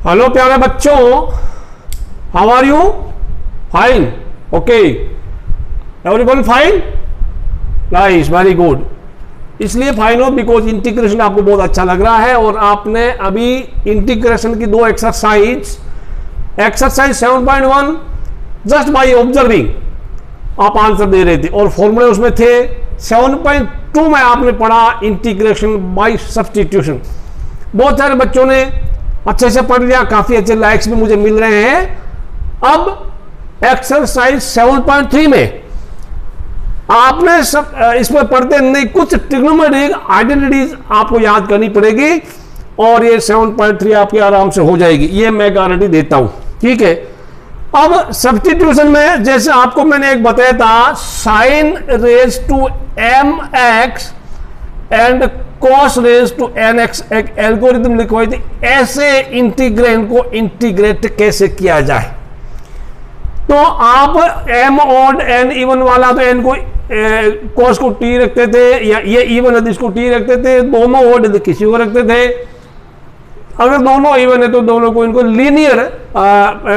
Hello प्यारे बच्चों, how are you? Fine, okay, everyone fine, nice, very good. इसलिए fine हो बिकॉज इंटीग्रेशन आपको बहुत अच्छा लग रहा है और आपने अभी इंटीग्रेशन की दो एक्सरसाइज 7.1 जस्ट बाय ऑब्जर्विंग आप आंसर दे रहे थे और फॉर्मूले उसमें थे। 7.2 में आपने पढ़ा इंटीग्रेशन बाय सब्स्टिट्यूशन। बहुत सारे बच्चों ने अच्छे से पढ़ लिया, काफी अच्छे लाइक्स भी मुझे मिल रहे हैं। अब एक्सरसाइज 7.3 में आपने सब इसमें पढ़ते नहीं, कुछ ट्रिग्नोमेट्रिक आइडेंटिटीज आपको याद करनी पड़ेगी और ये 7.3 आपकी आराम से हो जाएगी, ये मैं गारंटी देता हूं। ठीक है, अब सब्स्टिट्यूशन में जैसे आपको मैंने एक बताया था, sine raise to mx and cos raise to nx एक एल्गोरिथम लिखवाई थी, ऐसे इंटीग्रेंड को इंटीग्रेट कैसे किया जाए। तो आप m ऑड n इवन वाला तो n को कॉस को t रखते थे, या ये इवन है इसको t रखते थे, दोनों ऑड किसी को रखते थे। अगर दोनों इवन है तो दोनों को इनको लीनियर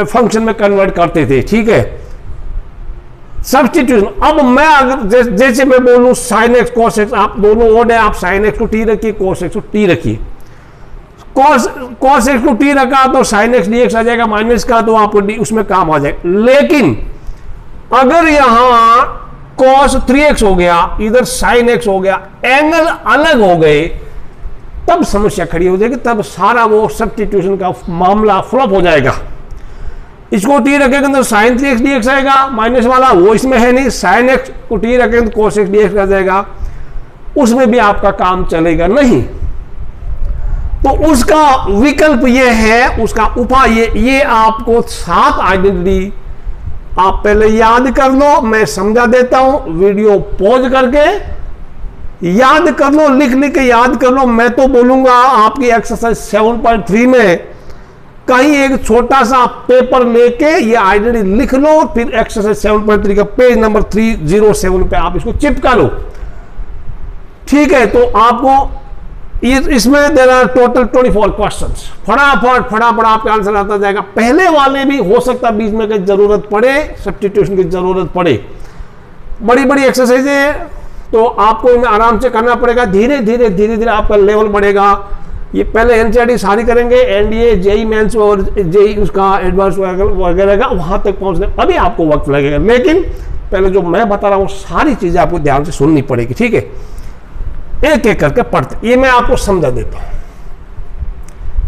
फंक्शन में कन्वर्ट करते थे। ठीक है, सब्स्टिट्यूशन। अब मैं अगर जैसे मैं बोलूं साइन एक्स कॉस एक्स, आप दोनों ऑड है, आप साइन एक्स को टी रखिए, कॉस एक्स को टी रखिए। कॉस एक्स को टी रखा तो साइन एक्स डी एक्स आ जाएगा माइनस का, तो आपको डी उसमें काम आ जाएगा। लेकिन अगर यहां कॉस 3x हो गया, इधर साइन एक्स हो गया, एंगल अलग हो गए, तब समस्या खड़ी हो जाएगी, तब सारा वो सब्स्टिट्यूशन का मामला फ्लॉप हो जाएगा। इसको टी रखेंगे तो साइन 3x dx आएगा माइनस वाला, वो इसमें है नहीं। साइन एक्स को टी रखेंगे तो कॉस एक्स dx आ जाएगा, उसमें भी आपका काम चलेगा नहीं। तो उसका विकल्प ये है, उसका उपाय ये आपको 7 आइडेंटिटी आप पहले याद कर लो, मैं समझा देता हूं, वीडियो पॉज करके याद कर लो, लिख के याद कर लो। मैं तो बोलूंगा आपकी एक्सरसाइज 7.3 में कहीं एक छोटा सा पेपर लेके ये आइडेंटिटी लिख लो, फिर एक्सरसाइज 7.3 का पेज नंबर 307 पे आप इसको चिपका लो। ठीक है, तो आपको इसमें देर आर टोटल 24 क्वेश्चंस। फटाफट आपका आंसर आता जाएगा। पहले वाले भी हो सकता है बीच में कहीं जरूरत पड़े, सब्स्टिट्यूशन की जरूरत पड़े। बड़ी एक्सरसाइज है तो आपको आराम से करना पड़ेगा, धीरे धीरे आपका लेवल बढ़ेगा। ये पहले एनसीईआरटी सारी करेंगे, एनडीए जेई मेंस और जेई उसका एडवांस वगैरह का, वहां तक पहुंचने अभी आपको वक्त लगेगा। लेकिन पहले जो मैं बता रहा हूं सारी चीजें आपको ध्यान से सुननी पड़ेगी। ठीक है, एक एक करके पढ़ते, ये मैं आपको समझा देता हूं।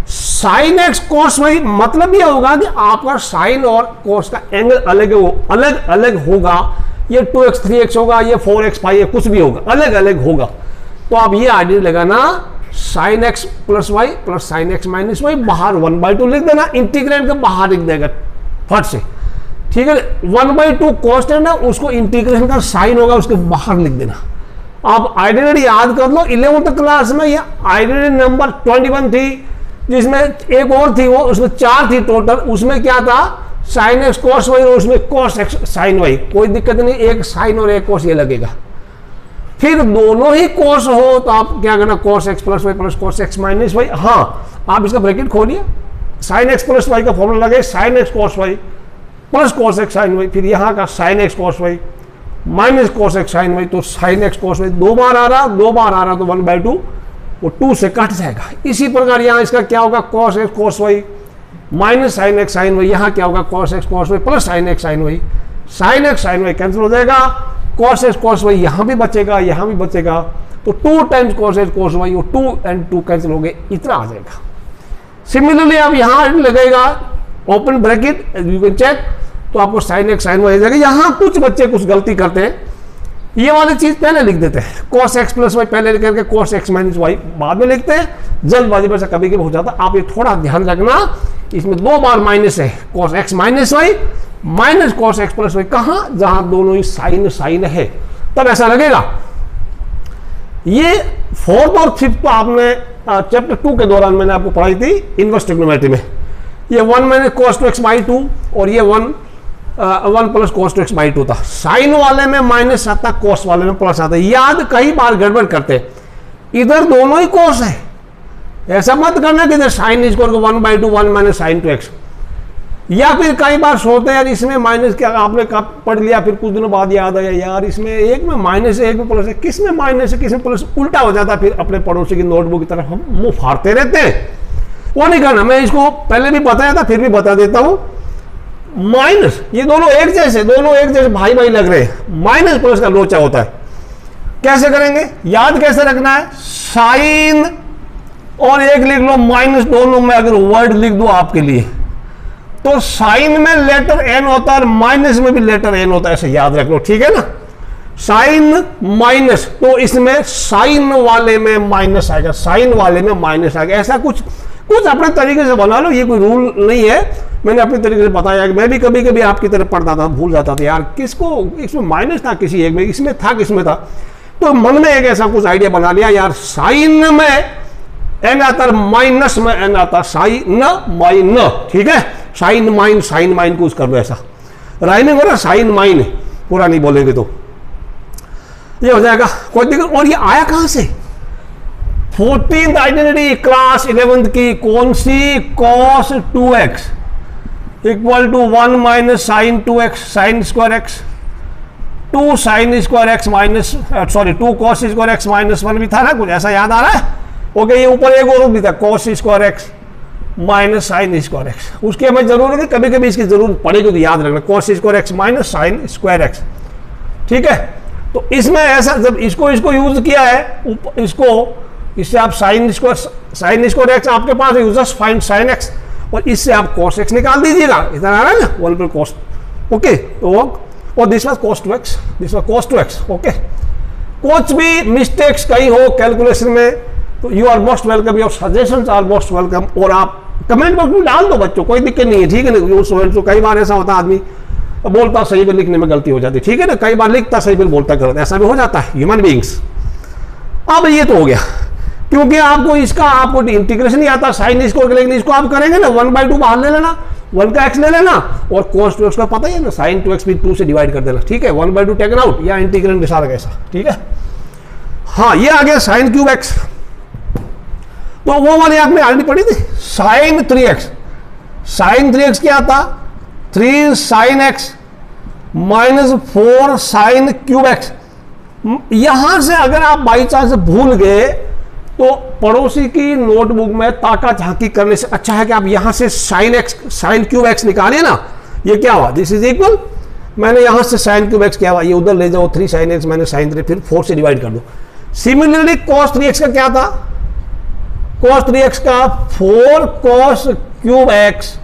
साइन एक्स कॉस वाई मतलब यह होगा कि आपका साइन और कॉस का एंगल अलग होगा। ये 2x 3x होगा, ये 4x 5 कुछ भी होगा, अलग होगा। तो आप ये आइडिया लगाना, sine x plus y plus sine x minus y, बाहर 1/2 लिख देना, इंटीग्रेंड का बाहर लिख देगा फट से। ठीक है, 1/2 कॉन्स्टेंट है, उसको इंटीग्रेशन का साइन होगा उसके बाहर लिख देना। आप आइडेंटिटी याद कर लो, 11th क्लास में ये आइडेंटिटी नंबर 21 थी, जिसमें एक और थी, वो उसमें 4 थी टोटल। उसमें क्या था, साइन एक्स कॉस वाई और उसमें कॉस एक्स साइन वाई। कोई दिक्कत नहीं, एक साइन और एक कॉस ये लगेगा। फिर दोनों ही कॉस हो तो आप क्या करना, cos x plus y plus cos x minus y. हाँ, आप इसका ब्रैकेट खोलिए, साइन एक्स प्लस वाई का फॉर्मूला लगे, sine x cos y plus cos x sine y, फिर यहाँ का sine x cos y minus cos x sine y. तो साइन एक्स कॉस वाई 2 बार आ रहा तो 1/2 वो 2 से कट जाएगा। इसी प्रकार यहाँ इसका क्या होगा, cos x cos y minus sine x sine y, यहाँ क्या होगा, cos x cos y plus sine x sine y. Sine x sine y cancel हो जाएगा, कॉस एक्स कॉस वाई यहाँ भी बचेगा, यहाँ भी बचेगा, तो 2 times cos x cos y, 2 and 2 cancel हो गए, इतना आ जाएगा। सिमिलरली अब यहाँ लगेगा open bracket, you can check, तो आपको साइन एक्स साइन वाई आ जाएगा। यहाँ कुछ बच्चे कुछ गलती करते हैं, ये वाली चीज पहले लिख देते हैं, कॉस एक्स प्लस वाई पहले लिख करके कॉस एक्स माइनस वाई बाद में लिखते हैं, जल्दबाजी में से कभी कभी हो जाता। आप ये थोड़ा ध्यान रखना, इसमें 2 बार माइनस है, cos x minus y minus cos x plus y, कहां, जहां दोनों ही साइन है, तब ऐसा लगेगा। ये 4th और 5th तो आपने चैप्टर 2 के दौरान मैंने आपको पढ़ाई थी इनवर्स ट्रिग्नोमेट्री में। ये 1 माइनस कॉस 2x/2 और ये 1 प्लस कॉस 2x/2 था। साइन वाले में माइनस आता, कॉस वाले में प्लस आता। याद कई बार गड़बड़ करते, इधर दोनों ही कॉस है, ऐसा मत करना कि साइन स्क्वायर को 1/2 1 माइनस साइन 2x। या फिर कई बार सोचते हैं यार इसमें माइनस क्या, आपने कब पढ़ लिया फिर कुछ दिनों बाद याद आया यार इसमें एक में माइनस है एक में प्लस है, किस में माइनस है किस में प्लस, उल्टा हो जाता। फिर अपने पड़ोसी की नोटबुक की तरफ हम मुंह फाड़ते रहते हैं, वो नहीं करना। मैं इसको पहले भी बताया था फिर भी बता देता हूं। माइनस, ये दोनों एक जैसे भाई भाई लग रहे हैं, माइनस प्लस का लोचा होता है। कैसे करेंगे, याद कैसे रखना है, साइन और एक लिख लो माइनस, दोनों में अगर वर्ड लिख दो आपके लिए तो साइन में लेटर एन होता है और माइनस में भी लेटर एन होता है, ऐसे याद रख लो, ठीक है ना। साइन माइनस, तो इसमें साइन वाले में माइनस आएगा, साइन वाले में माइनस आएगा। ऐसा कुछ अपने तरीके से बना लो, ये कोई रूल नहीं है, मैंने अपने तरीके से बताया। मैं भी कभी कभी आपकी तरह पढ़ता था, भूल जाता था यार किसको, इसमें माइनस था किसी एक में, इसमें था किसमें था, तो मन में एक ऐसा कुछ आइडिया बना लिया यार साइन में एन आता, माइनस में एन आता, साइन माइन, ठीक है। साइन माइन कुछ कर लो, ऐसा राइमिंग हो रहा, साइन माइन पूरा नहीं बोलेंगे तो ये हो जाएगा, कोई दिक्कत। और ये आया कहां से, 14th आइडेंटिटी क्लास 11th की, कौन सी, cos 2x equal to 1 minus sine 2x sine square x, 2 sine square x minus, sorry 2 cos square x minus 1 भी था ना, कुछ ऐसा याद आ रहा है। ओके, ये ऊपर एक और भी था cos square x minus sine square x, उसकी हमें जरूरत है, कभी कभी इसकी जरूरत पड़ेगी तो याद रखना, cos square x minus sine square x, ठीक है। तो इसमें ऐसा जब इसको यूज किया है, इसको इससे आप साइन स्क्वायर x आपके पास है, जस्ट फाइंड साइन x, और इससे आप cos x निकाल दीजिएगा, इतना आ रहा है ना 1 पर cos, ओके। और this was cos 2x, this was cos 2x, okay. कुछ भी मिस्टेक्स कहीं हो कैलकुलेशन में तो you are most welcome, your suggestions are most welcome, और आप कमेंट बॉक्स में डाल दो बच्चों, कोई दिक्कत नहीं है, ठीक है ना। तो कई बार ऐसा होता है आदमी बोलता सही में लिखने में गलती हो जाती है, ठीक है ना, कई बार लिखता सही में बोलता गलत, ऐसा भी हो जाता है, ह्यूमन बीइंग्स। अब ये तो हो गया, क्योंकि आपको इंटीग्रेशन नहीं आता साइन स्क्वायर, लेकिन इसको आप करेंगे ना 1/2 बाहर ले लेना, 1 का x ले लेना, और cos 2x का पता ही है ना, साइन 2x भी 2 से डिवाइड कर देना, ठीक है। 1/2 टेकन आउट, या इंटीग्रेशन के साथ ऐसा, ठीक है। हाँ, ये आ गया साइन क्यूब x, तो वो वाली आपने ऑलरेडी पढ़ी थी, साइन 3x, साइन 3x क्या था, 3 sine x minus 4 sine cube x। यहां से अगर आप बाई चांस भूल गए तो पड़ोसी की नोटबुक में ताका झांकी करने से अच्छा है कि आप यहां से साइन क्यूब x निकालिए ना। ये क्या हुआ, दिस इज इक्वल, मैंने यहां से साइन क्यूब x क्या हुआ, ये उधर ले जाओ 3 साइन x मैंने साइन 3, फिर 4 से डिवाइड कर दो। सिमिलरली cos 3x का क्या था, cos 3x का 4 cos क्यूब x,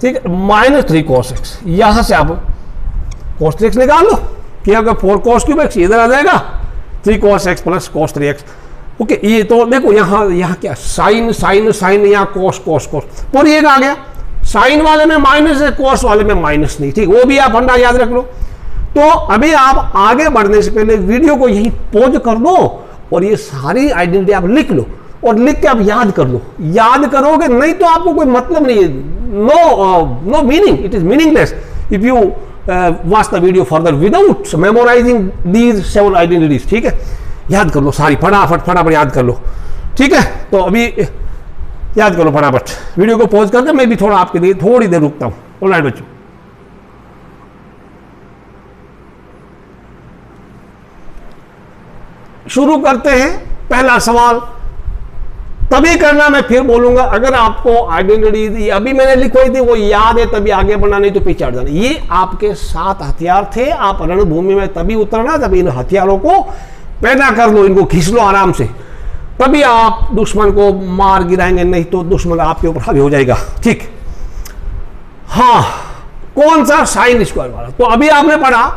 ठीक है, माइनस 3 cos x, यहां से आप cos 3x निकाल लो, क्या होगा 4 cos क्यूब x, इधर आ जाएगा 3 cos x plus cos 3x, okay. ये तो देखो यहाँ क्या साइन, यहाँ cos और ये आ गया, साइन वाले में माइनस है, cos वाले में माइनस नहीं, ठीक, वो भी आप फंडा याद रख लो। तो अभी आप आगे बढ़ने से पहले वीडियो को यहीं पॉज कर दो और ये सारी आइडेंटिटी आप लिख लो, और लिख के आप याद कर लो, याद करोगे नहीं तो आपको कोई मतलब नहीं है, no meaning, it is meaningless if you watch the video further without memorising these 7 identities, ठीक है। याद कर लो सारी, फटाफट याद कर लो, ठीक है। तो अभी याद कर लो फटाफट, वीडियो को पॉज करके मैं भी थोड़ा आपके लिए थोड़ी देर रुकता हूं, ऑलराइट बच्चों। शुरू करते हैं, पहला सवाल तभी करना, मैं फिर बोलूंगा, अगर आपको आइडेंटिटी अभी मैंने लिखवाई थी वो याद है तभी आगे बढ़ना, नहीं तो पीछे हट जाना। ये आपके 7 हथियार थे, आप रणभूमि में तभी उतरना जब इन हथियारों को पैदा कर लो, इनको खींच लो आराम से, तभी आप दुश्मन को मार गिराएंगे, नहीं तो दुश्मन आपके ऊपर हावी हो जाएगा, ठीक। हाँ, कौन सा, साइन स्क्वायर वाला। तो अभी आपने पढ़ा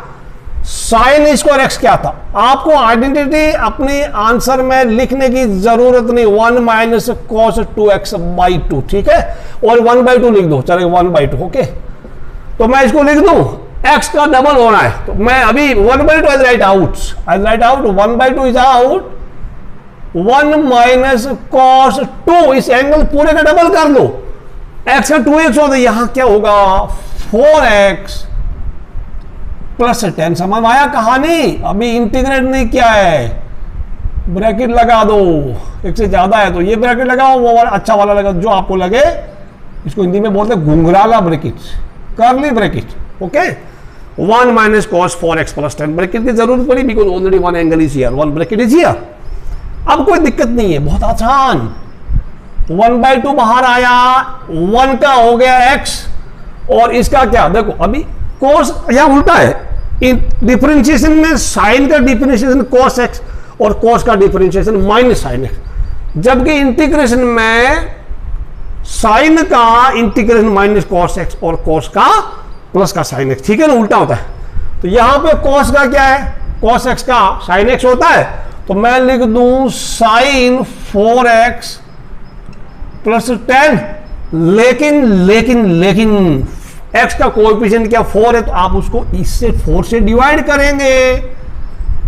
साइन स्क्वायर एक्स क्या था, आपको आइडेंटिटी अपने आंसर में लिखने की जरूरत नहीं, 1 माइनस cos 2x/2, ठीक है, और 1/2 लिख दो, चलेगा 1/2, ओके। तो मैं इसको लिख दूं, x का डबल होना है, तो मैं अभी 1/2 I write out 1/2 is out, 1 minus cos 2, इस एंगल पूरे का डबल कर लो, x का 2x होता है, यहां क्या होगा 4x प्लस 10। समझ आया कहानी, अभी इंटीग्रेट नहीं किया है, ब्रैकेट लगा दो, एक से ज्यादा है तो ये ब्रैकेट लगाओ, वो वाला अच्छा वाला लगा जो आपको लगे। इसको हिंदी में बोलते हैं घुंघराला bracket, curly bracket. Okay, 1 minus cos 4x plus 10, bracket की जरूरत पड़ी because already 1 angle is here, 1 bracket is here. अब कोई दिक्कत नहीं है, बहुत आसान। 1/2 बाहर आया, 1 का हो गया x और इसका क्या, देखो अभी कोस यहां उल्टा है, डिफरेंशिएशन में साइन का डिफरेंशिएशन cos x और cos का डिफरेंशिएशन माइनस साइन x, जबकि इंटीग्रेशन में साइन का इंटीग्रेशन माइनस cos x और cos का प्लस का साइन x, ठीक है ना, उल्टा होता है। तो यहां पे cos का क्या है, cos x का साइन x होता है, तो मैं लिख दूं साइन 4x प्लस 10, लेकिन x का कोएफिशिएंट क्या 4 है, तो आप उसको इससे 4 से डिवाइड करेंगे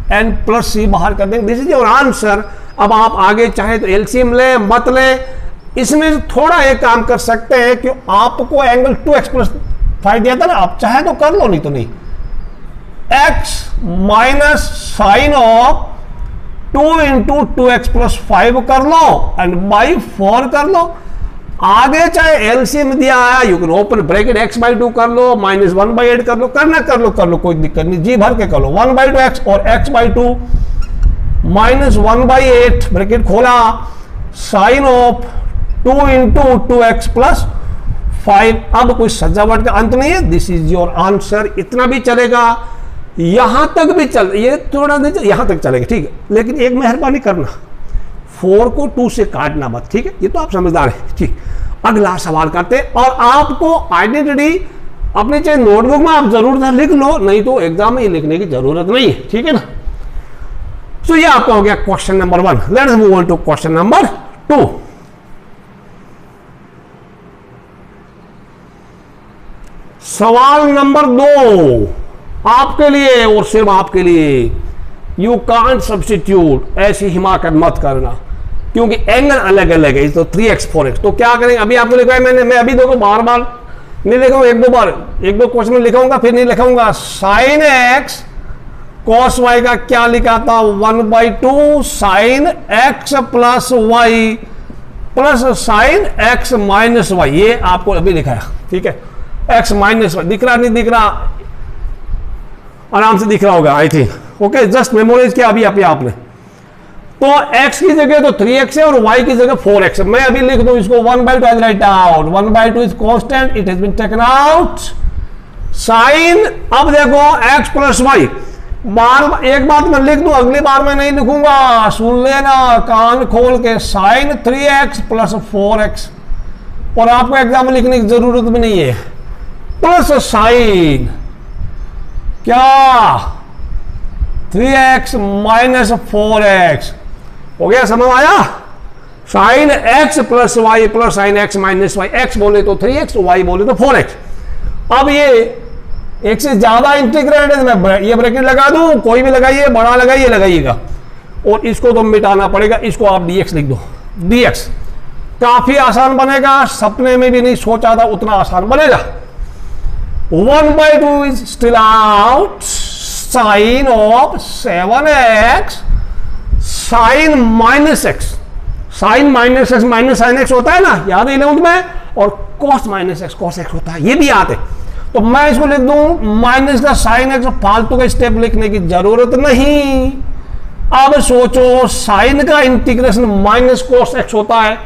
एंड प्लस सी बाहर कर देंगे। This is your answer. अब आप आगे चाहे तो एलसीएम ले मत ले, इसमें थोड़ा एक काम कर सकते हैं कि आपको एंगल 2x प्लस 5 दिया था ना, आप चाहे तो कर लो, नहीं तो नहीं। x minus sine of 2 into 2x plus 5 कर लो एंड बाई 4 कर लो। आगे चाहे एलसीएम दिया है, you can open bracket x/2 कर लो, -1/8 कर लो, करना कर लो, कोई दिक्कत नहीं, जी भर के कर लो। 1/2x और x/2 -1/8 ब्रैकेट खोला, sign of 2 into 2x plus 5। अब कोई सजावट का अंत नहीं है, दिस इज योर आंसर। इतना भी चलेगा, यहां तक भी चल, ये थोड़ा नहीं, यहां तक चलेगा, ठीक है। लेकिन एक मेहरबानी करना, 4 को 2 से काटना मत, ठीक है, ये तो आप समझदार हैं, ठीक। अगला सवाल करते हैं, और आपको आइडेंटिटी अपने चाहे नोटबुक में आप जरूर लिख लो, नहीं तो एग्जाम में ये लिखने की जरूरत नहीं है, ठीक है ना। सो ये आपका हो गया question number 1। Let's move on to question number 2। सवाल नंबर 2 आपके लिए और सिर्फ आपके लिए। यू कांट सब्स्टिट्यूट, ऐसी हिमाकत मत करना, क्योंकि एंगल अलग अलग है, तो 3x 4x। तो क्या करेंगे, अभी आपको लिखा है मैं अभी देखो बार बार नहीं लिखाऊंगा, एक दो क्वेश्चन में लिखाऊंगा, फिर नहीं लिखाऊंगा। साइन x cos y का क्या लिखा था, 1/2 sine x plus y plus sine x minus y, ये आपको अभी लिखाया, ठीक है। x माइनस y दिख रहा नहीं दिख रहा, आराम से दिख रहा होगा I think. Okay, just memorise किया अभी आपने। तो x की जगह तो 3x है और y की जगह 4x है। मैं अभी लिख दूं इसको 1/2 as write out, 1/2 is constant, it has been taken out. Sine, अब देखो x प्लस y, बार एक बात मैं लिख दूं, अगली बार मैं नहीं लिखूंगा, सुन लेना कान खोल के, साइन 3x प्लस 4x, और आपको एग्जाम में लिखने की जरूरत भी नहीं है, प्लस साइन क्या 3x माइनस 4x हो गया, समझ आया। Sine x plus y plus sine x minus y, x बोले तो 3x, y बोले तो 4x। अब ये एक से ज्यादा इंटीग्रेट है, मैं ये ब्रैकेट लगा दूं, कोई भी लगाइए, बड़ा लगाइए, लगाइएगा, और इसको तो मिटाना पड़ेगा, इसको आप dx लिख दो। dx काफी आसान बनेगा, सपने में भी नहीं सोचा था उतना आसान बनेगा। 1/2 is still out, sine of 7x sine minus x, sine minus x minus sine x होता है ना, याद है 11th में, और cos minus x cos x होता है, ये भी याद है। तो मैं इसको लिख दूं माइनस का साइन x, फालतू का स्टेप लिखने की जरूरत नहीं। अब सोचो, साइन का इंटीग्रेशन माइनस cos x होता है,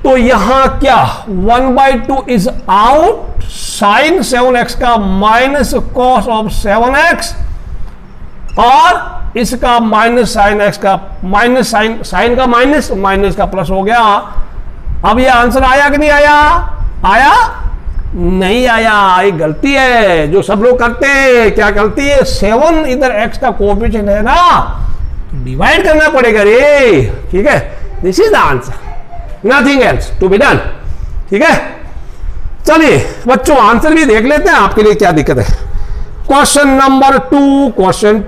तो यहां क्या 1/2 इज आउट, साइन 7x का माइनस cos ऑफ 7x, और इसका माइनस साइन x का माइनस साइन का माइनस, माइनस का प्लस हो गया। अब ये आंसर आया कि नहीं आया, आया नहीं आया, ये गलती है जो सब लोग करते हैं। क्या गलती है, 7 इधर x का कोएफिशिएंट है ना, डिवाइड करना पड़ेगा रे, ठीक है। This is the answer, nothing else to be done, ठीक है। चलिए बच्चों, आंसर भी देख लेते हैं, आपके लिए क्या दिक्कत है। क्वेश्चन नंबर 2, क्वेश्चन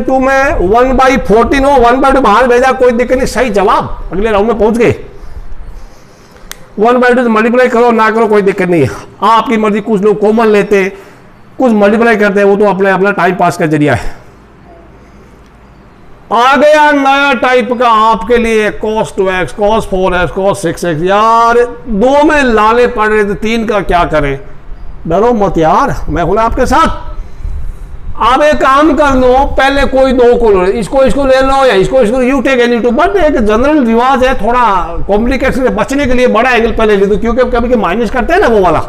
2 में 1/14 हो, 1/2 बाहर भेजा, कोई दिक्कत नहीं, सही जवाब, अगले राउंड में पहुंच गए। 1/2 मल्टीप्लाई करो ना करो कोई दिक्कत नहीं है, आपकी मर्जी। कुछ लोग कॉमन लेते, कुछ मल्टीप्लाई करते हैं, वो तो अपना टाइम पास का जरिया है। आ गया नया टाइप का आपके लिए cos 2x, cos 4x, cos 6x। यार दो में लाले पड़ रहे थे, तीन का क्या करें? डरो मत यार, मैं हूं आपके साथ। आप एक काम कर लो, पहले कोई दो को लो, इसको ले लो या इसको you take any two. But एक जनरल रिवाज है, थोड़ा कॉम्प्लिकेशन से बचने के लिए बड़ा एंगल पहले ले दो, क्योंकि कभी माइनस करते हैं ना वो वाला,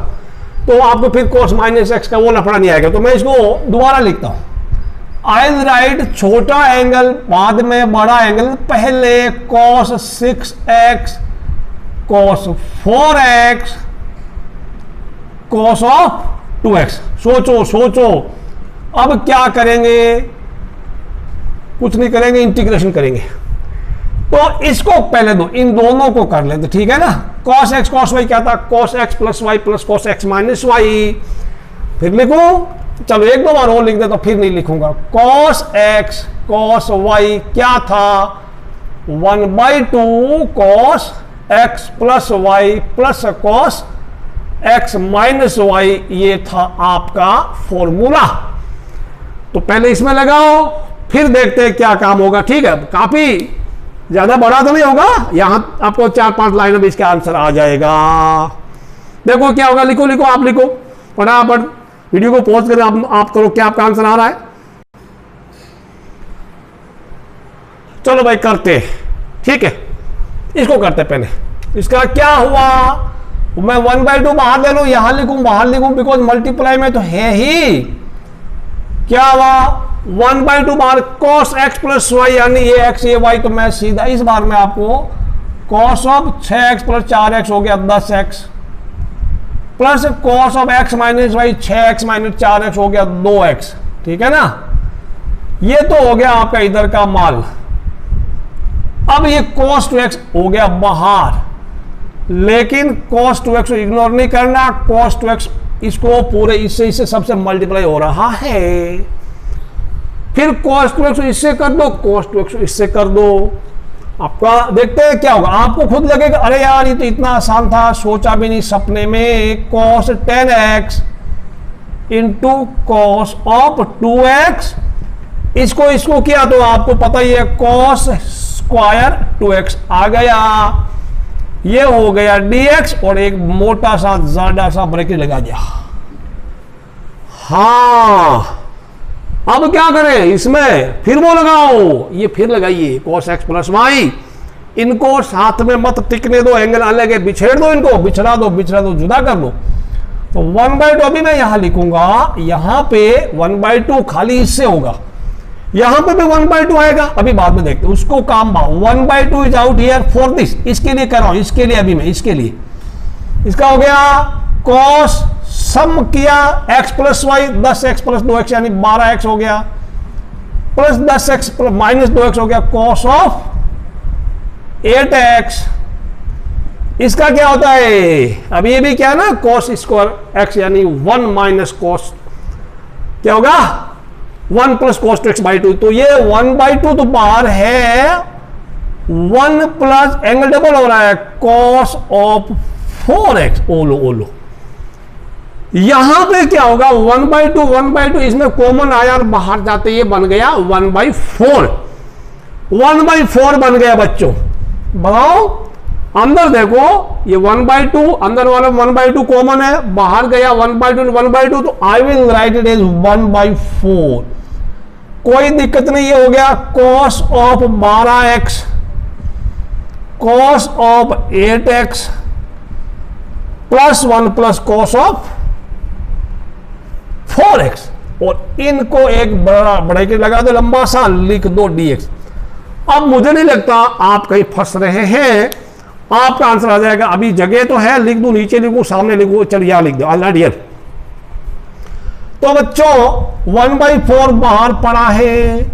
तो आपको फिर cos माइनस एक्स का वो लफड़ा नहीं आएगा। तो मैं इसको दोबारा लिखता हूं, आई विल राइट छोटा एंगल बाद में बड़ा एंगल, पहले cos 6x, cos 4x, cos of 2x। सोचो अब क्या करेंगे? कुछ नहीं करेंगे, इंटीग्रेशन करेंगे। तो इसको पहले दो, इन दोनों को कर लेते, ठीक है ना। cos x cos y क्या था? cos x plus y plus cos x minus y. फिर लिखूं, चलो एक दो बार और लिख दे, तो फिर नहीं लिखूंगा। cos x cos y क्या था? 1/2 cos x plus y plus cos x minus y, ये था आपका फॉर्मूला। तो पहले इसमें लगाओ, फिर देखते हैं क्या काम होगा। ठीक है, काफी ज्यादा बड़ा तो नहीं होगा, यहां आपको 4-5 लाइनों में इसका आंसर आ जाएगा। देखो क्या होगा, लिखो आप लिखो फटाफट, वीडियो को पॉज करें, आप करो क्या आपका आंसर आ रहा है। चलो भाई करते, ठीक है, इसको करते पहले। इसका क्या हुआ, मैं 1/2 बाहर ले लूं, यहां लिखूं बाहर लिखूं, बिकॉज मल्टीप्लाई में तो है ही। क्या हुआ, 1/2 बाहर, cos x प्लस वाई, यानी ये x ये y, तो मैं सीधा इस बार में आपको cos of 6x plus 4x हो गया 10x, plus cos of x minus y 6x minus 4x हो गया 2x। ठीक है ना, ये तो हो गया आपका इधर का माल। अब ये cos 2x हो गया बाहर, लेकिन cos 2x को इग्नोर नहीं करना, cos 2x इसको पूरे इससे सबसे मल्टीप्लाई हो रहा है। फिर cos 2x इससे कर दो, cos 2x इससे कर दो। आपका देखते हैं क्या होगा, आपको खुद लगेगा अरे यार ये तो इतना आसान था, सोचा भी नहीं सपने में। cos 10x into cos of 2x, इसको किया तो आपको पता ही है, cos स्क्वायर 2x आ गया, ये हो गया dx, और एक मोटा सा ज्यादा सा ब्रैकेट लगा दिया। हाँ, अब क्या करें, इसमें फिर वो लगाओ, ये फिर लगाइए cos x प्लस वाई। इनको साथ में मत टिकने दो, एंगल अलग है, बिछेड़ दो इनको, बिछड़ा दो जुदा कर दो। तो 1/2 अभी मैं यहां लिखूंगा, यहां पे 1/2 खाली इससे होगा, यहां पे भी 1/2 आएगा, अभी बाद में देखते हैं उसको काम। 1/2 is out here for this, इसके लिए कर रहा हूं, इसके लिए अभी मैं इसके लिए, इसका हो गया cos, सम किया x plus Y 10x plus 2x यानी 12x हो गया, प्लस 10x माइनस 2x हो गया, cos ऑफ 8x। इसका क्या होता है, अब ये भी क्या ना, cos स्क्वायर x यानी 1 माइनस cos, क्या होगा 1 प्लस cos 2x/2। तो ये 1/2 तो बाहर है, 1 प्लस एंगल डबल हो रहा है cos ऑफ 4x। ओलो यहां पे क्या होगा, 1/2 इसमें कॉमन आया और बाहर जाते ये बन गया 1/4 बन गया बच्चों। बताओ अंदर देखो, ये 1/2 अंदर वाला 1/2 कॉमन है, बाहर गया 1/2, तो I will write it as 1/4। कोई दिक्कत नहीं, ये हो गया cos of 12x, cos of 8x plus 1 plus cos of 4x, और इनको एक बड़ा ब्रैकेट लगा दो लंबा सा, लिख दो dx। अब मुझे नहीं लगता आप कहीं फंस रहे हैं, आपका आंसर आ जाएगा। अभी जगह तो है, लिख दूं, नीचे लिखूं, सामने लिखूं, चल यहां लिख दो, ऑलरेडी हियर। तो बच्चों 1/4 बाहर पड़ा है,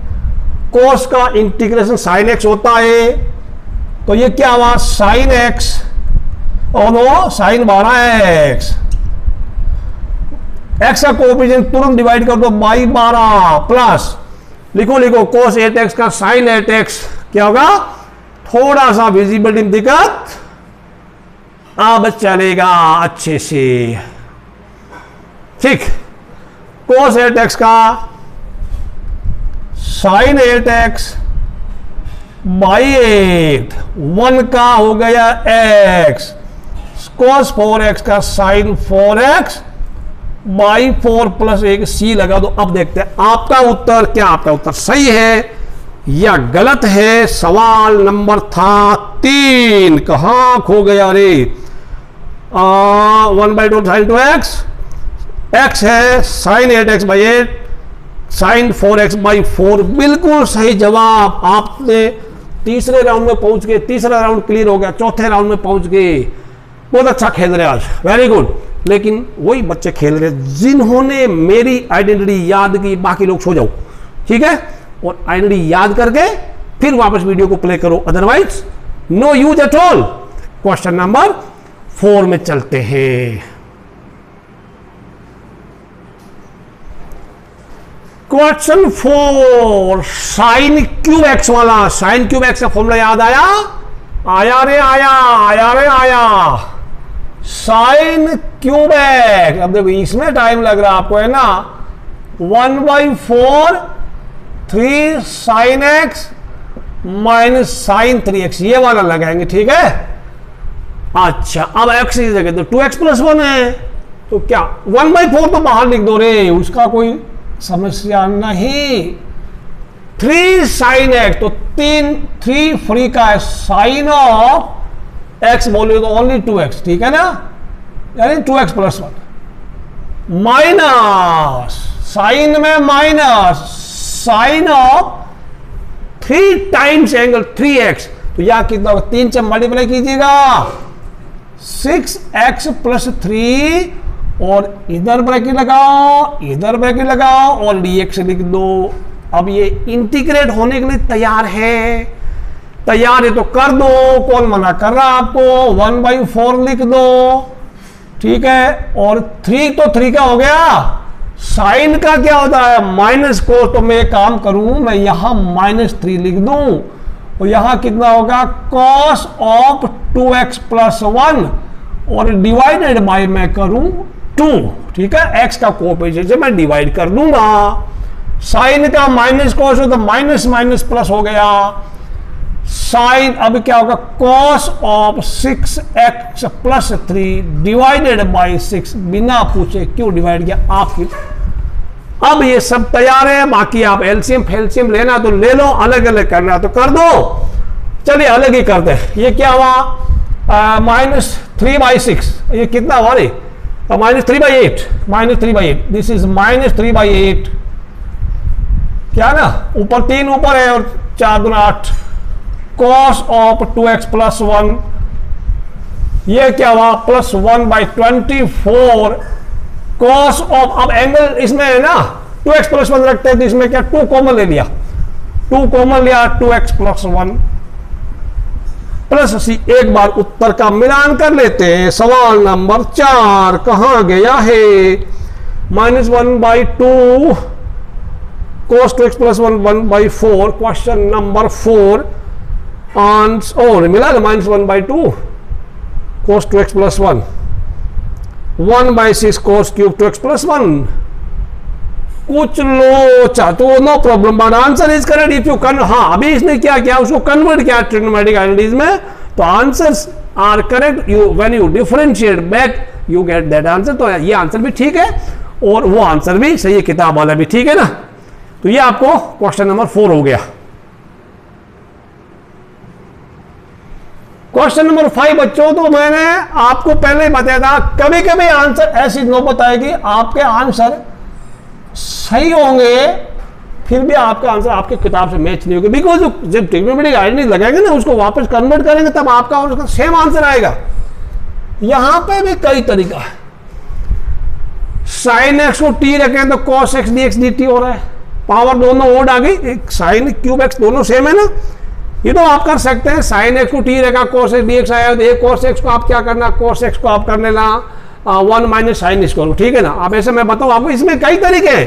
cos का इंटीग्रेशन sin x होता है, तो ये क्या हुआ sin x, और वो sin 12x, x का कोएफिशिएंट तुरंत डिवाइड कर दो बाई 12, प्लस लिखो cos 8x का sin 8x, क्या होगा, थोड़ा सा विजिबिलिटी में दिक्कत, अब चलेगा अच्छे से। ठीक, cos 8x का sin 8x बाई 8, 1 का हो गया x, cos 4x का sin 4x by 4 plus 1 c लगा दो। अब देखते हैं आपका उत्तर क्या, आपका उत्तर सही है या गलत है। सवाल नंबर था 3, कहां खो गया रे? 1/2 sin 2x, x है sin 8x by 8, sin 4x by 4, बिल्कुल सही जवाब। आपने तीसरे राउंड में पहुंच गए, तीसरा राउंड क्लियर हो गया, चौथे राउंड में पहुंच गए। बहुत अच्छा खेल रहे आज, वेरी गुड। लेकिन वही बच्चे खेल रहे जिन्होंने मेरी आइडेंटिटी याद की, बाकी लोग सो जाओ, ठीक है? और आइडेंटिटी याद करके फिर वापस वीडियो को प्ले करो, otherwise no use at all. Question number 4 में चलते हैं। क्वेश्चन 4, साइन क्यूब एक्स वाला। साइन क्यूब एक्स का फॉर्मूला याद आया? आया रे आया, आया रे आया। साइन क्यूब एक्स, अब देखो इसमें टाइम लग रहा है आपको, है ना? 1/4 3 sign x minus sine 3x, ये वाला लगाएंगे, ठीक है? अच्छा, अब x की जगह तो 2x प्लस 1 है, तो क्या 1/4 तो बाहर लिख दो रे, उसका कोई समस्या नहीं। 3 साइन एक्स, तो 3 फ्री का है, साइन ऑफ x बोलिए तो ओनली 2x, ठीक है ना? यानी 2x प्लस 1 माइनस साइन में minus sine of 3 times angle 3x, तो यह कितना होगा? 3 से मल्टीप्लाई कीजिएगा, 6x प्लस 3, और इधर ब्रैकेट लगाओ, इधर ब्रैकेट लगाओ, और dx लिख दो। अब ये इंटीग्रेट होने के लिए तैयार है, तैयार है तो कर दो, कौन मना कर रहा है आपको? 1/4 लिख दो, ठीक है? और 3 तो 3 का हो गया, साइन का क्या होता है? माइनस को, तो मैं एक काम करूं, मैं यहां -3 लिख दूं, और यहां कितना होगा? cos ऑफ 2x प्लस 1, और डिवाइडेड बाय मैं करूं 2, ठीक है? x का कोएफिशिएंट से मैं डिवाइड कर दूंगा। साइन का माइनस cos हो तो माइनस माइनस प्लस हो गया, साइन अब क्या होगा? cos of 6x plus 3 divided by 6, बिना पूछे क्यों डिवाइड किया आपकी। अब ये सब तैयार है, बाकी आप एलसीएम फेलसीएम लेना तो ले लो, अलग अलग करना तो कर दो। चलिए अलग ही करते हैं। ये क्या हुआ? -3/6, ये कितना हुआ रे? -3/8, -3/8, दिस इज -3/8, क्या ना? ऊपर 3 ऊपर है और 4 दूना 8, cos ऑफ 2x प्लस 1, ये क्या हुआ? +1/24, cos ऑफ, अब एंगल इसमें है ना 2x प्लस 1 रखते हैं, तो इसमें क्या 2 कॉमन ले लिया, 2 कॉमन लिया, 2x प्लस 1 प्लस c। एक बार उत्तर का मिलान कर लेते हैं। सवाल नंबर 4 कहां गया है? -1/2 cos 2x plus 1 1/4। Question number 4 answer मिला ना, -1/2 cos 2x plus 1, 1/6 cos cube 2x plus 1। कुछ लोचा तो no problem, but answer is correct if you can. हाँ, अभी इसने क्या किया? उसको कन्वर्ट किया ट्रिग्नोमेट्रिक आइडेंटिटीज में, तो answers are correct. You when you differentiate back you get that answer. तो ये आंसर भी ठीक है और वो आंसर भी सही है, किताब वाला भी ठीक है ना। तो ये आपको क्वेश्चन नंबर 4 हो गया। क्वेश्चन नंबर 5 बच्चों, तो मैंने आपको पहले ही बताया था, कभी कभी आंसर ऐसी नौबत आएगी आपके आंसर सही होंगे फिर भी आपका आंसर आपके किताब से मैच नहीं होगा, बिकॉज जब ट्रिग्नोमेट्रिक आइडेंटिटी लगाएंगे ना, उसको वापस कन्वर्ट करेंगे तब आपका और उसका सेम आंसर आएगा। यहां पे भी कई तरीका है। साइन एक्स को टी रखें तो cos x d x d T हो रहा है, पावर दोनों ओड आ गई, एक साइन क्यूब एक्स दोनों सेम है ना। ये तो आप कर सकते हैं, साइन एक्स को टी रखा कॉस एक्स डी एक्स आया, तो एक कॉस एक्स को आप क्या करना, कॉस एक्स को आप कर लेना 1 माइनस साइन स्क्वायर, ठीक है ना। आप ऐसे मैं बताऊं आपको, इसमें कई तरीके हैं,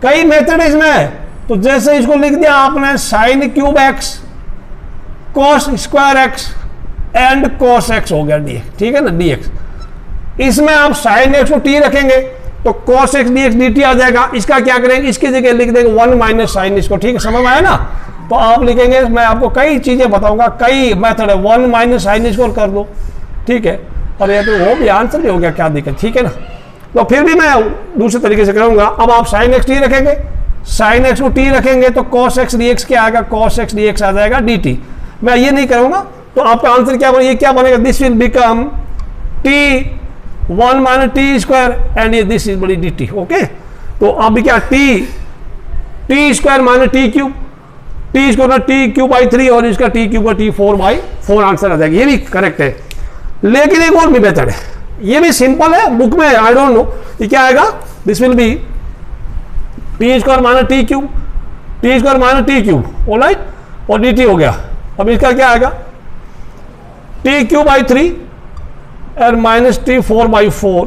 कई मेथड है इसमें। तो जैसे इसको लिख दिया आपने sign cube x cos square x and cos x हो गया डी, ठीक है ना, डी एक्स। इसमें आप साइन एक्स को टी रखेंगे तो cos x d x d t आ जाएगा। इसका क्या करेंगे, इसकी जगह लिख देंगे 1 माइनस साइन इसको, ठीक है, समझ में आया ना। तो आप लिखेंगे, मैं आपको कई चीजें बताऊंगा, कई मेथड है, 1 माइनस साइन स्क्वायर कर दो, ठीक है, और ये तो वो भी आंसर भी हो गया, क्या दिक्कत, ठीक है ना। तो फिर भी मैं दूसरे तरीके से करूंगा। अब आप साइन एक्स टी रखेंगे, साइन एक्स को टी रखेंगे तो कॉस एक्स डी एक्स क्या आएगा, कॉस एक्स डी एक्स आ जाएगा डी टी। मैं ये नहीं करूंगा, तो आपका आंसर क्या बनेगा, ये क्या बनेगा, this will become T 1 minus T square and ये दिस इज बड़ी डी टी। ओके, तो अब क्या T square minus T cube, T square T cube by 3 और इसका टी क्यूब का टी 4/4 आंसर आ जाएगा। ये भी करेक्ट है, लेकिन एक और भी बेहतर है, ये भी सिंपल है, बुक में आई डोंट नो ये क्या आएगा, this will be T square minus T cube, T square minus T cube, alright, और डी टी हो गया। अब इसका क्या आएगा, टी क्यूब बाई 3 और माइनस टी 4/4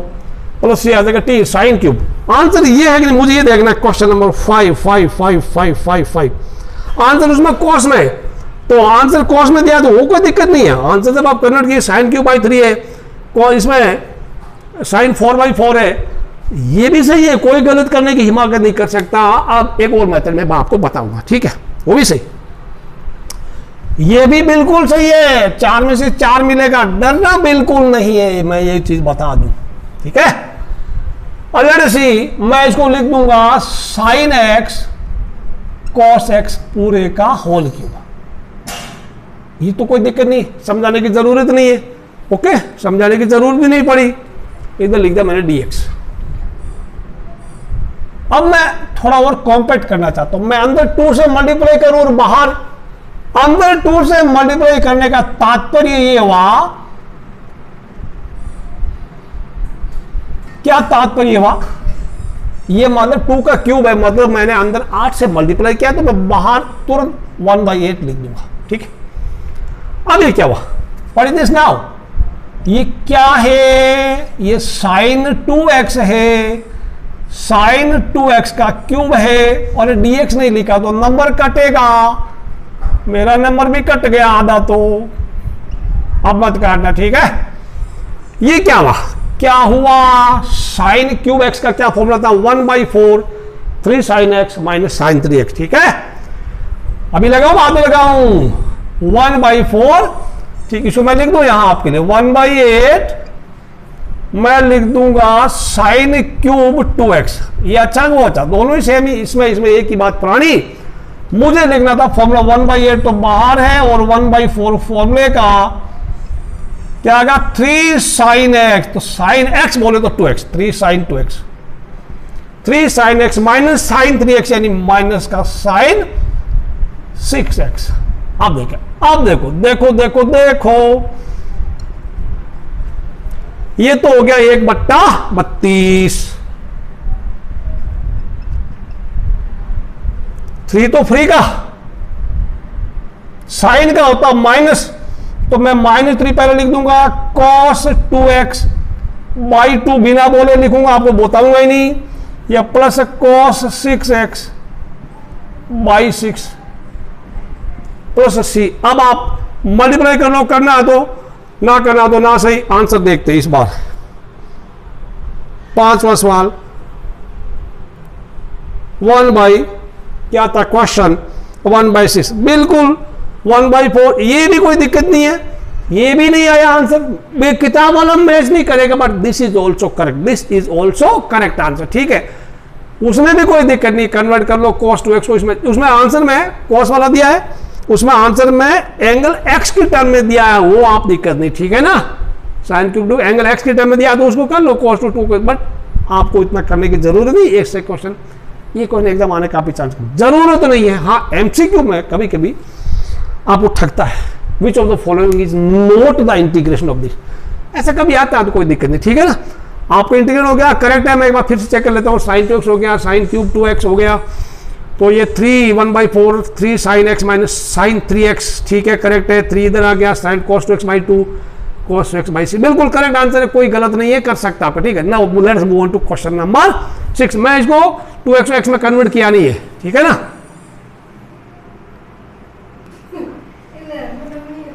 प्लस ये आ जाएगा टी साइन क्यूब। आंसर ये है कि मुझे ये देखना है, क्वेश्चन नंबर 5 आंसर उसमें कॉस में, तो आंसर कॉस में दिया तो वो कोई दिक्कत नहीं है। आंसर जब आप कन्वर्ट किए साइन क्यूब बाई 3 है, इसमें साइन 4/4 है, ये भी सही है, कोई गलत करने की हिमाकत नहीं कर सकता। अब एक और मेथड मैं आपको बताऊंगा, ठीक है, वो भी सही, ये भी बिल्कुल सही है, 4 में से 4 मिलेगा, डरना बिल्कुल नहीं है, मैं ये चीज बता दूं, ठीक है। और लेट्स सी, मैं इसको लिख दूंगा साइन एक्स कॉस एक्स पूरे का होल क्यूब, ये तो कोई दिक्कत नहीं, समझाने की जरूरत नहीं है। ओके, समझाने की जरूरत भी नहीं पड़ी, इधर लिख दिया मैंने dx। अब मैं थोड़ा और कॉम्पैक्ट करना चाहता हूं, मैं अंदर 2 से मल्टीप्लाई करूं और बाहर, अंदर 2 से मल्टीप्लाई करने का तात्पर्य ये हुआ, क्या तात्पर्य हुआ, ये मतलब 2 का क्यूब है, मतलब मैंने अंदर 8 से मल्टीप्लाई किया तो मैं बाहर तुरंत 1/8 लिख दूंगा, ठीक है। अब ये क्या हुआ, व्हाट इज दिस नाउ, ये क्या है, ये साइन 2x है, साइन 2x का क्यूब है, और dx नहीं लिखा तो नंबर कटेगा, मेरा नंबर भी कट गया आधा, तो अब मत काटना, ठीक है। ये क्या हुआ, साइन क्यूब x का क्या फॉर्मूला था, 1/4 3 sine x minus sine 3x, ठीक है। अभी लगाओ, बाद में लगाऊं, 1/4, ठीक, इसको मैं लिख दूं यहां आपके लिए 1/8, मैं लिख दूंगा साइन क्यूब 2x, ये अच्छा वो अच्छा, दोनों ही सेम ही, इसमें एक ही बात पुरानी, मुझे लिखना था फॉर्मूला 1/8 तो बाहर है, और 1/4 फॉर्मूले का क्या आएगा, 3 साइन x, तो साइन x बोले तो 2x, 3 sine 2x, 3 sine x minus sine 3x, यानी माइनस का साइन 6x। अब देखो, अब देखो, ये तो हो गया 1/32, 3 तो फ्री का, साइन का होता माइनस, तो मैं -3 पहले लिख दूंगा, cos 2x बाई 2 बिना बोले लिखूंगा, आपको बताऊंगा ही नहीं, या plus cos 6x by 6 plus c। अब आप मल्टीप्लाई करना है तो ना, करना तो ना, सही आंसर देखते हैं इस बार। 5वां सवाल, 1 क्या था क्वेश्चन, 1/6, बिल्कुल 1/4, ये भी कोई दिक्कत नहीं है, ये भी नहीं आया आंसर, किताब वाला मैच नहीं करेगा, but this is also correct, this is also correct answer, ठीक है। उसमें भी कोई दिक्कत नहीं, कन्वर्ट कर लो cos 2x को, उसमें आंसर में cos वाला दिया है, उसमें आंसर में एंगल x की टर्म में दिया है, वो आप दिक्कत नहीं, ठीक है ना। साइन क्यूब एंगल x की टर्म में दिया तो उसको कर लो cos 2 को, बट आपको इतना करने की जरूरत नहीं। एक से क्वेश्चन, ये क्वेश्चन एग्जाम आने का भी चांस जरूरत तो नहीं है, हाँ एमसीक्यू में कभी कभी आपको ठगता है, which of the following is not the integration of this, ऐसा कभी आता है तो कोई दिक्कत नहीं, ठीक है ना। आपको इंटीग्रेट हो गया, करेक्ट है, मैं एक बार फिर से चेक कर लेता हूँ, साइन 2x हो गया, साइन क्यूब 2x हो गया, तो ये 1/4 3 sine x minus sine 3x, ठीक है, करेक्ट है। 3 इधर आ गया, sine cos 2x by 2 cos 2x by 6, बिल्कुल करेक्ट आंसर है, कोई गलत नहीं है, कर सकता आपका, ठीक है। Now let's move on to question number 6। मैं इसको 2x x में कन्वर्ट किया नहीं है, ठीक है ना।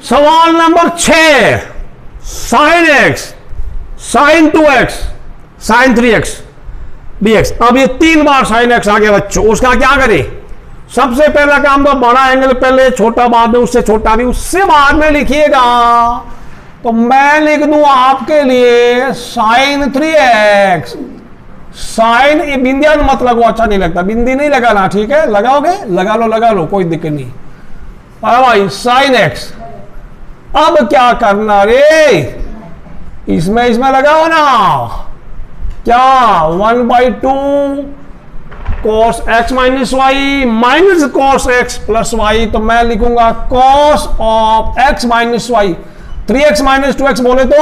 सवाल नंबर 6, sine x sine 2x sine 3x dx। अब ये 3 बार साइन x आ गया बच्चों, उसका क्या करें, सबसे पहला काम तो बड़ा एंगल पहले, छोटा बाद में, उससे छोटा भी उससे बाद में लिखिएगा। तो मैं लिख दूं आपके लिए साइन 3x। साइन, ये बिंदिया मत लगो, अच्छा नहीं लगता, बिंदी नहीं लगाना, ठीक है? लगाओगे लगा लो कोई दिक्कत नहीं। अरे भाई साइन x। अब क्या करना रे, इसमें लगाओ ना, क्या 1/2 cos x minus y minus cos x plus y. तो मैं लिखूंगा cos of x minus y, 3x minus 2x बोले तो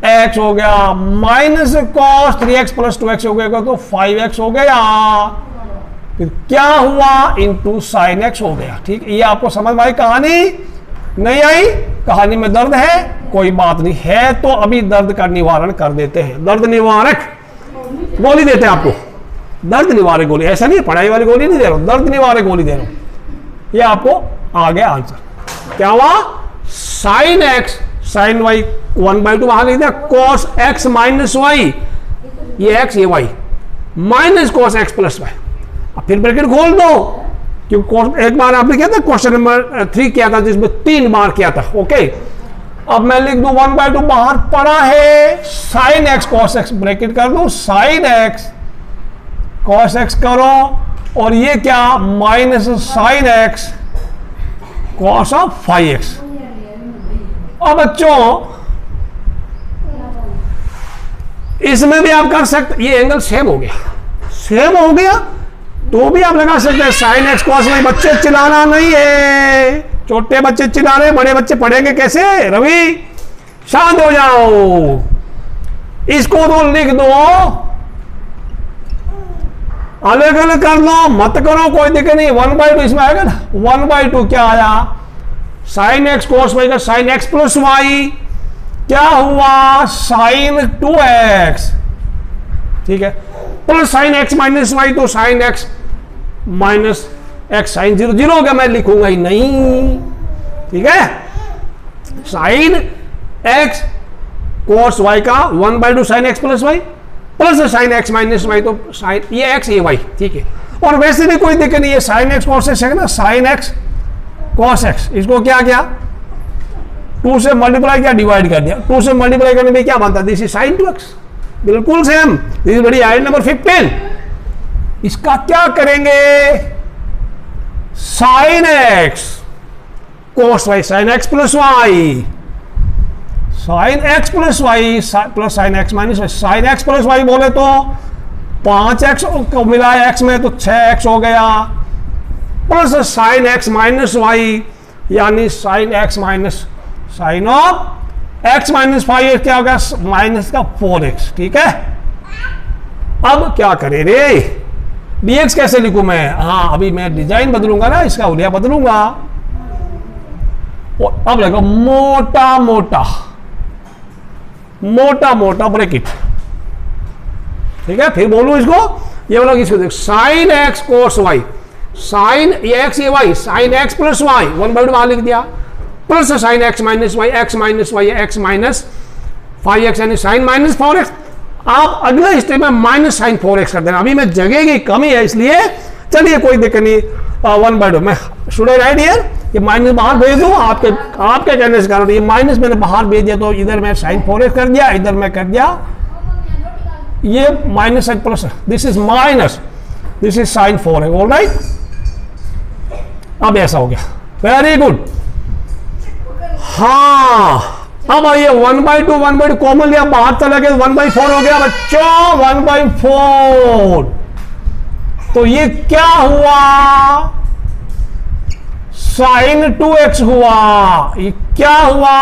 x हो गया, minus cos 3x plus 2x हो गया तो 5x हो गया, फिर क्या हुआ इंटू साइन x हो गया। ठीक, ये आपको समझ में आई कहानी? नहीं आई? कहानी में दर्द है? कोई बात नहीं है, तो अभी दर्द का निवारण कर देते हैं। दर्द निवारक गोली देते हैं आपको, दर्द निवारक गोली, ऐसा नहीं पढ़ाई वाली गोली नहीं दे रहा हूं, दर्द निवारक गोली दे रहा हूं। ये आपको आ गया आंसर। क्या हुआ? साइन एक्स साइन वाई 1/2 वहां लिख दिया, कॉस एक्स माइनस वाई, ये एक्स ये y, minus cos x plus y. अब फिर ब्रैकेट खोल दो, क्योंकि एक बार आपने किया था क्वेश्चन नंबर 3 किया था जिसमें 3 बार किया था। ओके, अब मैं लिख दूं 1/2 बाहर पड़ा है, sine x cos x, bracket कर दूं, साइन एक्स कॉस एक्स करो, और ये क्या minus sine x cos of 5x। अब बच्चों इसमें भी आप कर सकते, ये एंगल सेम हो गया, सेम हो गया तो भी आप लगा सकते हैं साइन एक्स कॉस वाई। बच्चे चिल्लाना नहीं है, छोटे बच्चे चिल्ला रहे, बड़े बच्चे पढ़ेंगे कैसे? रवि शांत हो जाओ, इसको तो लिख दो, अलग अलग कर लो, मत करो, कोई दिक्कत नहीं। 1/2 इसमें आएगा ना, 1/2 क्या आया, साइन एक्स कॉस वाई का साइन एक्स प्लस वाई, क्या हुआ साइन 2x, ठीक है, plus sine x minus y, तो sine x minus x sine 0 0 हो गया, मैं लिखूंगा ही नहीं, ठीक है। साइन एक्स कोस वाई का 1/2 sine x plus y plus sine x minus y, तो साइन ये एक्स ये वाई, ठीक है। और वैसे भी कोई दिक्कत नहीं है, साइन एक्स कॉस एक्स है ना, साइन एक्स कॉस एक्स, इसको क्या किया 2 से मल्टीप्लाई किया, डिवाइड कर दिया, 2 से मल्टीप्लाई करने में क्या बनता है, दिस इज साइन 2x, बिल्कुल सेम। दिस इज बड़ी आइडिया नंबर 15। इसका क्या करेंगे, sine x cos y sine x plus y, sine x plus y plus sine x minus y, sine x plus y बोले तो 5x को मिला है x में तो 6x हो गया, plus sine x minus y यानी sine x minus sine of x minus 5 क्या होगा, माइनस का 4x, ठीक है। अब क्या करें रे, dx कैसे लिखूं मैं, हाँ अभी मैं डिजाइन बदलूंगा ना, इसका उलिया बदलूंगा, और अब लगो मोटा मोटा मोटा मोटा ब्रैकेट, ठीक है। फिर बोलूं इसको, ये वाला इसको देखो, sine x cos y, sine ये एक्स ये y, sine x plus y 1/2 वहां लिख दिया, plus sine x minus y, x minus y x minus 5x यानी साइन माइनस 4x। आप अगले स्टेप में माइनस साइन 4x कर देना, अभी मैं जगह की कमी है इसलिए, चलिए कोई दिक्कत नहीं, 1/2 मैं शुड आई राइट हियर, ये माइनस बाहर भेज दूं, आपके कहने से कारण ये माइनस मैंने बाहर भेज दिया, तो इधर मैं साइन 4x कर दिया, इधर मैं कर दिया ये minus sine plus, this is minus, this is sine 4x, all right. अब ऐसा हो गया, वेरी गुड। हाँ अब आइए 1/2 कॉमन लिया, बाहर चला गया, 1/4 हो गया बच्चों, 1/4। तो ये क्या हुआ, साइन 2x हुआ, ये क्या हुआ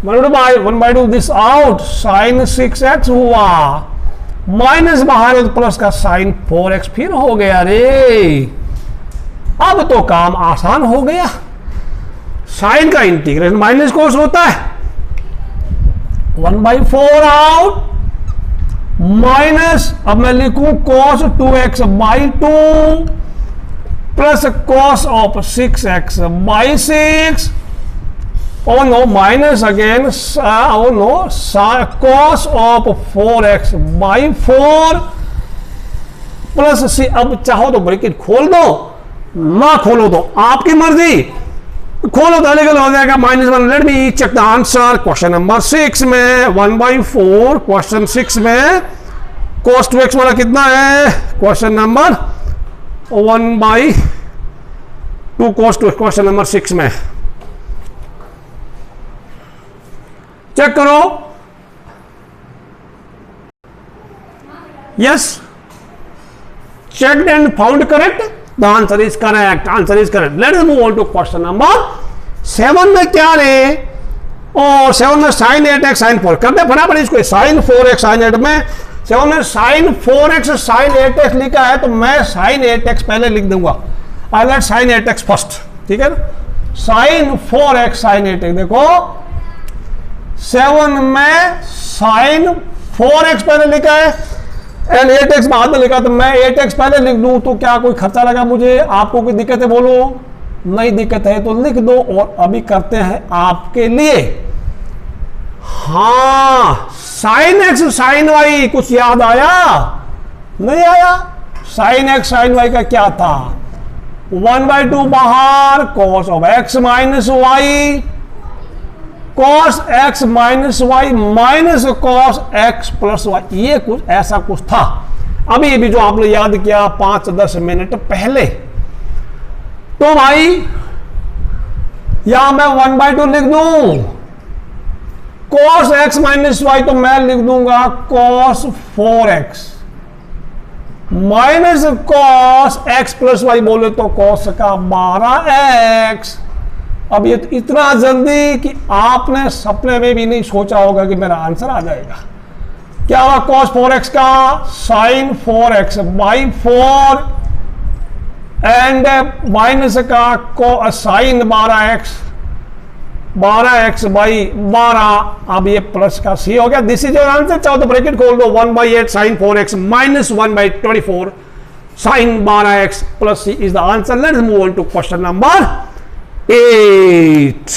1/2 दिस आउट, साइन 6x हुआ, माइनस बाहर प्लस का साइन 4x फिर हो गया रे। अब तो काम आसान हो गया, साइन का इंटीग्रेशन माइनस कोस होता है, 1/4 आउट माइनस, अब मैं लिखूं cos 2x/2 plus cos of 6x by 6, oh no minus again, oh no cos of 4x/4 plus अब चाहो तो ब्रैकेट खोल दो, ना खोलो तो आपकी मर्जी, खोलो तो अलग हो जाएगा -1। Let me check the answer question number 6 में 1/4। क्वेश्चन 6 में cos 2x वाला कितना है? Question number 1/2 cos 2x, question number 6 में चेक करो। Yes, checked and found correct, the answer is correct, answer is correct। let us move on to question number 7 में क्या ले, और 7 में sin 8x sin 4 करते फटाफट इसको। sin 4x sin 8 में 7 में sin 4x sin 8x लिखा है तो मैं sin 8x पहले लिख दूंगा। I let sin 8x first, ठीक है ना। sin 4x sin 8x, देखो 7 में sin 4x पहले लिखा है एंड 8x बाद में लिखा, तो मैं 8x पहले लिख दूं तो क्या कोई खर्चा लगा मुझे? आपको कोई दिक्कत है बोलो? नहीं दिक्कत है तो लिख दो। और अभी करते हैं आपके लिए, हाँ sin x sin y कुछ याद आया? नहीं आया? sin x sin y का क्या था? 1/2 बाहर cos of x minus y, cos x minus y minus cos x plus y, ये कुछ ऐसा कुछ था। अभी भी जो आपने याद किया 5-10 मिनट पहले, तो भाई यहां मैं 1/2 लिख दूं, cos x minus y तो मैं लिख दूंगा cos 4x minus cos x plus y, बोले तो cos का 12x। अब ये तो इतना जल्दी कि आपने सपने में भी नहीं सोचा होगा कि मेरा आंसर आ जाएगा। क्या हुआ? cos 4x का sin 4x by 4 and minus का sin 12x बाई 12। अब ये प्लस का सी हो गया। This is your answer. चाहो तो ब्रैकेट खोल दो, 1/8 sin 4x minus 1/24 sin 12x plus C is the answer. Let's move on to question number 8।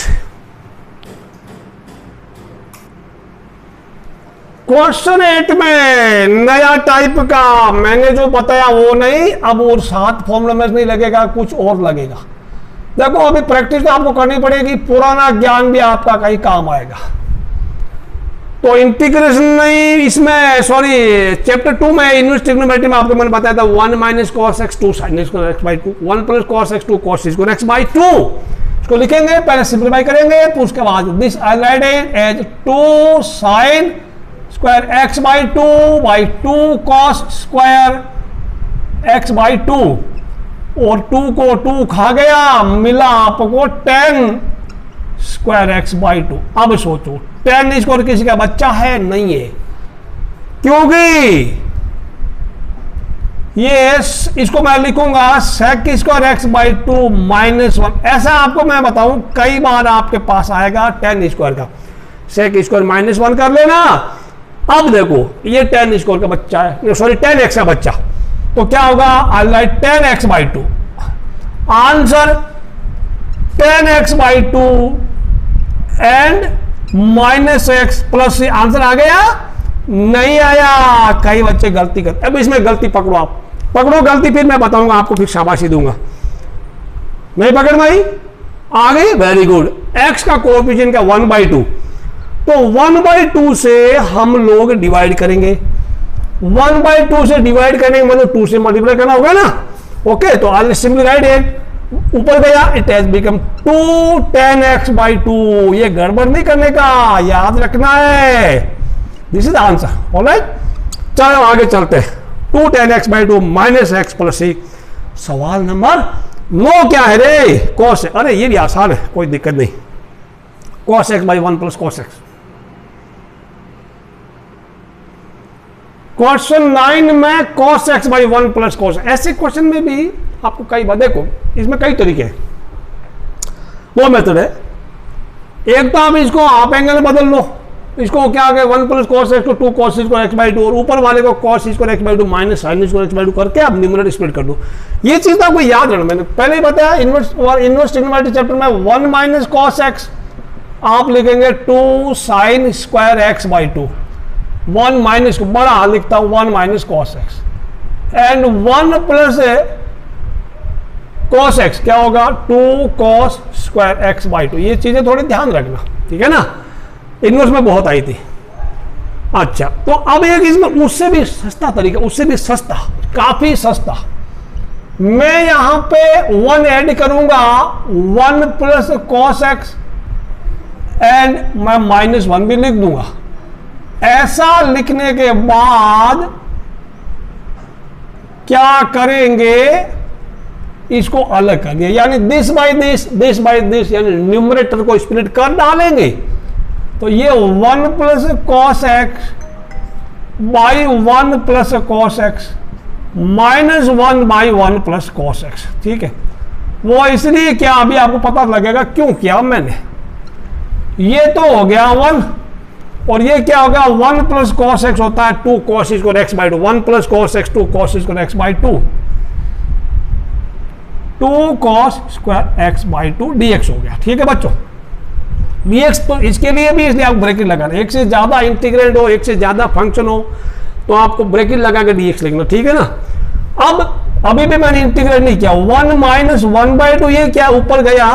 Question 8 में नया टाइप का मैंने जो बताया वो नहीं, अब और 7 फॉर्मूला में नहीं लगेगा, कुछ और लगेगा। देखो अभी प्रैक्टिस तो आपको करनी पड़ेगी, पुराना ज्ञान भी आपका कहीं काम आएगा। तो इंटीग्रेशन नहीं इसमें, सॉरी चैप्टर 2 में इनवर्स ट्रिग्नोमेट्री में आपको मैंने बताया था 1 - cos x 2 sin x/2, 1 + cos x 2 cos x/2। इसको लिखेंगे, पहले सिंप्लीफाई करेंगे, तो उसके बाद this I write it as 2 sin square x/2 by 2 cos square x/2, और 2 को 2 खा गया, मिला आपको 10 square x/2। अब सोचो 10 स्क्वायर किसी का बच्चा है? नहीं है, क्योंकि ये इसको मैं लिखूंगा sec स्क्वायर x/2 -1। ऐसा आपको मैं बताऊं कई बार आपके पास आएगा 10 स्क्वायर का, sec स्क्वायर -1 कर लेना। अब देखो ये 10 स्क्वायर का बच्चा है, सॉरी 10x का बच्चा, तो क्या होगा? I write 10x/2 answer 10x/2 and -x plus answer आ गया? नहीं आया, कई बच्चे गलती करते। अब इसमें गलती पकड़ो, आप पकड़ो गलती, फिर मैं बताऊंगा आपको, फिर शाबाशी दूंगा। नहीं पकड़ भाई? आ गई, वेरी गुड। x का कोएफिशिएंट का 1/2, तो 1/2 से हम लोग डिवाइड करेंगे। 1/2 से डिवाइड करने मतलब 2 से मल्टीप्लाई करना होगा ना। ओके, तो आई सिंपली राइट इट, ऊपर गया, इट हैज बिकम 2 10x/2। ये गड़बड़ नहीं करने का, याद रखना है। This is answer. ऑलराइट, चलो आगे चलते हैं। 2 10x/2 minus x plus c. सवाल नंबर 9 क्या है रे? cos, अरे ये भी आसान है, कोई दिक्कत नहीं। cos x/1 plus cos x। Question 9 में cos x/1 प्लस cos। ऐसे क्वेश्चन में भी आपको कई बार देखो, इसमें कई तरीके हैं। वो मेथड है, एक तो आप इसको हाफ एंगल बदल लो, इसको क्या है 1 + cos x को 2 cos x/2, और ऊपर वाले को cos x/2 minus sin x/2 करके आप न्यूमरेटर स्प्लिट कर दो। ये चीज आपको याद रखना, मैंने पहले ही बताया इनवर्स ट्रिग्नोमेट्री चैप्टर में 1 - cos x आप लिखेंगे 2 sin square x/2, 1 माइनस को बड़ा लिखता हूं 1 - cos x, and 1 + cos x क्या होगा 2 cos स्क्वायर x बाई 2। ये चीजें थोड़ी ध्यान रखना, ठीक है ना, इनवर्स में बहुत आई थी। अच्छा, तो अब एक इसमें उससे भी सस्ता तरीका, उससे भी सस्ता, काफी सस्ता, मैं यहां पे 1 ऐड करूंगा, 1 प्लस cos x एंड मैं -1 भी लिख दूंगा। ऐसा लिखने के बाद क्या करेंगे, इसको अलग कर दिया, यानी दिस बाय दिस, यानी न्यूमरेटर को स्प्लिट कर डालेंगे। तो ये 1 plus cos x by 1 plus cos x -1 by 1 plus cos x, ठीक है। वो इसलिए क्या, अभी आपको पता लगेगा क्यों किया मैंने। ये तो हो गया 1, और ये क्या होगा 1 प्लस cos x होता है 2 cos square x by 2, 1 plus cos x 2 cos square x by 2, 2 cos square x by 2 dx हो गया, ठीक है बच्चों। dx तो इसके लिए भी इसलिए आप ब्रैकेट लगाना, एक से ज्यादा इंटीग्रेंड हो, एक से ज्यादा फंक्शन हो, तो आपको ब्रैकेट लगा के dx लिखना, ठीक है ना। अब अभी भी मैंने इंटीग्रेट नहीं किया, 1 माइनस 1 बाई 2, ये क्या ऊपर गया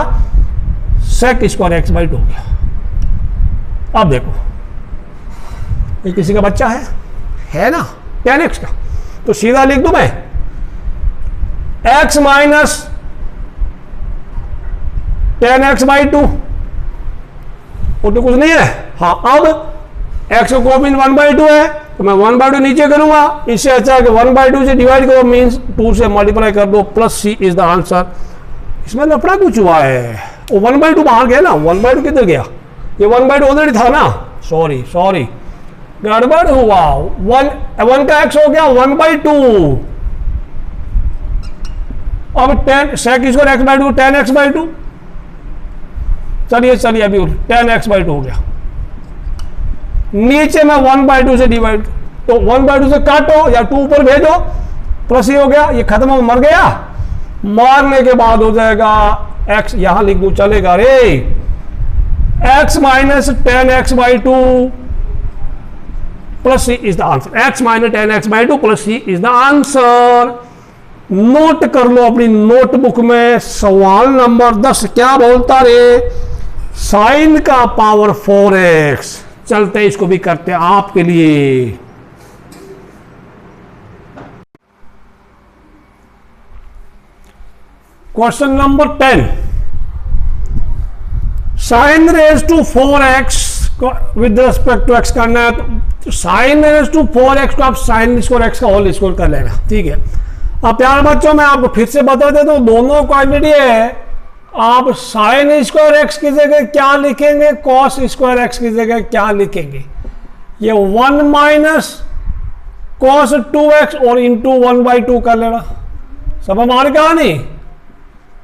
sec स्क्वायर x बाई 2 हो गया। अब देखो ये किसी का बच्चा है ना, tan x का, तो सीधा लिख दूं मैं x minus tan x by 2, और तो कुछ नहीं है। हाँ, अब x का कोफिशिएंट 1 बाई 2 है, तो मैं 1 बाई 2 नीचे करूंगा, इससे अच्छा है कि 1 बाई 2 से डिवाइड करो, मीन्स 2 से मल्टीप्लाई कर दो, plus C is the answer. इसमें लफड़ा कुछ हुआ है, वो 1 बाई 2 बाहर गया ना, 1 बाई 2 किधर गया, ये 1 बाई 2 ऑलरेडी था ना, सॉरी गड़बड़ हुआ, 1 का x हो गया 1 बाई 2, अब 10 sec square x by 2 10 x by 2, चलिए अभी 10 x बाई 2 हो गया, नीचे में 1 बाई 2 से डिवाइड, तो 1 बाई 2 से काटो या 2 ऊपर भेजो, प्लस ये हो गया, ये खत्म हो, मर गया, मारने के बाद हो जाएगा x, यहां लिख दू चलेगा रे, x minus 10 x by 2 plus C is the answer, x minus 10 x by 2 plus C is the answer. Note कर लो अपनी नोटबुक में, सवाल नंबर 10 क्या बोलता रे, साइन का पावर 4x। चलते इसको भी करते हैं आपके लिए। Question number 10, sine raise to 4x with respect to x करना है, तो साइन रेज टू 4x को आप साइन स्क्वायर x का होल स्क्वायर कर लेना, ठीक है। अब प्यारे बच्चों मैं आपको फिर से बता देता हूं, दोनों क्वांटिटी है, आप साइन स्क्वायर x की जगह क्या लिखेंगे, कॉस स्क्वायर x की जगह क्या लिखेंगे, ये 1 माइनस कॉस 2x और इंटू 1 बाई 2 कर लेना, सब हमारे कहानी,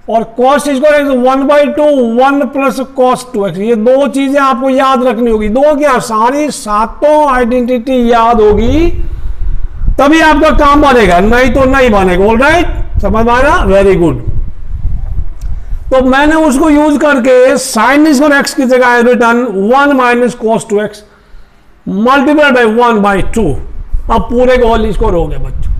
और cos square x 1 by 2 1 plus cos 2x, ये दो चीजें आपको याद रखनी होगी, दो क्या सारी सातों आइडेंटिटी याद होगी, तभी आपका काम बनेगा, नहीं तो नहीं बनेगा। ऑलराइट, समझ में आया, वेरी गुड। तो मैंने उसको यूज करके साइन स्क्वायर x की जगह return 1 minus cos 2x multiplied by 1 by 2, अब पूरे का होल स्क्वायर हो गया बच्चों,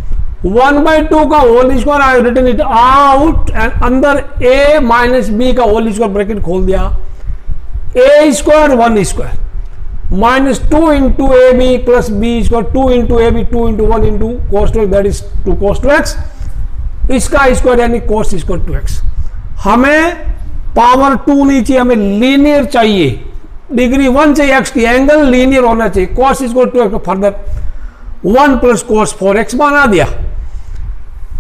1 बाई 2 का whole square I return it out, and अंदर a माइनस बी का होल स्क्वायर ब्रैकेट खोल दिया, a square 1 square minus 2 into a b plus b square 2 into a b 2 into 1 into cos 2x, that is 2 cos 2x, इसका square यानी cos square 2x। हमें power 2 नहीं चाहिए, हमें linear चाहिए, डिग्री 1 चाहिए x की, एंगल लीनियर होना चाहिए, cos स्क्वायर 2x को फर्दर 1 प्लस cos 4x बना दिया।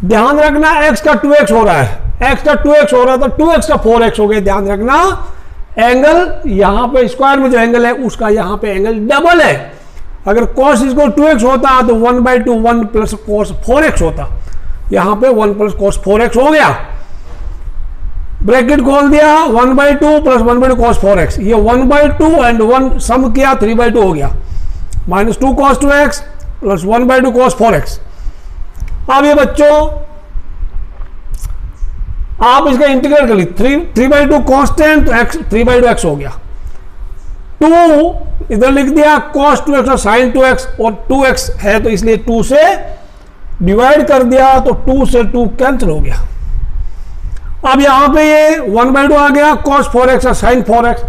ध्यान रखना x का 2x हो रहा है, x का 2x हो रहा है, तो 2x का 4x हो गया, ध्यान रखना। एंगल यहां पे स्क्वायर में जो एंगल है उसका यहां पे एंगल डबल है, अगर cos स्क्वायर 2x होता तो 1 बाई 2 1 प्लस cos 4x होता, यहां पे 1 प्लस cos 4x हो गया, ब्रैकेट खोल दिया, 1 by 2 plus 1 by 2 cos 4x, ये 1 बाई 2 एंड 1 सम किया 3 बाई 2 हो गया, minus 2 cos 2x plus 1 by 2 cos 4x। अब ये बच्चों आप इसका इंटीग्रेट कर ली, 3 by 2 constant, x 3 by 2 x हो गया, 2 इधर लिख दिया cos 2x और sin 2x, और 2x है तो इसलिए 2 से डिवाइड कर दिया, तो 2 से 2 कैंसिल हो गया। अब यहां पे ये 1/2 आ गया, cos 4x और sin 4x,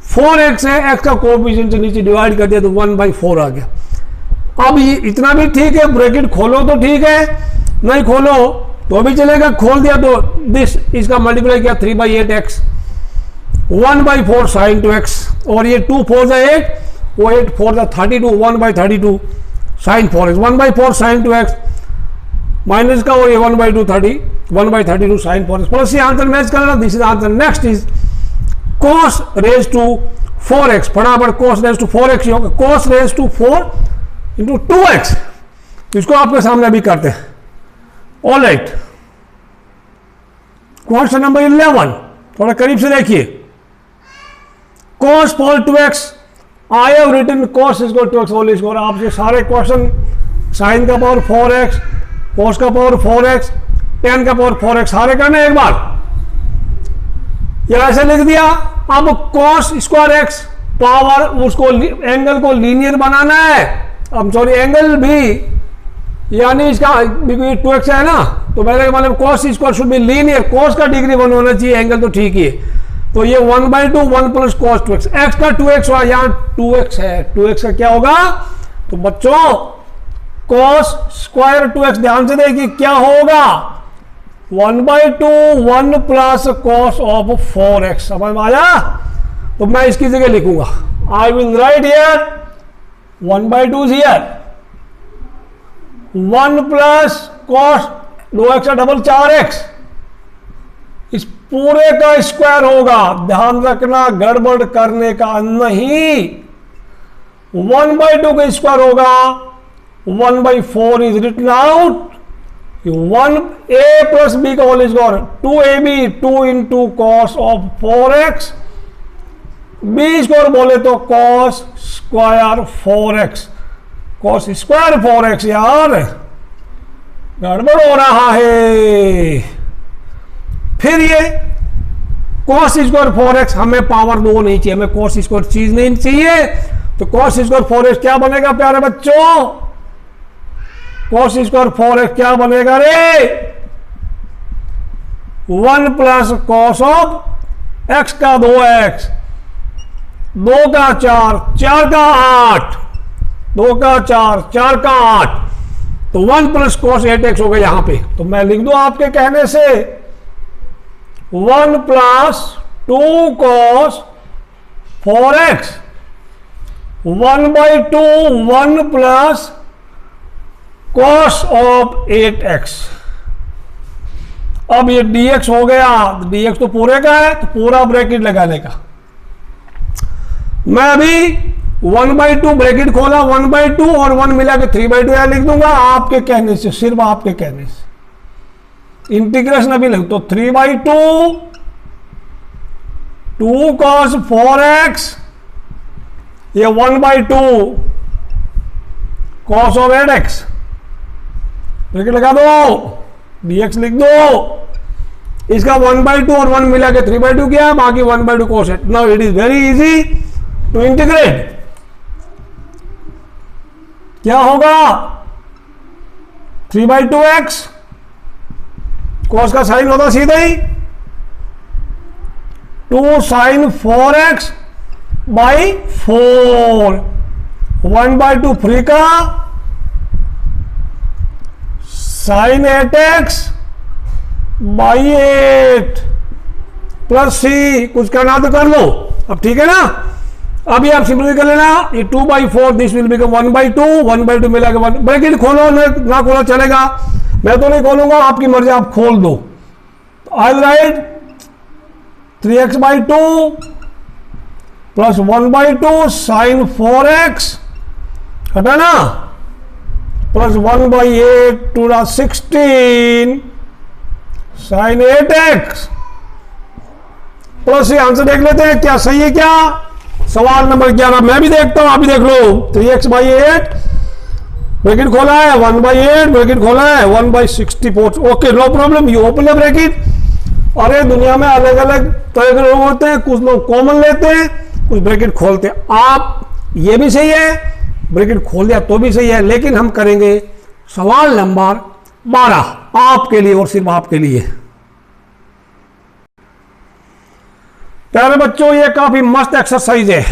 4x है, x का कोएफिशिएंट से नीचे डिवाइड कर दिया तो 1/4 आ गया। अब ये इतना भी ठीक है, ब्रैकेट खोलो तो ठीक है, नहीं खोलो तो भी चलेगा, खोल दिया तो दिस इसका मल्टीप्लाई किया 3/8x, 1/4 sin 2x, और ये 2 4 8, वो 8 4 32, 1/32 sin 4x, 1/4 sin 2x minus का, और ये 1/2 30, 1/32 sin 4x, प्लस ये आंसर मैच करना, this is answer. Next is cos raise to 4x, फटाफट cos रेज टू 4x ही होगा, cos raise to 4 into 2x, इसको आपके सामने अभी करते हैं। ऑल राइट, क्वेश्चन नंबर 11, थोड़ा करीब से देखिए। cos 2x, I have written cos is equal to x whole square. आपसे सारे क्वेश्चन sin का पावर 4x, cos का पावर 4x, tan का पावर 4x सारे करने एक बार, या ऐसे लिख दिया। अब cos स्क्वायर x पावर, उसको एंगल को लीनियर बनाना है, अब सॉरी एंगल भी, यानी इसका 2x है ना, तो मेरे मतलब cos square should be linear, cos का डिग्री 1 होना चाहिए, एंगल तो ठीक ही है, तो ये 1/2 1 प्लस cos 2x, x का 2x हुआ, यहाँ 2x है, 2x का क्या होगा, तो बच्चों cos स्क्वायर 2x, ध्यान से देखिए क्या होगा, 1/2 1 प्लस cos ऑफ 4x, समझ में आया। तो मैं इसकी जगह लिखूंगा, आई will right here 1/2 is here, 1 plus cos 2x double 4x, इस पूरे का स्क्वायर होगा, ध्यान रखना गड़बड़ करने का नहीं, 1/2 का स्क्वायर होगा, 1/4 is written out, 1a plus b का whole square 2ab, 2 into cos of 4x, b square बोले तो cos square 4x, cos square 4x, यार गड़बड़ हो रहा है। फिर ये cos स्क्वायर 4x, हमें पावर 2 नहीं चाहिए, हमें cos स्क्वायर चीज नहीं चाहिए, तो cos स्क्वायर 4x क्या बनेगा प्यारे बच्चों, cos स्क्वायर 4x क्या बनेगा रे, 1 प्लस cos ऑफ x का 2x, 2 का 4, 4 का 8, 2 का 4, 4 का 8, तो 1 प्लस cos 8x हो गया यहां पे, तो मैं लिख दूं आपके कहने से 1 plus 2 cos 4x, 1/2 1 plus cos of 8x। अब ये dx हो गया, dx तो पूरे का है, तो पूरा ब्रैकेट लगाने का, मैं अभी 1/2 ब्रैकेट खोला, 1/2 और 1 मिला के 3/2 यहां लिख दूंगा, आपके कहने से, सिर्फ आपके कहने से, इंटीग्रेशन अभी लिख तो 3/2 2 cos 4x, ये 1/2 cos ऑफ 8x, ब्रैकेट लगा दो, dx लिख दो, इसका 1/2 और 1 मिला के 3/2 किया, बाकी 1/2 cos 8। Now it is very easy to integrate, क्या होगा 3/2x, cos का साइन होता सीधा ही 2 sin 4x बाई 4, 1/2 फ्री का sin 8x by 8 plus c, कुछ करना तो कर लो, अब ठीक है ना। अभी आप सिंपल कर लेना, ये 2/4 दिस विल बिकम 1/2, 1/2 मिला के 1, ब्रैकेट खोलो ना खोलो चलेगा, मैं तो नहीं खोलूंगा, आपकी मर्जी, आप खोल दो। आई will right 3x/2 plus 1/2 sin 4x, हटा ना, प्लस 1/8 2 16 sin 8x, प्लस ये आंसर देख लेते हैं क्या सही है क्या। सवाल नंबर 11 मैं भी देखता हूं, आप भी देख लो, 3x/8 ब्रैकेट खोला है, 1/8 ब्रैकेट खोला है, 1/64, okay no problem, you open the bracket. अरे दुनिया में अलग अलग तरह के लोग होते हैं, कुछ लोग कॉमन लेते हैं, कुछ ब्रैकेट खोलते हैं, आप ये भी सही है, ब्रैकेट खोल दिया तो भी सही है, लेकिन हम करेंगे सवाल नंबर 12 आपके लिए और सिर्फ आपके लिए। प्यारे बच्चों, ये काफी मस्त एक्सरसाइज है।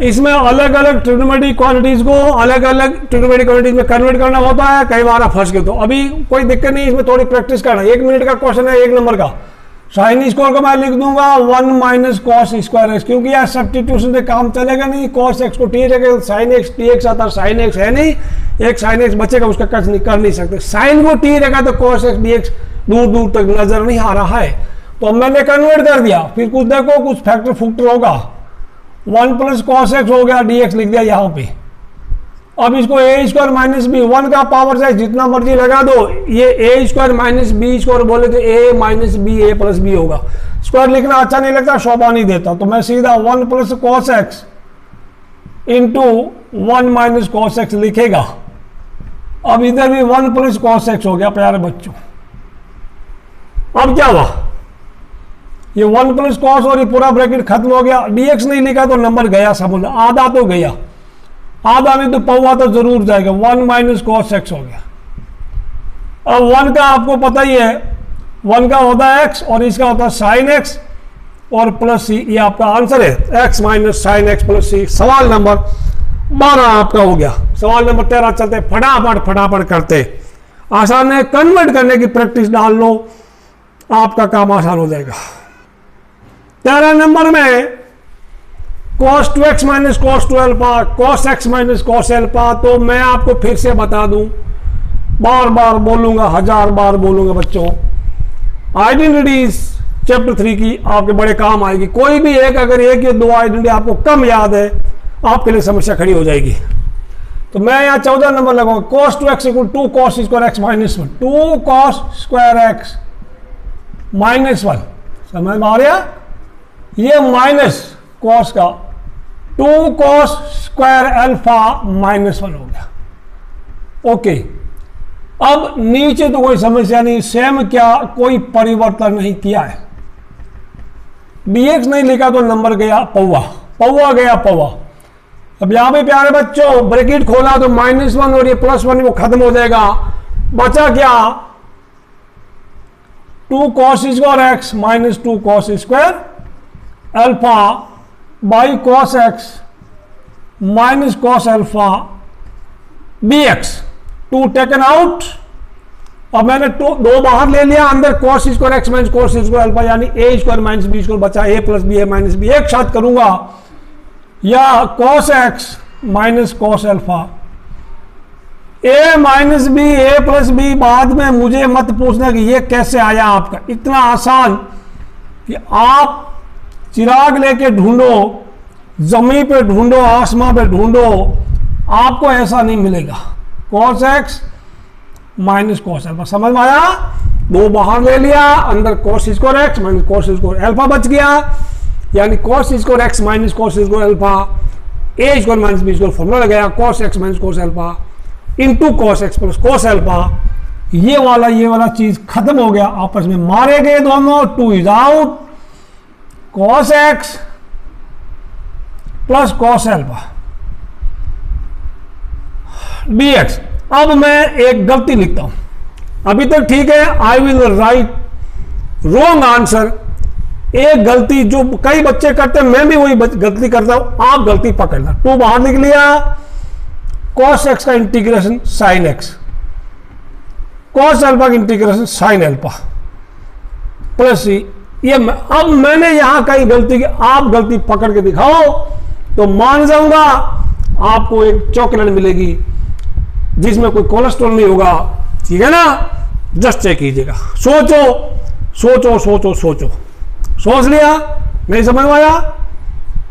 इसमें अलग अलग ट्रिग्नोमेट्रिक क्वांटिटीज को अलग अलग ट्रिग्नोमेट्रिक क्वांटिटीज में कन्वर्ट करना होता है। कई बार आप फंस गए तो अभी कोई दिक्कत नहीं, इसमें थोड़ी प्रैक्टिस करना। 1 मिनट का क्वेश्चन है, 1 नंबर का। साइन स्क्वायर को मैं लिख दूंगा 1 माइनस कॉस स्क्वायर एक्स, क्योंकि यार सब्स्टिट्यूशन से काम चलेगा नहीं। कॉस एक्स को टी रहेगा, साइन एक्स टी एक्स आता है, साइन एक्स है नहीं, एक साइन एक्स बचेगा, उसका कट नहीं कर नहीं सकते। साइन को टी रहेगा तो कॉस एक्स डी एक्स दूर दूर तक नजर नहीं आ रहा है, तो मैंने कन्वर्ट कर दिया। फिर कुछ देखो, कुछ फैक्टर फूक्टर होगा, 1 प्लस कॉस एक्स हो गया, डी एक्स लिख दिया यहाँ पे। अब इसको ए स्क्वायर माइनस बी, 1 का पावर से जितना मर्जी लगा दो, ये ए स्क्वायर माइनस बी स्क्वायर बोले तो ए minus b a plus B होगा। स्क्वायर लिखना अच्छा नहीं लगता, शोभा नहीं देता, तो मैं सीधा 1 plus cos x into 1 minus cos x लिखेगा। अब इधर भी 1 प्लस कॉस एक्स हो गया प्यारे बच्चों। अब क्या हुआ, ये 1 प्लस कॉस और ये पूरा ब्रैकेट खत्म हो गया। डीएक्स नहीं लिखा तो नंबर गया, समझ आधा तो गया, आधा नहीं तो पौवा तो जरूर जाएगा। 1 माइनस कॉस एक्स हो गया। अब 1 का आपको पता ही है, 1 का होता है एक्स और इसका होता है साइन एक्स और प्लस सी। ये आपका आंसर है, x minus sine x plus c. सवाल नंबर 12 आपका हो गया। सवाल नंबर 13 चलते, फटाफट फटाफट करते। आसान है, कन्वर्ट करने की प्रैक्टिस डाल लो, आपका काम आसान हो जाएगा। 13 नंबर में cos 2x minus cos 2 alpha, cos x minus cos alpha. तो मैं आपको फिर से बता दूं, बार बार बोलूंगा, 1000 बार बोलूंगा बच्चों, आइडेंटिटीज चैप्टर 3 की आपके बड़े काम आएगी। कोई भी एक, अगर एक या 2 आइडेंटिटी आपको कम याद है, आपके लिए समस्या खड़ी हो जाएगी। तो मैं यहाँ 14 नंबर लगाऊंगा, cos 2x equal 2 cos square x minus 1, 2 cos square x minus 1। समझ में आ रहा? ये माइनस cos का 2 cos स्क्वायर अल्फा माइनस 1 हो गया। ओके, अब नीचे तो कोई समस्या नहीं, सेम क्या, कोई परिवर्तन नहीं किया है। dx नहीं लिखा तो नंबर गया पौवा, पौवा गया पौवा। अब यहां पे प्यारे बच्चों ब्रैकेट खोला तो -1 और ये +1 वो खत्म हो जाएगा। बचा क्या, 2 cos square x minus 2 cos square alpha by cos x minus cos alpha dx। 2 taken out. अब मैंने 2 बाहर ले लिया, अंदर cos square x minus cos square alpha, यानी a square minus b square बचा, a plus b a minus b. एक साथ करूंगा, या cos x minus cos alpha, a minus b a plus b. बाद में मुझे मत पूछना कि ये कैसे आया आपका, इतना आसान कि आप चिराग लेके ढूंढो, जमीन पे ढूंढो, आसमां पे ढूंढो, आपको ऐसा नहीं मिलेगा। cos x minus cos alpha, समझ में आया? 2 बाहर ले लिया, अंदर cos square x minus cos square alpha बच गया, यानी cos square x minus cos square alpha, a square minus b square formula लगाया, cos x minus cos alpha into cos x plus cos alpha. ये वाला चीज खत्म हो गया, आपस में मारे गए दोनों, 2 is out, cos x plus cos alpha dx। अब मैं एक गलती लिखता हूं, अभी तक ठीक है, आई विल राइट रॉन्ग आंसर। एक गलती जो कई बच्चे करते हैं, मैं भी वही गलती करता हूं, आप गलती पकड़ना। 2 बाहर लिख लिया, cos x का integration sin x, cos alpha का integration sin alpha plus c. ये अब मैंने यहां कई गलती की, आप गलती पकड़ के दिखाओ तो मान जाऊंगा, आपको एक चॉकलेट मिलेगी जिसमें कोई कोलेस्ट्रॉल नहीं होगा, ठीक है ना? जस्ट चेक कीजिएगा। सोचो सोचो सोचो सोचो, सोच लिया? नहीं समझ में आया?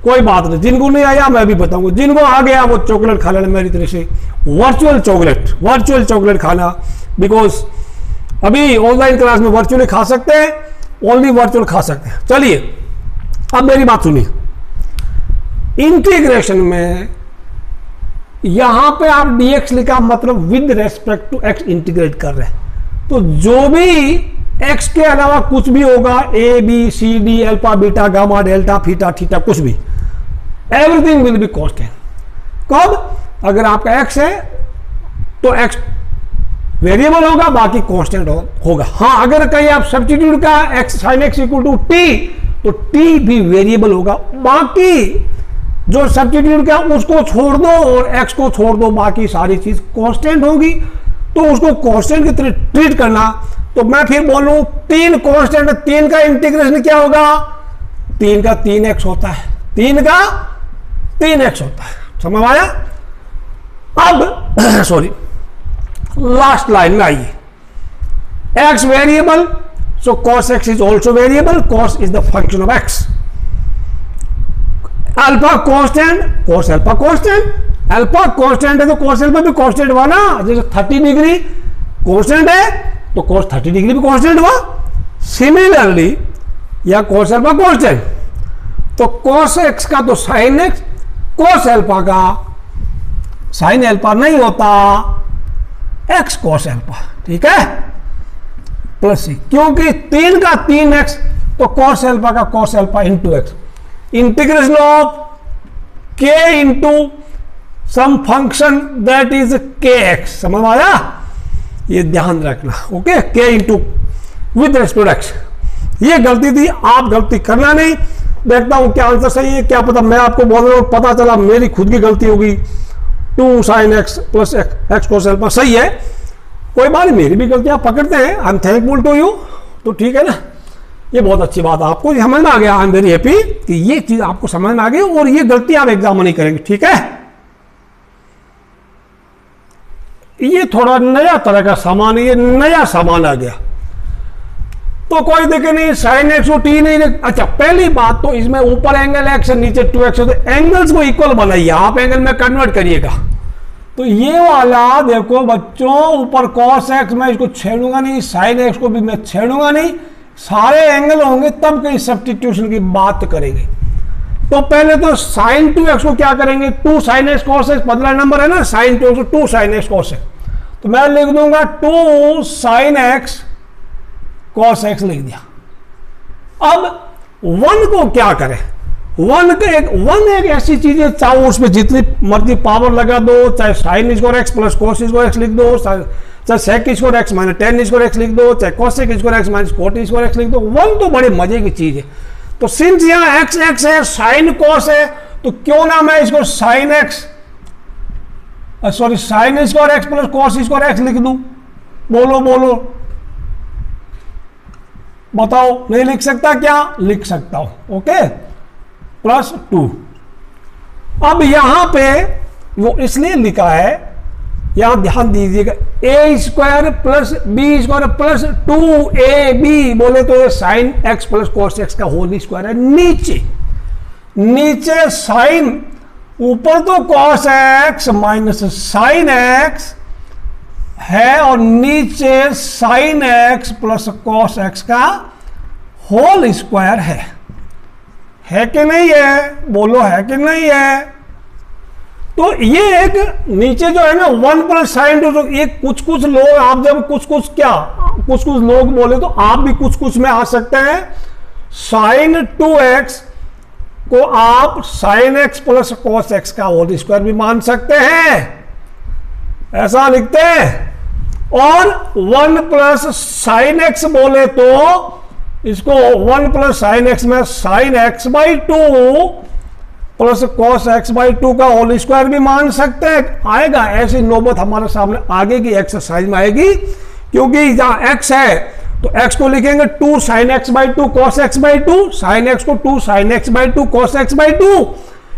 कोई बात नहीं, जिनको नहीं आया मैं भी बताऊंगा, जिनको आ गया वो चॉकलेट खा लेना मेरी तरफ से, वर्चुअल चॉकलेट खाना, बिकॉज अभी ऑनलाइन क्लास में वर्चुअली खा सकते हैं, ओनली वर्चुअल खा सकते हैं। चलिए अब मेरी बात सुनिए, इंटीग्रेशन में यहां पे आप dx लिखा मतलब with respect to x integrate कर रहे हैं, तो जो भी x के अलावा कुछ भी होगा, a b c d alpha beta gamma delta theta theta कुछ भी, एवरीथिंग विल बी कांस्टेंट। कब? अगर आपका x है तो x वेरिएबल होगा, बाकी कांस्टेंट होगा। हाँ, अगर कहीं आप सब्स्टिट्यूट का x sin x equal to t तो टी भी वेरिएबल होगा। बाकी जो सब्स्टिट्यूट किया उसको छोड़ दो और एक्स को छोड़ दो, बाकी सारी चीज कांस्टेंट होगी, तो उसको कांस्टेंट की तरह ट्रीट करना। तो मैं फिर बोलूं 3 कांस्टेंट, 3 का इंटीग्रेशन क्या होगा, 3 का 3x होता है, 3 का 3x होता है, समझ आया। अब सॉरी लास्ट लाइन में आइए, x variable, so cos x is also variable, cos is the function of x, alpha constant, cos alpha constant, alpha constant है तो cos अल्फा भी कांस्टेंट हुआ ना, जैसे 30 डिग्री कांस्टेंट है तो cos 30 डिग्री भी कांस्टेंट हुआ। सिमिलरली या cos अल्फा कांस्टेंट तो cos x का तो sin x, cos अल्फा का sin अल्फा नहीं होता, x cos अल्फा, ठीक है, प्लस c, क्योंकि 3 का 3x तो cos अल्फा का cos alpha into x, integration of k into some function that is kx, समझ आया, ये ध्यान रखना, okay, k into with respect x। ये गलती थी, आप गलती करना नहीं। देखता हूं क्या आंसर सही है, क्या पता मैं आपको बोल रहा हूं पता चला मेरी खुद की गलती होगी, 2 sin x plus x cos alpha सही है, कोई बात नहीं, मेरी भी गलतियां पकड़ते हैं, I am thankful to you, तो ठीक है ना, ये बहुत अच्छी बात आपको समझ में आ गया, आई एम वेरी हैप्पी कि ये चीज आपको समझ में आ गई और ये गलती आप एग्जाम में नहीं करेंगे, ठीक है। ये थोड़ा नया तरह का सामान, ये नया सामान आ गया, तो कोई दिक्कत नहीं, साइन एक्स को टी नहीं देख। अच्छा, पहली बात तो इसमें ऊपर एंगल एक्स है, नीचे 2x है, तो एंगल्स को इक्वल बनाइए, आप एंगल में कन्वर्ट करिएगा। तो ये वाला देखो बच्चों, ऊपर cos x मैं इसको छेड़ूंगा नहीं, sin x को भी मैं छेड़ूंगा नहीं, सारे एंगल होंगे तब कहीं सब्स्टिट्यूशन की बात करेंगे। तो पहले तो sin 2x को क्या करेंगे, 2 sin x cos x, 15 number है ना, sin 2x 2 sin x cos x, तो मैं लिख दूंगा 2 sin x cos x लिख दिया। अब 1 को क्या करें, 1 एक ऐसी चीज है, चाहे उसमें जितनी मर्जी पावर लगा दो, चाहे sine square x plus cos square x लिख दो, चाहे sec square x minus tan square x लिख दो, चाहे cosec square x minus cot square x लिख दो, 1 तो बड़े मजे की चीज है। तो सिंस यहाँ एक्स एक्स है, साइन कोस है, तो क्यों ना मैं इसको sign x sorry sine square x plus cos square x लिख दूं, बोलो बोलो बताओ, नहीं लिख सकता क्या, लिख सकता हूं, ओके, प्लस 2। अब यहां पे वो इसलिए लिखा है, यहां ध्यान दीजिएगा, a square plus b square plus 2ab, बोले तो ये sine x plus cos x का होल स्क्वायर है। नीचे नीचे साइन, ऊपर तो cos x minus sine x है और नीचे sine x plus cos x का होल स्क्वायर है कि नहीं है, बोलो है कि नहीं है। तो ये एक नीचे जो है ना 1 प्लस साइन 2, ये कुछ कुछ लोग, आप जब कुछ कुछ लोग बोले तो आप भी कुछ में आ सकते हैं। साइन 2x को आप sign x plus cos x का होल स्क्वायर भी मान सकते हैं, ऐसा लिखते हैं। और 1 प्लस साइन एक्स बोले तो इसको 1 प्लस साइन एक्स में sign x by 2 plus cos x by 2 का होल स्क्वायर भी मान सकते हैं। आएगा ऐसी नौबत हमारे सामने आगे की एक्सरसाइज में आएगी, क्योंकि जहां x है तो x को लिखेंगे 2 sign x by 2 cos x by 2, sine x को 2 sign x by 2 cos x by 2,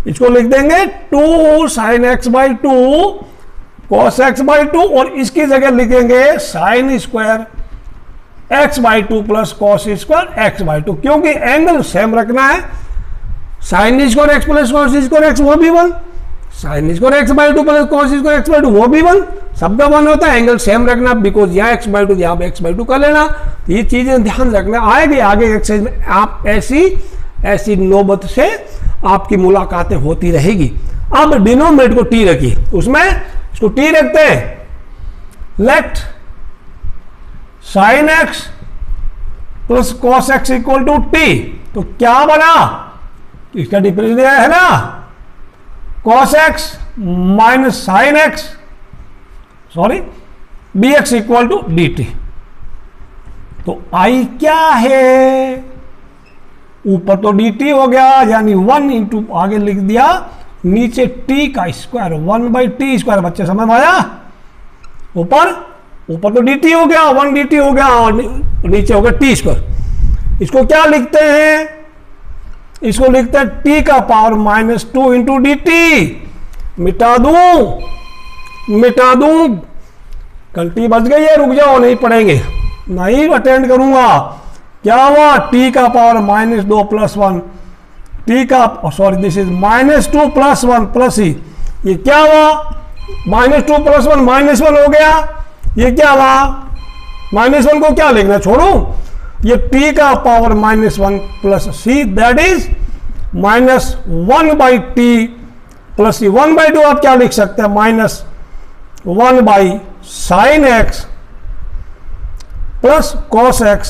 इसको लिख देंगे 2 sign x by 2 cos x by 2, और इसकी जगह लिखेंगे sign square x by 2 plus cos square x by 2, क्योंकि एंगल सेम रखना है। Sign square x plus cos square x वो भी 1, sign square x by 2 plus cos square x by 2 वो भी 1, सबका 1 होता है। एंगल सेम रखना, बिकॉज यहाँ एक्स बाई 2 यहाँ पे एक्स बाई 2 कर लेना। तो ये चीजें ध्यान रखना, आएगी आगे एक्सरसाइज में आप ऐसी नौबत से आपकी मुलाकातें होती रहेगी। अब डिनोमिनेटर को टी रखिए, उसमें इसको टी रखते हैं, let sine x plus cos x equal to t, तो क्या बना, इसका डिफरेंस दिया है ना, cos x minus sine x sorry b x equal to d t. तो आई क्या है, ऊपर तो dt हो गया, यानी 1 इंटू आगे लिख दिया नीचे t का स्क्वायर 1/t²। बच्चे समझ में आया? ऊपर तो dt हो गया, 1 dt हो गया और नीचे हो गया t²। इसको क्या लिखते हैं? इसको लिखते हैं t का पावर -2 इंटू dt। मिटा दूं, गलती बच गई है, रुक जाओ, नहीं पढ़ेंगे, नहीं अटेंड करूंगा। क्या हुआ? t का पावर -2 + 1, t का सॉरी दिस इज -2 + 1 प्लस ही, ये क्या हुआ? -2 + 1 -1 हो गया। ये क्या हुआ? -1 को क्या लिखना, छोड़ो, ये t का power -1 plus c, that is -1/t plus c। 1/2 आप क्या लिख सकते हैं? -1/sin x plus cos x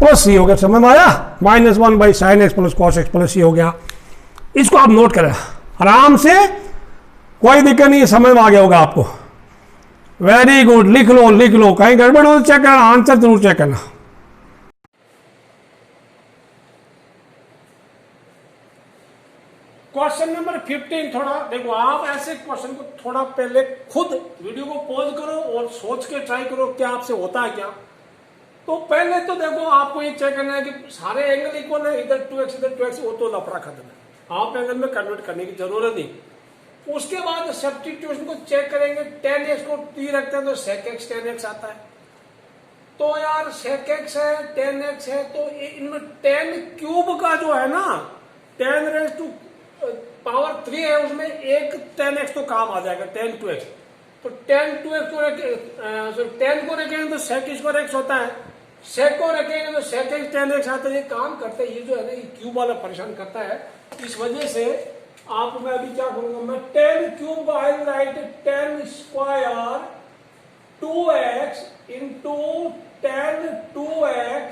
plus c हो गया। समझ में आया? -1/sin x plus cos x plus c हो गया। इसको आप नोट करें आराम से, कोई दिक्कत नहीं, समझ में आ गया होगा आपको। वेरी गुड, लिख लो, कहीं गड़बड़ हो तो चेक करना, आंसर जरूर चेक करना। क्वेश्चन नंबर 15, थोड़ा देखो, आप ऐसे क्वेश्चन को थोड़ा पहले खुद वीडियो को पॉज करो और सोच के ट्राई करो क्या आपसे होता है क्या। तो पहले तो देखो, आपको ये चेक करना है कि सारे एंगल इक्वल है, इधर 2x इधर 2x, वो तो लफड़ा खत्म है, आप एंगल में कन्वर्ट करने की जरूरत नहीं। उसके बाद सब्स्टिट्यूशन को चेक करेंगे, tan x को t रखते हैं तो sec x tan x आता है। तो यार sec x है, tan x है, तो इनमें tan क्यूब का जो है ना, tan raised to पावर 3 है, उसमें एक tan x तो काम आ जाएगा, tan 2x। तो tan 2x को tan को रखेंगे तो sec स्क्वायर x होता है, sec को रखेंगे तो sec x tan x आता है। ये काम करते हैं, ये जो है ना, ये क्यूब वाला परेशान करता है। इस वजह से आप, मैं अभी क्या करूंगा, मैं tan cube I write tan square 2x into tan 2x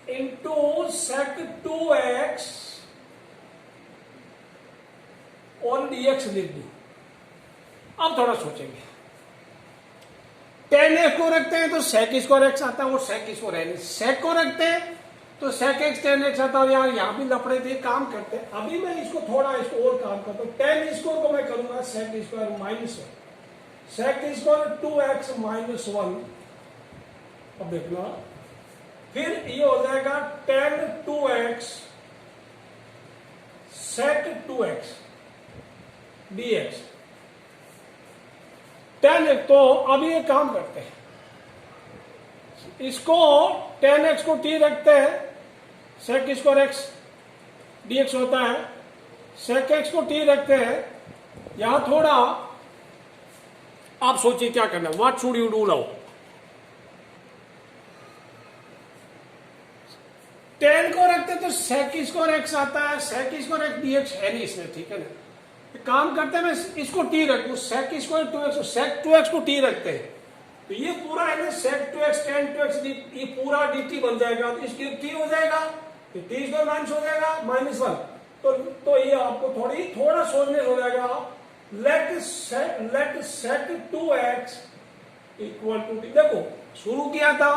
into sec 2x और dx लिख दूं। अब थोड़ा सोचेंगे, tan x को रखते हैं तो sec स्क्वायर x आता है, और sec स्क्वायर है, sec को रखते हैं तो sec x tan x आता है। यार यहां भी लफड़े थे, काम करते हैं। अभी मैं इसको थोड़ा इसको और काम करता हूं। tan स्क्वायर को मैं करूंगा sec square -1, sec square 2x -1। अब देखना, फिर ये हो जाएगा tan 2x sec 2x dx tan x। तो अब ये काम करते हैं, इसको tan x को t रखते हैं, sec स्क्वायर x dx होता है, sec x को t रखते हैं। यहां थोड़ा आप सोचिए क्या करना, what should you do now. tan को रखते हैं तो sec स्क्वायर x आता है, sec स्क्वायर x dx है नहीं इसमें, ठीक है ना। काम करते हैं, मैं इसको t रख दूं, sec square 2x, sec 2x को t रखते हैं, तो ये पूरा है ना sec 2x tan 2x ये पूरा dt बन जाएगा, तो इसकी t हो जाएगा, तो t स्क्वायर माइनस हो जाएगा -1। तो ये आपको थोड़ा सोचने हो जाएगा। Let sec 2x equal to t। देखो शुरू किया था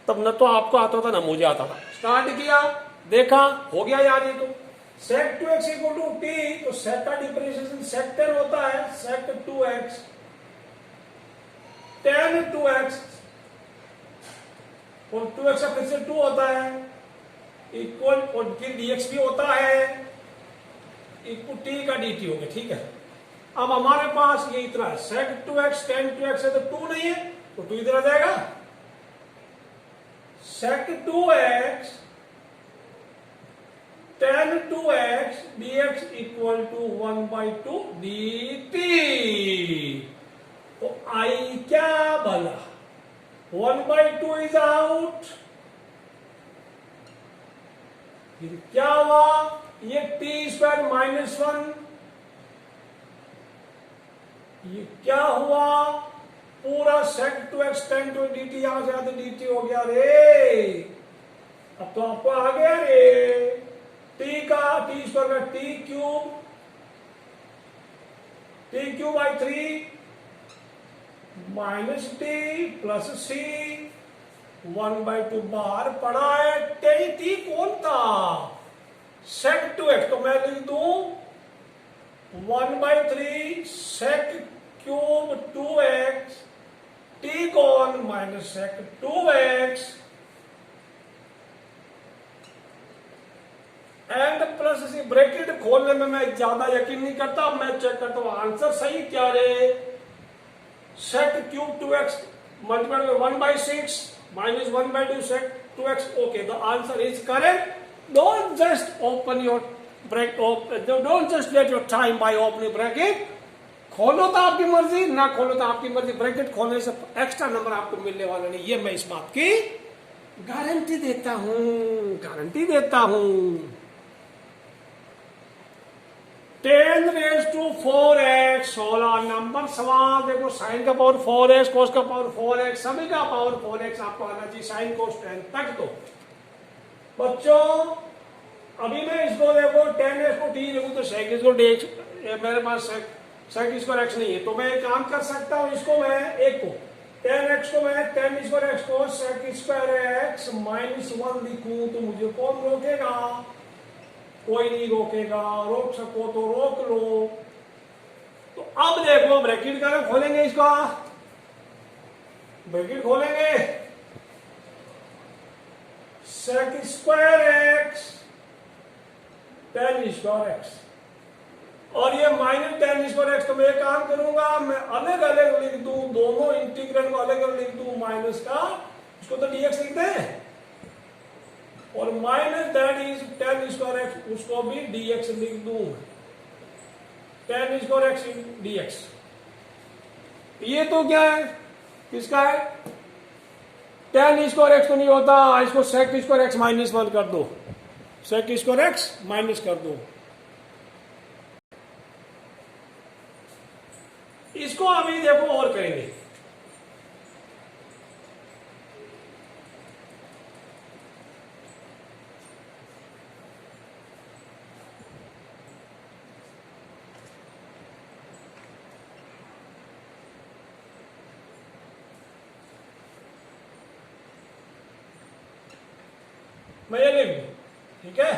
तब न तो आपको आता था ना मुझे आता था, स्टार्ट किया, देखा, हो गया यार ये तो sec 2x equal to t। तो sec का डिफरेंशिएशन sec tan होता है, sec 2x tan 2x और 2x का फिर से 2 होता है इक्वल, और फिर dx भी होता है इक्वल t का dt हो गया, ठीक है। अब हमारे पास ये इतना है, sec 2x tan 2x है तो 2 नहीं है, तो 2 इधर आ जाएगा, sec 2x tan 2x dx equal to 1/2 dt। तो I क्या बना, 1/2 इज आउट। फिर क्या हुआ, ये t स्क्वायर -1, ये क्या हुआ, पूरा sec 2x tan 2 dt यहां से आते dt हो गया रे। अब तो आपको आ गया रे, t स्क्वायर का t cube by 3 minus t plus c 1/2 बाहर पड़ा है, टी कौन था, sec 2x, तो मैं लिख दूं 1/3 sec क्यूब 2x टी कौन minus sec 2x and plus इसी ब्रैकेट खोलने में मैं ज्यादा यकीन नहीं करता, मैं चेक करता हूं आंसर सही क्या रे, sec cube 2x multiplied by 1/6 minus 1/2 sec 2x. Okay, the answer is correct. Don't just open your bracket, don't just let your time by opening bracket. खोलो तो आपकी मर्जी, ना खोलो तो आपकी मर्जी, ब्रैकेट खोलने से एक्स्ट्रा नंबर आपको मिलने वाला नहीं, ये मैं इस बात की गारंटी देता हूं, गारंटी देता हूं। 10⁻⁴x 16 नंबर सवाल, देखो साइन का पावर 4x, कोस का पावर 4x, सभी का पावर 4x आपको आना चाहिए साइन कोस टेन तक। तो बच्चों अभी मैं इसको देखो 10x को t देखो तो sec इसको dx, मेरे पास sec स्क्वायर x नहीं है, तो मैं एक काम कर सकता हूं, इसको मैं एक को 10x को मैं 10 स्क्वायर x को sec स्क्वायर x -1 लिखूं तो मुझे कौन रोकेगा, कोई नहीं रोकेगा, रोक सको तो रोक लो। तो अब देखो ब्रैकेट का खोलेंगे, इसका ब्रैकेट खोलेंगे, sec स्क्वायर x 10 स्क्वायर x और ये -10 स्क्वायर x, तो मैं काम करूंगा, मैं अलग अलग लिख दूं, दोनों इंटीग्रल को अलग अलग लिख दूं, माइनस का इसको तो dx लिखते हैं और minus that is 10 square x, उसको भी dx लिख दूं, 10 स्क्वायर एक्स dx। ये तो क्या है, किसका है, 10 स्क्वायर एक्स तो नहीं होता, इसको sec स्क्वायर x -1 कर दो, sec स्क्वायर x माइनस कर दो, इसको अभी देखो और करेंगे। मैं ये लिख दूं, ठीक है।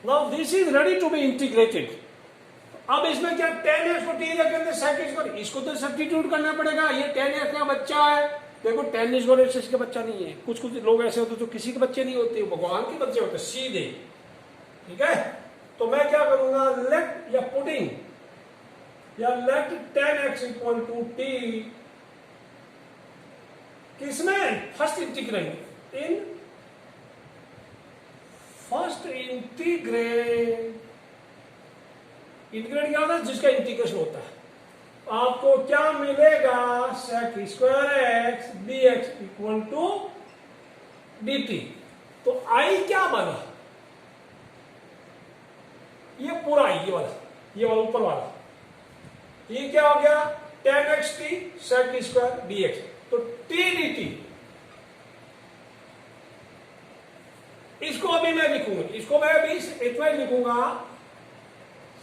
Now this is ready to be integrated. अब इसमें क्या 10x को t रखे थे, sec स्क्वायर, इसको तो सब्स्टिट्यूट करना पड़ेगा, ये 10x का बच्चा है, देखो 10 स्क्वायर x का बच्चा नहीं है, कुछ कुछ लोग ऐसे होते तो किसी के बच्चे नहीं होते, भगवान के बच्चे होते सीधे, ठीक है। तो मैं क्या करूंगा, लेट या पुटिंग या let 10x equal to t किसमें, first integral in first integrate, integrate क्या होता है, जिसका इंटीग्रेशन होता है, आपको क्या मिलेगा, sec square x dx equal to dt। तो i क्या बना, ये पूरा ये वाला ऊपर वाला, ये क्या हो गया 10x t sec square dx, तो t dt, इसको अभी मैं लिखूंगा, इसको मैं अभी इतना ही लिखूंगा,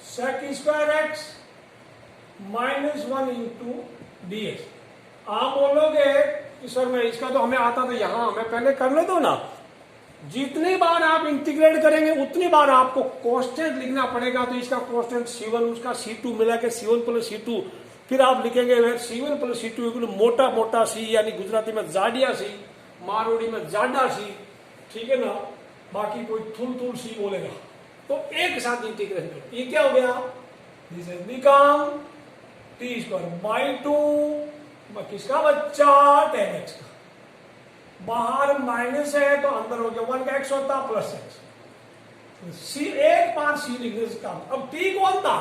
sec square x -1 into dx। आप बोलोगे कि सर मैं इसका तो हमें आता था, यहां मैं पहले कर ले दो ना, जितनी बार आप इंटीग्रेट करेंगे उतनी बार आपको कांस्टेंट लिखना पड़ेगा, तो इसका कांस्टेंट c1 उसका c2 मिला के c1 प्लस c2, फिर आप लिखेंगे c1 प्लस c2 मोटा मोटा सी, यानी गुजराती में जाडिया सी, मारवाड़ी में जाडा सी, ठीक है ना, बाकी कोई थुल थुल सी बोलेगा, तो एक साथ इंटीग्रेशन करो, ये क्या हो गया, this is become t square by 2, किसका बच्चा 10x का, बाहर माइनस है तो अंदर हो गया 1 का x होता प्लस x, सी एक बार सी लिखने से काम। अब t कौन था,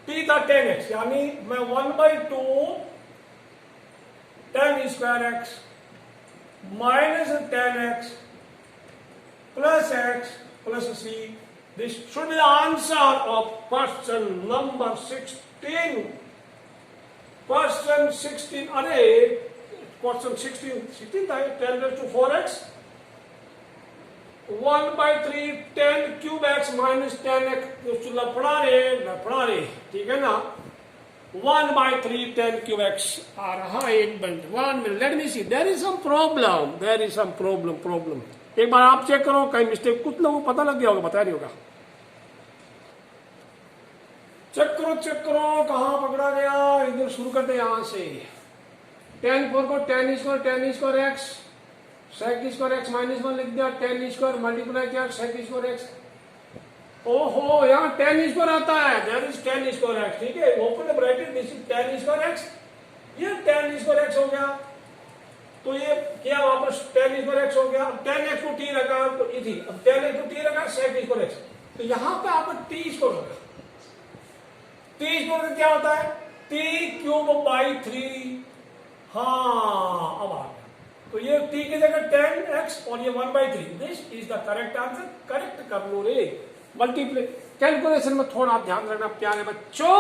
t था 10x, यानी मैं 1/2 10 स्क्वायर x minus 10x plus x plus c. This should be the answer of question number 16. Question 16, अरे question 16 था 10⁻⁴x 1/3 10 cube x minus 10x, लफड़ा रे, ठीक है ना। 1/3 tan cube x आ रहा है 1 let me see there is some problem एक बार आप चेक करो, कहीं मिस्टेक, कुछ लोगों को पता लग गया होगा, बताया नहीं होगा। चेक करो कहां पकड़ा गया। इधर शुरू करते हैं यहां से। tan 4 को tan square x sec square x -1 लिख दिया, tan स्क्वायर मल्टीप्लाई किया sec स्क्वायर x। ओहो, यहाँ tan स्क्वायर आता है, there is tan square x, ठीक है, open the bracket, this is tan square x, ये tan स्क्वायर x हो गया। तो ये क्या वापस tan स्क्वायर x हो गया। अब tan x को t रखा तो ये थी, अब tan x को t रखा sec स्क्वायर x, तो यहाँ पे आपका t स्क्वायर होगा। t स्क्वायर क्या होता है, t क्यूब बाई 3। हाँ, अब आ गया। तो ये t की जगह tan x और ये 1/3, this is the correct answer. Correct कर लो रे। मल्टीप्लाई कैलकुलेशन में थोड़ा ध्यान रखना प्यारे बच्चों।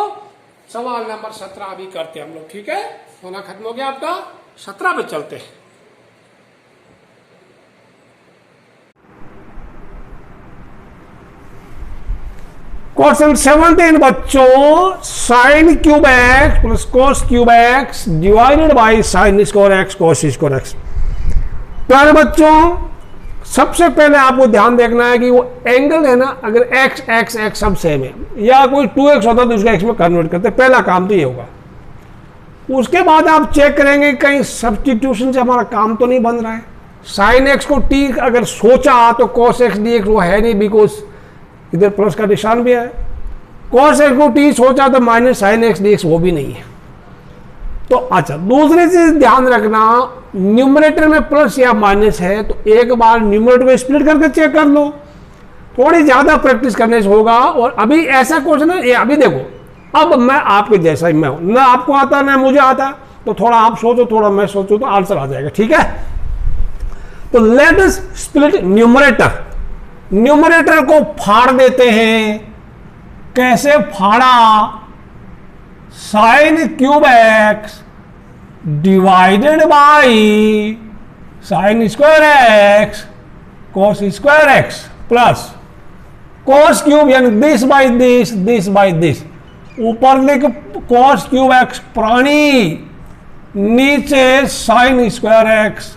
सवाल नंबर 17 अभी करते हैं हम लोग, ठीक है। होना खत्म हो गया आपका, 17 पे चलते हैं। क्वेश्चन 17 बच्चों, sign cube x plus cos cube x divided by sine square x cos square x. प्यारे बच्चों, सबसे पहले आपको ध्यान देखना है कि वो एंगल है ना, अगर x x x सब सेम है या कोई 2x होता तो उसको x में कन्वर्ट करते, पहला काम तो ये होगा। उसके बाद आप चेक करेंगे कहीं सब्स्टिट्यूशन से हमारा काम तो नहीं बन रहा है। साइन x को t अगर सोचा तो cos x dx वो है नहीं, बिकॉज इधर प्लस का निशान भी है। cos x को t सोचा तो माइनस साइन x dx वो भी नहीं है। तो अच्छा, दूसरी चीज ध्यान रखना, न्यूमरेटर में प्लस या माइनस है तो एक बार न्यूमरेटर को स्प्लिट करके चेक कर लो, थोड़ी ज्यादा प्रैक्टिस करने से होगा। और अभी ऐसा क्वेश्चन है, ये अभी देखो, अब मैं आपके जैसा ही मैं हूं ना, आपको आता ना मुझे आता, तो थोड़ा आप सोचो थोड़ा मैं सोचूं तो आंसर आ जाएगा, ठीक है। तो let us split numerator. Numerator को फाड़ देते हैं। कैसे फाड़ा, sine cube x divided by sine square x cos square x plus cos cube यानी this by this, this by this. ऊपर लिख कोस क्यूब एक्स प्राणी, नीचे sine square x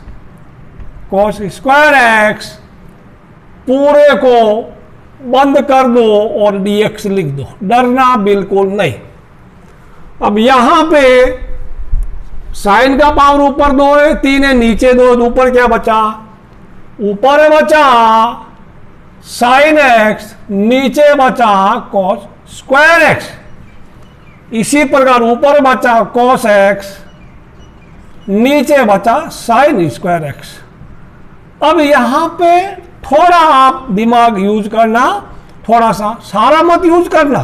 cos square x, पूरे को बंद कर दो और dx लिख दो, डरना बिल्कुल नहीं। अब यहां पे साइन का पावर ऊपर 2 है, 3 है, नीचे 2, ऊपर क्या बचा, ऊपर बचा साइन एक्स, नीचे बचा कॉस स्क्वायर एक्स। इसी प्रकार ऊपर बचा कॉस एक्स, नीचे बचा साइन स्क्वायर एक्स। अब यहां पे थोड़ा आप दिमाग यूज करना, थोड़ा सा, सारा मत यूज करना,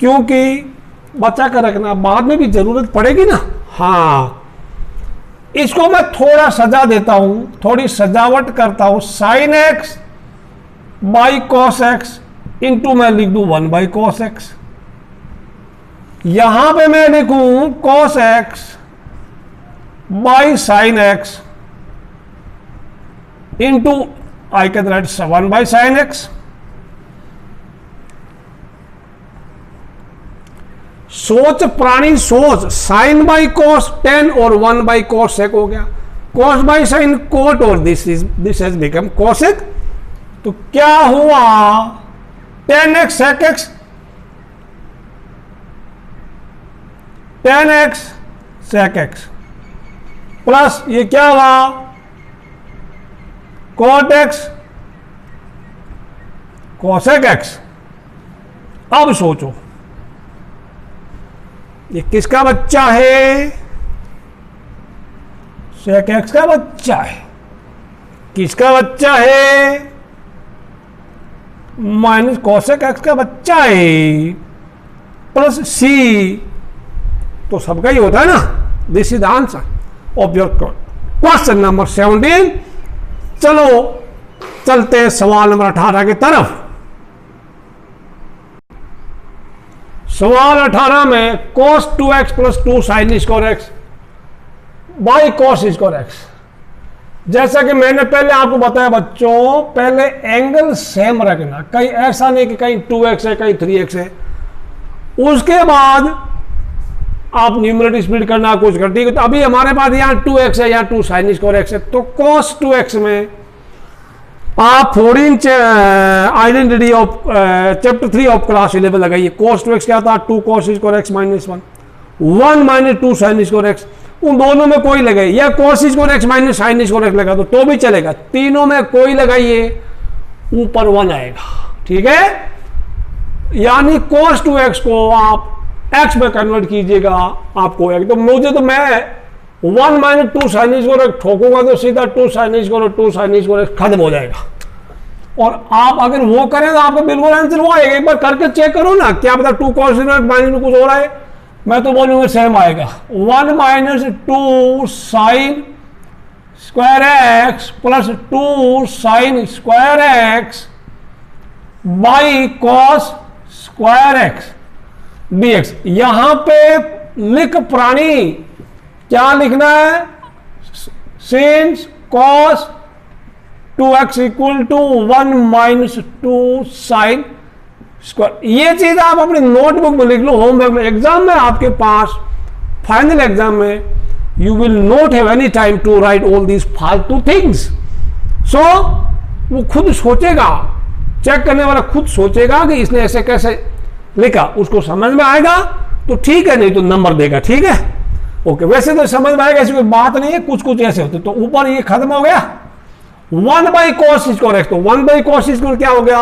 क्योंकि बचा कर रखना, बाद में भी जरूरत पड़ेगी ना। हाँ, इसको मैं थोड़ा सजा देता हूं, थोड़ी सजावट करता हूं। Sign x by cos x into मैं लिख दूं 1/cos x। यहां पे मैं लिखूं cos x by sine x into I can right 1/sin x। सोच प्राणी सोच, साइन बाई कॉस 10 और 1/cos sec हो गया, कॉस बाई साइन कोट और दिस हैज बिकम cosec। तो क्या हुआ, 10x sec x, 10x sec x plus ये क्या हुआ cot x cosec x। अब सोचो ये किसका बच्चा है, sec x का बच्चा है। किसका बच्चा है, माइनस cosec x का बच्चा है, प्लस c, तो सबका ही होता है ना। This is the answer of your question number 17। चलो चलते हैं सवाल नंबर 18 की तरफ। सवाल 18 में cos 2x plus 2 sin square x by cos square x. जैसा कि मैंने पहले आपको बताया बच्चों, पहले एंगल सेम रखना, कहीं ऐसा नहीं कि कहीं 2x है कहीं 3x है। उसके बाद आप न्यूमरेटर स्प्लिट करना कुछ कर, ठीक है। तो अभी हमारे पास यहाँ 2x है, यहाँ 2 साइन स्क्वायर x है, तो cos 2x में आप fording identity of chapter 3 of class 11 लगाइए। cos 2x क्या था, 2 cos square x minus 1, 1 minus 2 sine square x, उन दोनों में कोई लगाइए, या cos square x minus sine square x लगा दो तो भी चलेगा, तीनों में कोई लगाइए, ऊपर 1 आएगा, ठीक है। यानी cos 2x को आप x में कन्वर्ट कीजिएगा, आपको एक, तो मुझे तो मैं 1 माइनस 2 साइन स्क्वायर x ठोकूंगा तो सीधा 2 साइन स्क्वायर x खत्म हो जाएगा। और आप अगर वो करें तो आपका बिल्कुल आंसर वो आएगा। एक बार करके चेक करो ना, क्या पता 2 cos माइनस में कुछ हो रहा है, मैं तो बोलूंगा सेम आएगा। 1 minus 2 sine square x plus 2 sine square x by cos square x dx। यहां पे लिख प्राणी, क्या लिखना है, since cos 2x equal to 1 minus 2 sine square. ये चीज आप अपने नोटबुक में लिख लो, होमवर्क में, एग्जाम में आपके पास, फाइनल एग्जाम में you will not have any time to write all these फालतू थिंग्स। सो वो खुद सोचेगा, चेक करने वाला खुद सोचेगा कि इसने ऐसे कैसे लिखा, उसको समझ में आएगा तो ठीक है, नहीं तो नंबर देगा, ठीक है, ओके। वैसे तो समझ में आएगा, ऐसी कोई बात नहीं है, कुछ कुछ ऐसे होते। तो ऊपर ये खत्म हो गया, 1 बाई कॉस स्क्वायर एक्स, तो 1 बाई कॉस स्क्वायर क्या हो गया,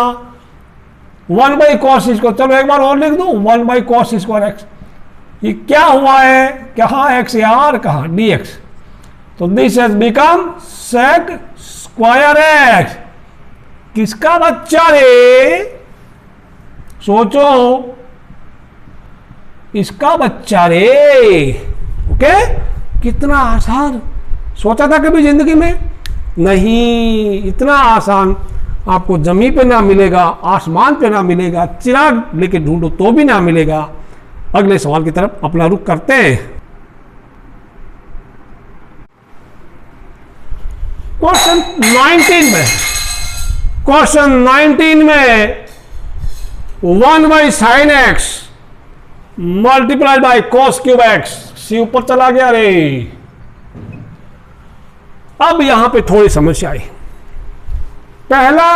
1 बाई कॉस स्क्वायर, चलो एक बार और लिख दो, 1 बाई कॉस स्क्वायर एक्स। ये क्या हुआ है, कहाँ एक्स यार, कहाँ dx, तो this has become sec square x. किसका बच्चा रे, सोचो, इसका बच्चा रे, ओके। कितना आसान, सोचा था कभी जिंदगी में, नहीं, इतना आसान आपको जमीन पे ना मिलेगा, आसमान पे ना मिलेगा, चिराग लेके ढूंढो तो भी ना मिलेगा। अगले सवाल की तरफ अपना रुख करते हैं। क्वेश्चन 19 में, क्वेश्चन 19 में 1 by sine x multiplied by cos cube x, see ऊपर चला गया रे। अब यहां पे थोड़ी समस्या आई। पहला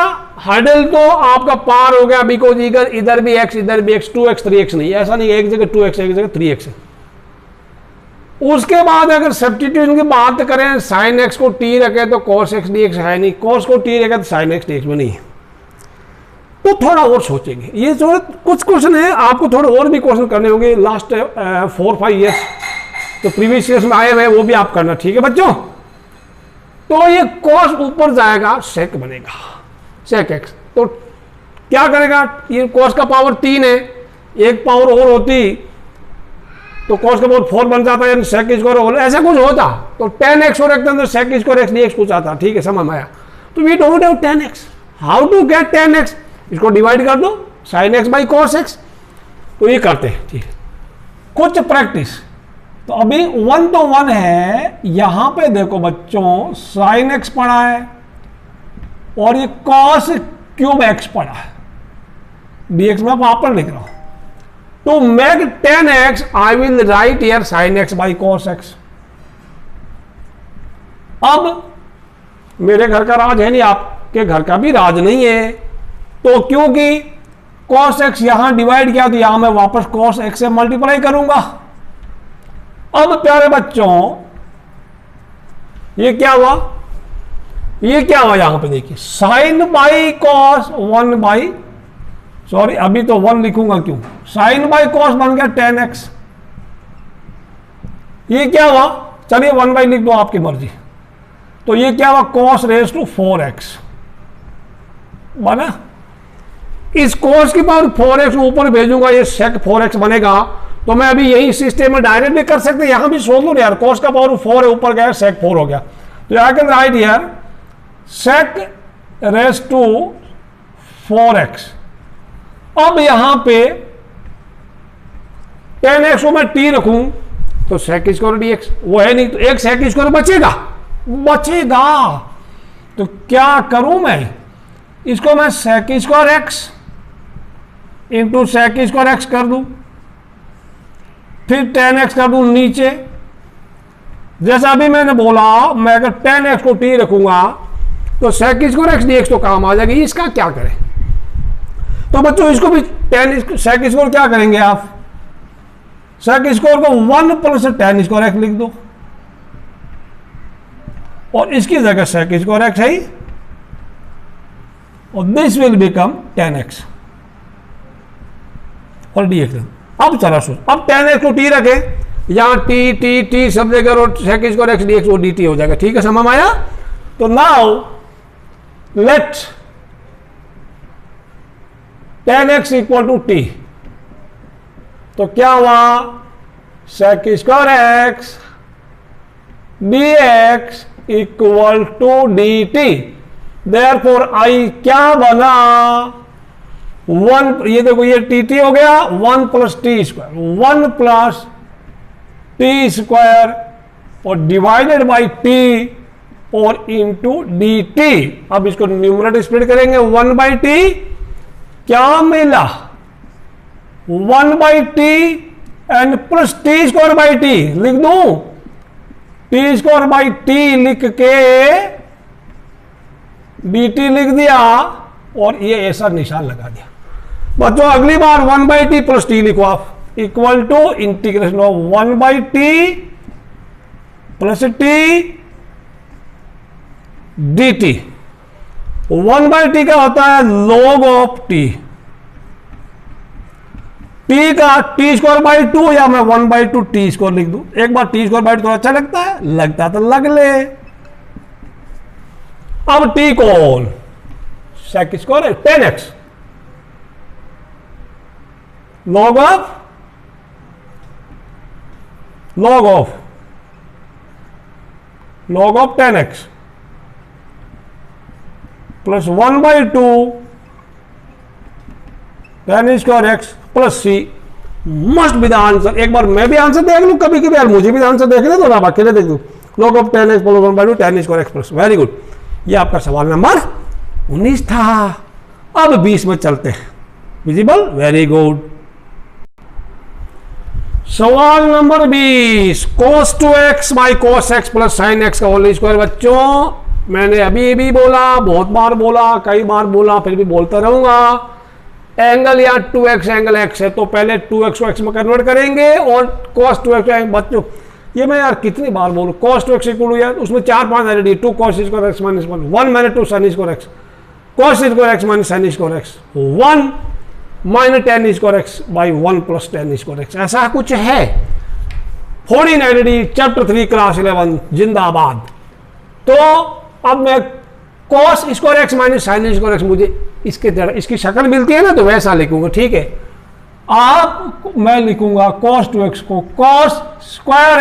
हर्डल तो आपका पार हो गया, बिकॉज इधर भी x, इधर भी x, 2x 3x नहीं, ऐसा नहीं, एक जगह 2x एक जगह 3x है। उसके बाद अगर सब्स्टिट्यूशन की बात करें, साइन x को t रखे तो cos x dx है नहीं, cos को t रखे तो साइन x dx में नहीं है, तो थोड़ा और सोचेंगे। ये जो कुछ क्वेश्चन है, आपको थोड़े और भी क्वेश्चन करने होंगे, लास्ट 4-5 ईयर्स तो प्रीवियस ईयर्स में आए हुए, वो भी आप करना, ठीक है बच्चों। तो ये cos ऊपर जाएगा, सेक बनेगा, सेक एक्स, तो क्या करेगा, ये cos का पावर 3 है, एक पावर और होती तो cos का पावर 4 बन जाता है, सेक स्क्वायर ऐसा कुछ होता, तो 10x और एक अंदर सेक स्क्वायर एक्स dx कुछ आता, ठीक है, समझ में आया। तो we don't have 10x, how to get 10x, इसको डिवाइड कर दो sine x by cos x, तो ये करते हैं, ठीक है, कुछ प्रैक्टिस। तो अभी 1 तो 1 है, यहां पे देखो बच्चों साइन एक्स पड़ा है और ये कॉस क्यूब एक्स पड़ा है, dx में वापस लिख रहा हूं। तो make 10x I will right here sine x by cos x. अब मेरे घर का राज है नहीं, आपके घर का भी राज नहीं है, तो क्योंकि cos x यहां डिवाइड किया तो यहां मैं वापस cos x से मल्टीप्लाई करूंगा। अब प्यारे बच्चों ये क्या हुआ, ये क्या हुआ, यहां पे देखिए sine by cos 1 by, sorry अभी तो 1 लिखूंगा, क्यों, साइन बाई कॉस बन गया 10x। ये क्या हुआ, चलिए 1 बाई लिख दो, आपकी मर्जी। तो ये क्या हुआ, cos रेज टू 4x बना। इस cos की पावर 4x ऊपर भेजूंगा, ये sec 4x बनेगा। तो मैं अभी यही सिस्टम में डायरेक्ट भी कर सकते, यहां भी सोच लो यार, cos का पावर 4 है, ऊपर गया sec 4 हो गया, तो I can write here sec raise to 4x। अब यहां पे 10x को मैं t रखूं तो sec स्क्वायर dx, वो है नहीं, तो एक sec स्क्वायर बचेगा, तो क्या करूं मैं, इसको मैं sec square x into sec square x कर दूं, फिर 10x कर दूं नीचे, जैसा अभी मैंने बोला, मैं अगर 10x को t रखूंगा तो sec स्क्वायर x dx तो काम आ जाएगी। इसका क्या करें? तो बच्चों इसको भी sec स्क्वायर क्या करेंगे आप? sec स्क्वायर को 1 प्लस tan स्क्वायर x लिख दो और इसकी जगह sec स्क्वायर x है और दिस विल बिकम 10x और dx। अब चला सोच, अब 10x को t रखे, यहां t सब जगह और sec स्क्वायर x dx और dt हो जाएगा। ठीक है, समझ आया? तो now let 10x equal to t, तो क्या हुआ? sec square x dx equal to dt। Therefore I क्या बना? 1, ये देखो ये टी हो गया, 1 plus T square, 1 plus T square और डिवाइडेड बाई टी और इंटू डी टी। अब इसको न्यूमरेटर स्प्लिट करेंगे, 1 बाई टी, क्या मिला? 1 by T and plus T square by T लिख दूं, टी स्क्वायर बाई टी लिख के डी टी लिख दिया और ये ऐसा निशान लगा दिया। बच्चों अगली बार 1 बाई टी प्लस टी लिखो आप, equal to integration of 1 by t plus t d t. 1 by t क्या होता है? Log of t. टी का टी स्क्वायर बाई 2 या मैं 1 बाई 2 टी स्क्वायर लिख दूं। एक बार टी स्क्वायर बाई 2 अच्छा लगता है, लगता तो लग ले। अब टी कौन? Sec square 10x log of 10x प्लस 1 बाई 2 10 स्क्वायर x plus c must be the answer. एक बार मैं भी आंसर देख लूं, कभी कभी यार मुझे भी आंसर देखने दो ना, अकेले देख लूं। log of 10x प्लस 1 बाई 2 10 स्क्वायर x प्लस। वेरी गुड, ये आपका सवाल नंबर 19 था। अब 20 में चलते हैं। विजिबल? Very good. सवाल number 20, cos 2x by cos x plus sin x का होल स्क्वायर। बच्चों मैंने अभी भी बोला, बहुत बार बोला, कई बार बोला, फिर भी बोलता रहूंगा। एंगल या 2x एंगल x है तो पहले 2x को x में कन्वर्ट करेंगे और cos 2x। बच्चों ये मैं यार कितनी बार बोलूं, cos 2x इक्वल यार उसमें 4-5 identity, 2 cos square x minus 1 मैंने 2 sin square x, cos square x minus sin square x 1 minus tan square x by 1 plus tan square x, ऐसा कुछ है। 14 आइडेंटिटी, चैप्टर 3 क्लास 11 जिंदाबाद। तो अब मैं cos square x minus sin square x, मुझे इसकी शक्ल मिलती है ना तो वैसा लिखूंगा। ठीक है, आप मैं लिखूंगा cos 2x को cos square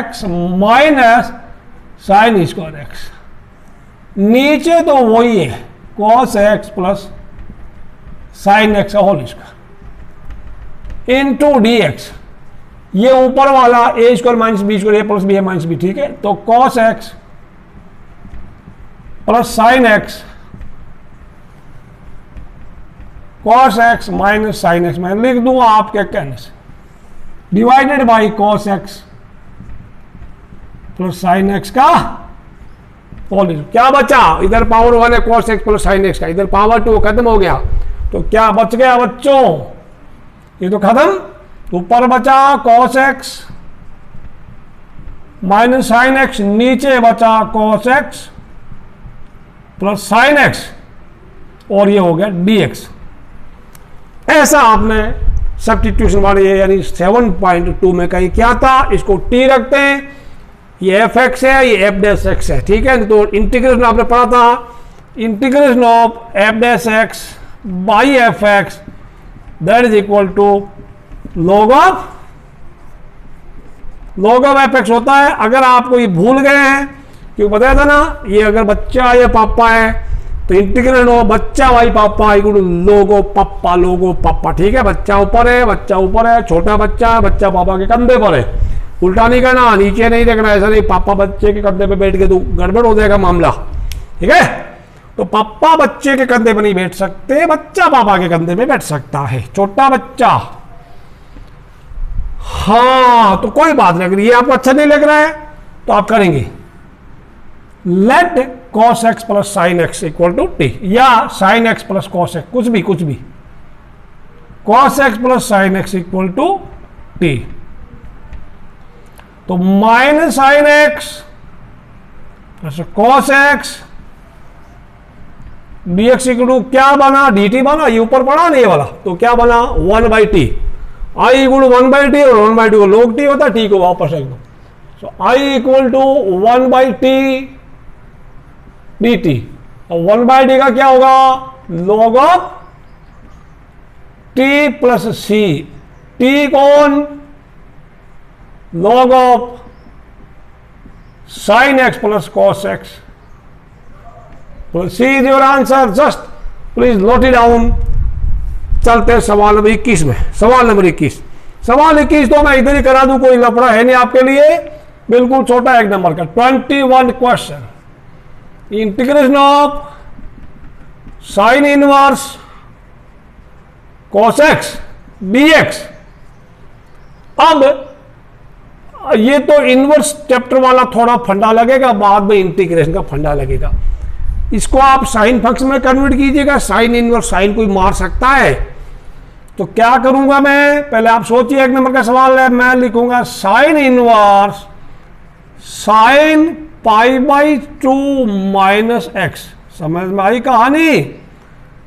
x minus sin square x, नीचे तो वही है cos x plus sin x whole square into dx। ये ऊपर वाला a square minus b square, a plus b है माइनस b। ठीक है, तो cos x plus sin x, cos x minus sin x मैं लिख दूंगा आपके कहने से, divided by cos x plus sin x का होल। क्या बचा? इधर पावर 1 है cos x plus sin x का, इधर पावर 2 खत्म हो गया। तो क्या बच गया बच्चों? ये तो खत्म। ऊपर बचा cos x minus sin x, नीचे बचा cos x plus sin x और ये हो गया dx। ऐसा आपने सब्स्टिट्यूशन वाले यानी 7.2 में कहीं क्या था, इसको t रखते हैं, ये fx है, ये f डैश x है। ठीक है, तो इंटीग्रेशन आपने पढ़ा था, integration of f dash x by f x that is equal to log of f x होता है। अगर आपको ये भूल गए हैं, क्योंकि बताया था ना, ये अगर बच्चा या पापा है तो इंटीग्रेशन हो बच्चा बाई पापा इक्वल टू लोगो पापा। ठीक है, बच्चा ऊपर है, छोटा बच्चा है, बच्चा पापा के कंधे पर है। उल्टा नहीं करना, नीचे नहीं देखना, ऐसा नहीं पापा बच्चे के कंधे पे बैठ के तो गड़बड़ हो जाएगा मामला। ठीक है, तो पापा बच्चे के कंधे पे नहीं बैठ सकते, बच्चा पापा के कंधे पे बैठ सकता है, छोटा बच्चा। हाँ तो कोई बात नहीं, अगर ये आपको अच्छा नहीं लग रहा है तो आप करेंगे let cos x plus sine x equal to t, या sine x plus cos x, कुछ भी cos x plus sine x equal to t. तो minus sine x plus cos x dx equal to क्या बना, dt बना, ये ऊपर पड़ा नहीं वाला, तो क्या बना 1/t, i equal to 1/t, और 1/t को log t होता है, t को वापस रख दो, so i equal to 1/t dt, और 1/t का क्या होगा log of t plus c, t कौन log of sin x plus cos x, c is your answer, just please note it down. चलते हैं सवाल नंबर 21 में। सवाल नंबर 21 तो मैं इधर ही करा दूं, कोई लफड़ा है नहीं आपके लिए, बिल्कुल छोटा एक नंबर का। 21 question, integration of sine inverse cos x dx। अब ये तो इनवर्स चैप्टर वाला थोड़ा फंडा लगेगा, बाद में इंटीग्रेशन का फंडा लगेगा। इसको आप साइन फंक्शन में कन्वर्ट कीजिएगा, साइन इनवर्स, साइन कोई मार सकता है, तो क्या करूंगा मैं, पहले आप सोचिए, एक नंबर का सवाल है, मैं लिखूंगा sine inverse sine π/2 minus x, समझ में आई कहानी,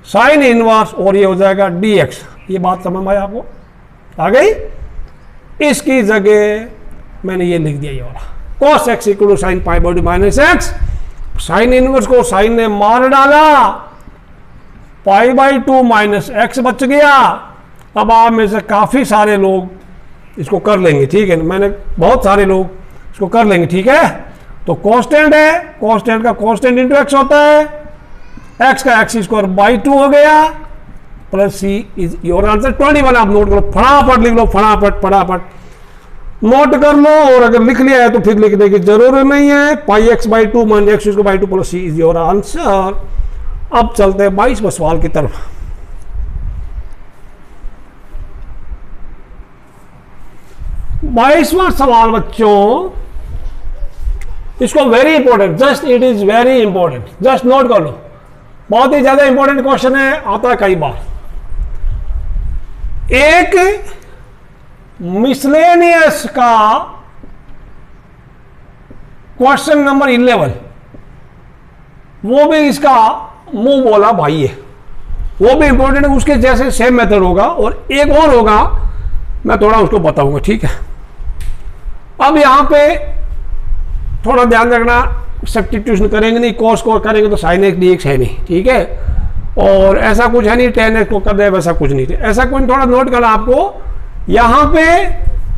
साइन इनवर्स, और ये हो जाएगा dx। ये बात समझ में आई आपको, आ गई। इसकी जगह मैंने ये लिख दिया, ये वाला cos x equal to sine π/2 minus x, sine inverse को साइन ने मार डाला, π/2 माइनस एक्स बच गया। अब आप में से काफी सारे लोग इसको कर लेंगे, ठीक है, मैंने बहुत सारे लोग इसको कर लेंगे, ठीक है। तो कांस्टेंट है, कांस्टेंट का कांस्टेंट इंटू एक्स होता है, एक्स का एक्स स्क्वायर बाई 2 हो गया, plus C is your answer. 21 आप नोट करो, फटाफट लिख लो, फटाफट नोट कर लो, और अगर लिख लिया है तो फिर लिखने की जरूरत नहीं है। πx/2 minus x square by 2 plus C is your answer. अब चलते हैं 22वें सवाल की तरफ। 22वां सवाल बच्चों, इसको very important, just it is very important, just note कर लो, बहुत ही ज्यादा इंपॉर्टेंट क्वेश्चन है, आता है कई बार। एक मिसलेनियस का क्वेश्चन नंबर 11, वो भी इसका मुंह बोला भाई है, वो भी इंपॉर्टेंट है, उसके जैसे सेम मेथड होगा, और एक और होगा, मैं थोड़ा उसको बताऊंगा, ठीक है। अब यहां पे थोड़ा ध्यान रखना, सब्स्टिट्यूशन करेंगे नहीं, कॉस को करेंगे तो साइन एक्स dx है नहीं, ठीक है, और ऐसा कुछ है नहीं, tan x को कर दे वैसा कुछ नहीं, ऐसा कुछ थोड़ा नोट करना आपको। यहां पे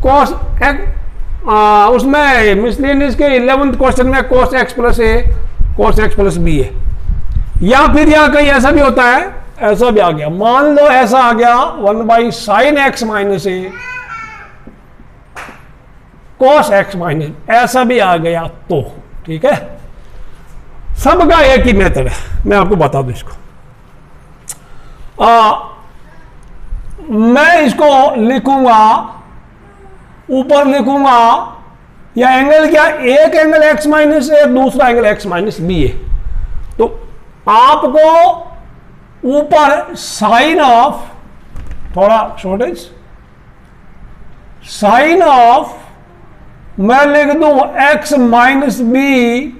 cos x, उसमें मिसलेनियस के 11th क्वेश्चन में cos x plus a cos x plus b है, या फिर यहाँ कहीं ऐसा भी होता है, ऐसा भी आ गया, मान लो ऐसा आ गया 1/sin x minus a cos x minus, ऐसा भी आ गया तो ठीक है। सबका एक ही मेथड है, मैं आपको बता दूं इसको। मैं इसको लिखूंगा, ऊपर लिखूंगा, या एंगल क्या, एक एंगल x माइनस ए, दूसरा एंगल x माइनस बी है, तो आपको ऊपर साइन ऑफ, थोड़ा शॉर्टेज, साइन ऑफ मैं लिख दूं x minus B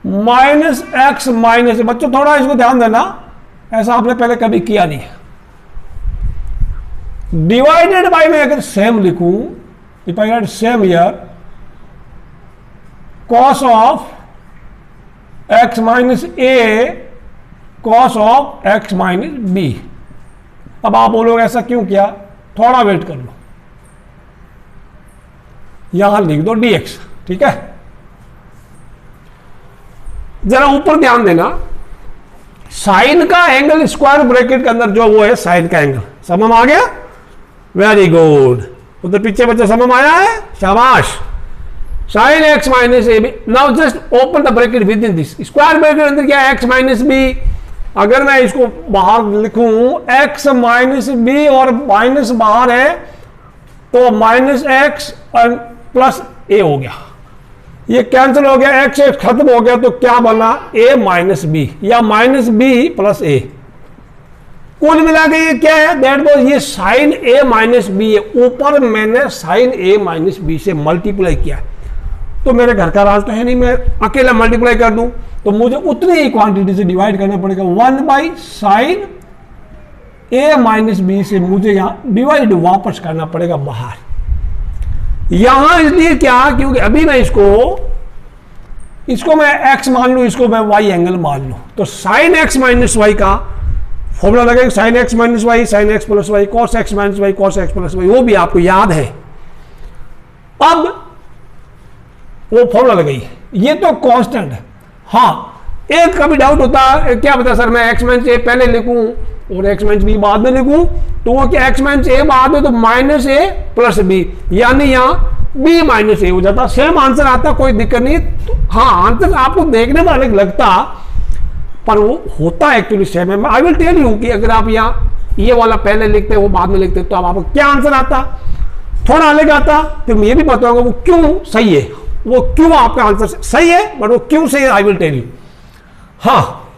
minus x minus, बच्चों थोड़ा इसको ध्यान देना, ऐसा आपने पहले कभी किया नहीं है। डिवाइडेड बाय में अगर सेम लिखूं, if I write same here, cos of x minus A cos of x minus b. अब आप बोलोगे ऐसा क्यों किया, थोड़ा वेट कर लो, यहां लिख दो dx, ठीक है। जरा ऊपर ध्यान देना, साइन का एंगल स्क्वायर ब्रैकेट के अंदर जो वो है साइन का एंगल, समझ आ गया, वेरी गुड, उधर पीछे बच्चे समझ आया है, शाबाश। Sine x minus a b, now just open the bracket within this square bracket अंदर क्या है, एक्स माइनस बी। अगर मैं इसको बाहर लिखूं x माइनस बी और माइनस बाहर है, तो माइनस एक्स प्लस ए हो गया, ये कैंसिल हो गया, एक्स एक्स खत्म हो गया, तो क्या बना ए माइनस बी या माइनस बी प्लस ए। कुल मिला के ये क्या है, दैट वाज ये साइन ए माइनस बी है, ऊपर मैंने साइन ए माइनस बी से मल्टीप्लाई किया, तो मेरे घर का रास्ता है नहीं, मैं अकेला मल्टीप्लाई कर दूं, तो मुझे उतनी ही क्वांटिटी से डिवाइड करना पड़ेगा। 1 by sine A minus b से मुझे यहां डिवाइड वापस करना पड़ेगा बाहर। यहां इसलिए क्या, क्योंकि अभी मैं इसको मैं x मान लूं, इसको मैं y एंगल मान लूं, तो साइन x माइनस वाई का फॉर्मूला लगेगा sine x minus y sine x plus y cos x minus y cos x plus y, वो भी आपको याद है। अब वो फॉर्मूला लगाइए, ये तो कांस्टेंट है। हाँ, एक कभी डाउट होता है, क्या पता सर मैं एक्स माइनस ए पहले लिखूं और एक्स माइनस बी बाद में लिखूं, तो वो क्या एक्स माइनस ए बाद में तो माइनस ए प्लस बी, यानी यहाँ बी माइनस ए हो जाता, सेम आंसर आता, कोई दिक्कत नहीं। तो हाँ, आंसर आपको देखने में अलग लगता पर वो होता एक्चुअली सेम है। आई विल टेल यू कि अगर आप यहाँ ये वाला पहले लिखते वो बाद में लिखते तो अब आपको क्या आंसर आता, थोड़ा अलग आता। फिर मैं ये भी बताऊंगा वो क्यों सही है, वो क्यों आपका आंसर सही है, बट वो क्यों सही है आई विल टेल यू। हाँ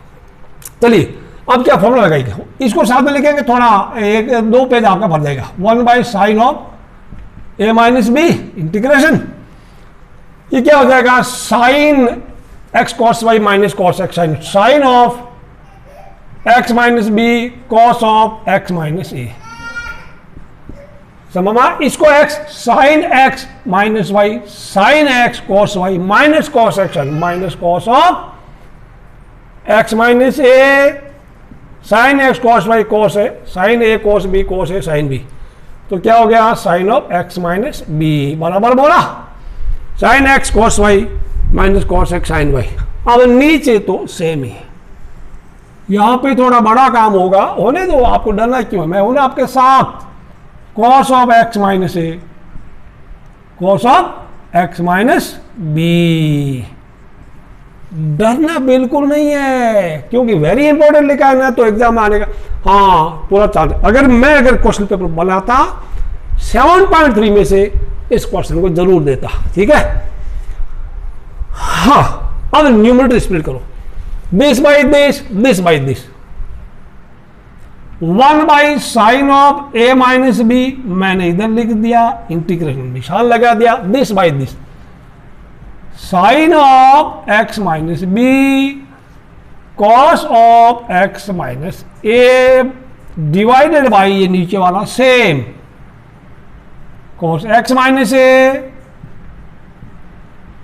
चलिए, अब क्या फॉर्मूला लगाएगा, इसको साथ में लिखेंगे, थोड़ा 1-2 पेज आपका भर जाएगा। 1 by sine of A minus b integration, ये क्या हो जाएगा, sine x cos y minus cos x sine, sine of x minus b cos of x minus a. समझा, इसको x sine x minus y sine x cos y minus cos x minus cos of x minus a sine x cos y cos है sine a cos b cos a sine b, तो क्या हो गया sine of x minus b बराबर बोला sine x cos y minus cos x sine y. अब नीचे तो सेम ही, यहां पे थोड़ा बड़ा काम होगा, होने दो, आपको डरना क्यों है, मैं हूं ना आपके साथ। Cos of x minus A cos of x minus b, डरना बिल्कुल नहीं है, क्योंकि वेरी इंपॉर्टेंट लिखा है ना, तो एग्जाम में आने का हाँ पूरा चांस। अगर क्वेश्चन पेपर बनाता 7.3 में से इस क्वेश्चन को जरूर देता, ठीक है। हाँ, अब न्यूमरेटर स्प्लिट करो, this by this by this, 1 by sine of A minus b मैंने इधर लिख दिया, इंटीग्रेशन निशान लगा दिया, this by this sine of x minus b cos of x minus a divided by ये नीचे वाला same cos x minus A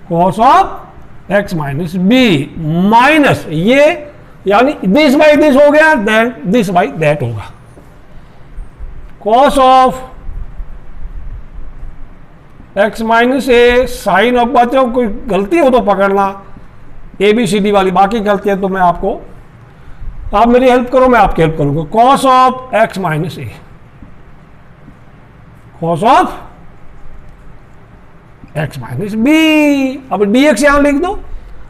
cos of x minus B minus ये, यानी दिस बाई दिस हो गया, देन दिस बाई दैट होगा, cos of x minus a sine of, बच्चों कोई गलती हो तो पकड़ना, ए बी सी डी वाली, बाकी गलतियां तो मैं आपको, आप मेरी हेल्प करो मैं आपकी हेल्प करूंगा। Cos of x minus A cos of x minus b, अब dx यहां लिख दो,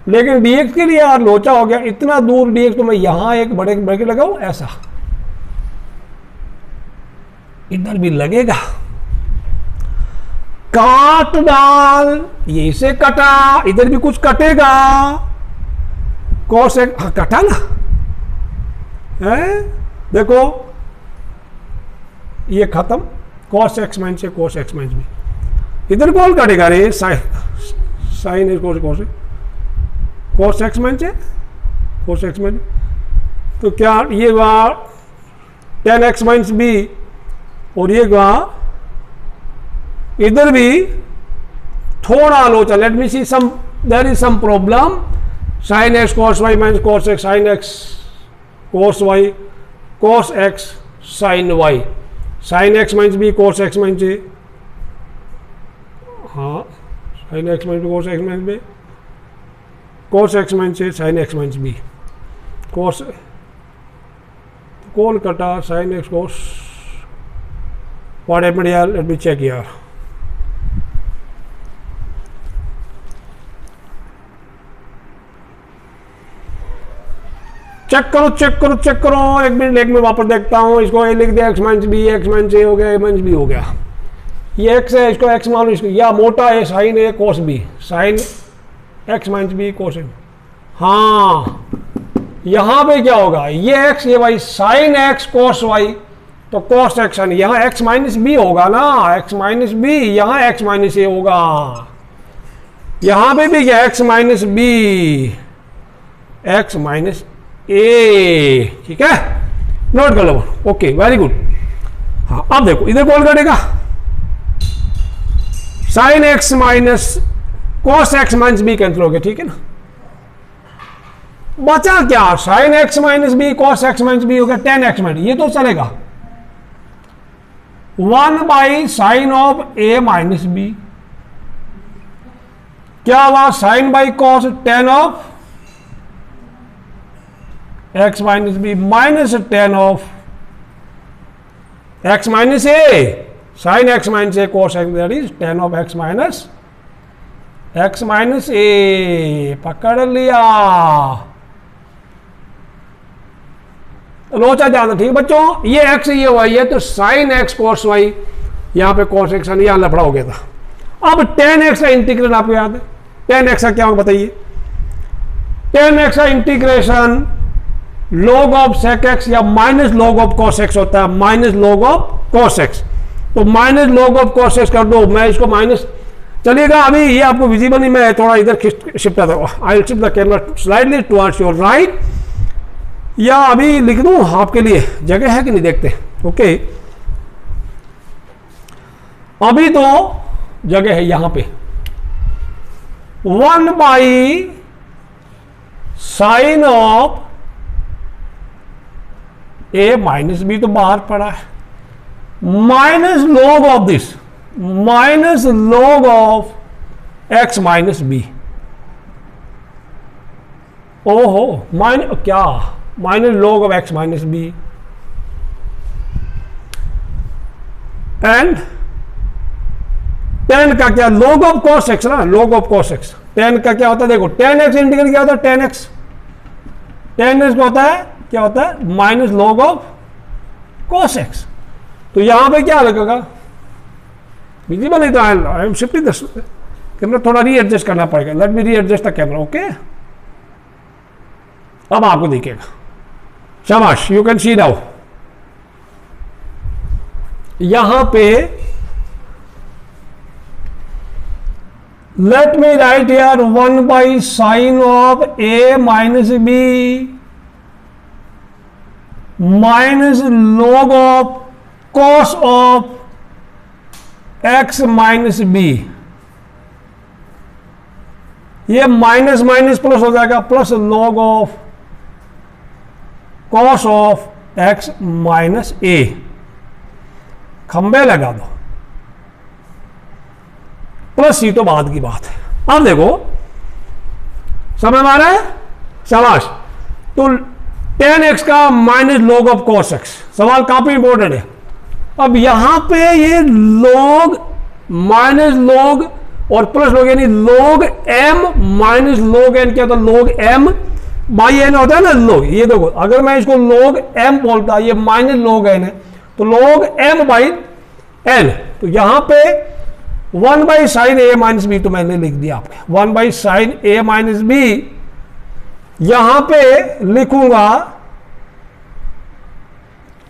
लेकिन dx के लिए यार लोचा हो गया, इतना दूर dx तो मैं यहां एक बड़े ब्रैकेट लगाऊं, ऐसा इधर भी लगेगा, काट डाल, ये से कटा, इधर भी कुछ कटेगा, कॉस एक्स कटा ना है, देखो ये खत्म, कॉस एक्स माइनस से कॉस एक्स माइनस बी, इधर कौन कटेगा रे, sign x cos x minus है कॉस एक्स माइनस, तो क्या ये हुआ टेन एक्स माइनस बी, और ये हुआ इधर भी थोड़ा लोचा, let me see some, there is some problem, sine x cos y minus cos x sine x cos y cos x sine y, sine x minus b cos x minus a, हाँ sine x minus b cos x minus b cos x minus a sine x minus b, cos कौन कटा, sine x cos, what happened यार, let me check यार, check करो, एक minute वापस देखता हूं, इसको ए लिख दिया x minus b x minus a हो गया, ए माइनस बी हो गया, ये x है, इसको x मान लो, इसको या मोटा है sine a cos b, sine x minus b cos a. हाँ यहां पे क्या होगा, ये x ये y sine x cos y, तो कोस x है, यहां x माइनस बी होगा ना, x माइनस बी, यहां x माइनस ए होगा, यहां पे भी क्या x minus B, x minus A. ठीक है, नोट कर लो। Okay very good. हाँ अब देखो इधर कौन कटेगा, sine x minus cos x minus b cancel हो गया। ठीक है ना, बचा क्या, sine x minus b cos x minus b हो गया, टेन एक्स माइनस, ये तो चलेगा, 1 by sine of A minus b, क्या हुआ, sine by cos tan of x minus B minus tan of x minus a, sine x minus A cos x, that is tan of x minus ए। पकड़ लिया, लोचा ज्यादा। ठीक है बच्चों, ये एक्स ये वाई है, तो साइन एक्स कॉस वाई, यहां पे कॉस एक्स, यहां लफड़ा हो गया था। अब टेन एक्स का इंटीग्रल आपको याद है, टेन एक्स का क्या होगा बताइए, टेन एक्स का integration log of sec x या minus log of cos x होता है, minus log of cos x, तो minus log of cos x कर दो, मैं इसको माइनस, चलिएगा अभी ये आपको विजिबल नहीं, मैं थोड़ा इधर शिफ्ट करता हूँ, I shift the camera slightly towards your right, या अभी लिख दूं आपके लिए, जगह है कि नहीं देखते। ओके अभी तो जगह है यहां पे, 1 by sine of A minus B तो बाहर पड़ा है, minus log of this, minus log of x minus b, ओहो माइनस क्या, minus log of x minus b, and tan का क्या, लॉग ऑफ कॉस एक्स ना, log of cos x, tan का क्या होता है, देखो टेन एक्स इंटीग्रल क्या होता है, टेन एक्स का होता है, क्या होता है, minus log of cos x, तो यहां पे क्या लगेगा, विजिबल नहीं, तो I am shifting this camera, थोड़ा रीएडजस्ट करना पड़ेगा, let me readjust the camera. Okay अब आपको दिखेगा, शाबाश, यू कैन सी नाउ, यहां पे let me write here 1 by sine of A minus B minus log of cos of x minus B, ये माइनस माइनस प्लस हो जाएगा, plus log of cos of x minus A, खंबे लगा दो, plus सी तो बाद की बात है। अब देखो समझ में आ रहा है, शाबाश, तो टेन एक्स का minus log of cos x, सवाल काफी इंपॉर्टेंट है। अब यहां पे ये लॉग माइनस लॉग और प्लस लॉग, यानी log m minus log n, क्या होता है, लॉग एम बाई एन होता है ना लॉग, ये देखो अगर मैं इसको लॉग एम बोलता, ये माइनस लॉग एन है, तो लॉग एम बाई एन, तो यहां पे 1 by sine A minus B, तो मैंने लिख दिया आपने 1 by sine A minus B, यहां पे लिखूंगा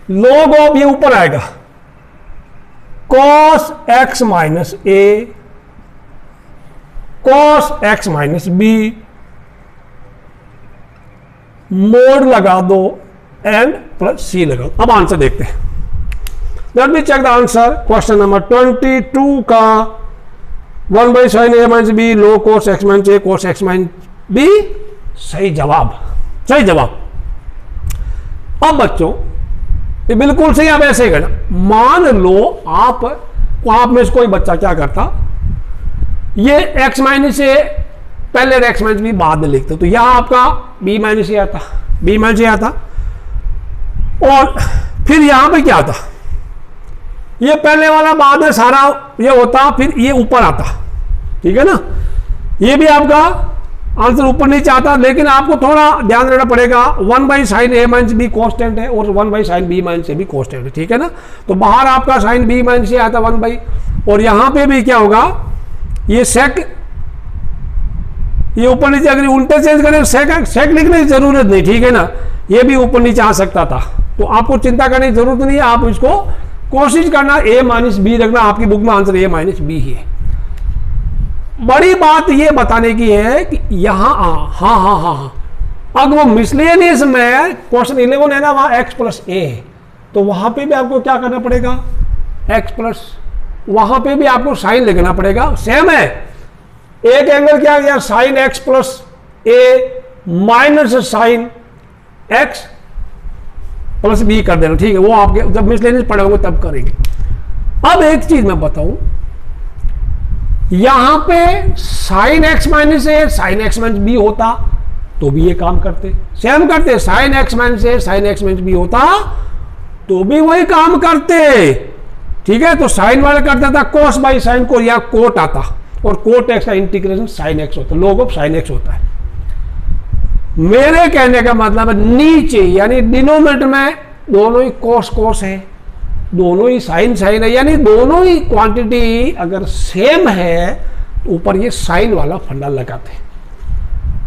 लॉग ऑफ, ये ऊपर आएगा कॉस एक्स माइनस ए, cos x minus B, mod लगा दो एंड प्लस सी लगा दो। अब आंसर देखते हैं, let me check the answer, question number 22 का 1 by sine A minus b log cos x minus A cos x minus b, सही जवाब, सही जवाब। अब बच्चों ये बिल्कुल सही, आप ऐसे ही करना, मान लो आप में से कोई बच्चा क्या करता, ये x माइनस ए पहले x माइनस बी बाद में लिखते, तो यहां आपका b माइनस ए आता, b माइनस ए आता, और फिर यहां पे क्या आता, ये पहले वाला बाद में सारा ये होता, फिर ये ऊपर आता, ठीक है ना, ये भी आपका आंसर ऊपर नीचे आता, लेकिन आपको थोड़ा ध्यान देना पड़ेगा, 1 by sine A minus b constant है और 1 by sine b minus a भी कॉन्स्टेंट है, ठीक है ना, तो बाहर आपका साइन बी माइनस ए आता 1 बाई, और यहां पे भी क्या होगा, ये सेक, ये ऊपर नीचे अगर उल्टे चेंज करें सेक लिखने की जरूरत नहीं, ठीक है ना, ये भी ऊपर नीचे आ सकता था। तो आपको चिंता करने की जरूरत नहीं है, आप इसको कोशिश करना ए माइनस बी रखना, आपकी बुक में आंसर ए माइनस बी ही है। बड़ी बात ये बताने की है कि यहां हाँ अगर वो मिसलेनियस में क्वेश्चन 11 है ना, वहां x प्लस ए है, तो वहां पे भी आपको क्या करना पड़ेगा, x प्लस, वहां पे भी आपको साइन लिखना पड़ेगा, सेम है। एक एंगल क्या गया, sine x plus A minus sine x plus B कर देना, ठीक है, वो आपके जब मिसलेनियस पढ़े होंगे तब करेंगे। अब एक चीज मैं बताऊं, यहां पे sign x minus a sign x minus B होता तो भी ये काम करते, सेम करते, sign x minus a sign x minus B होता तो भी वही काम करते, ठीक है। तो साइन वाला करता था कोस बाई साइन को, या कोट आता, और कोट x का इंटीग्रेशन साइन x होता है, log ऑफ साइन x होता है। मेरे कहने का मतलब है नीचे यानी डिनोमिनेटर में दोनों ही कोस कोस है, दोनों ही साइन साइन है, यानी दोनों ही क्वांटिटी अगर सेम है तो ऊपर ये साइन वाला फंडा लगाते हैं,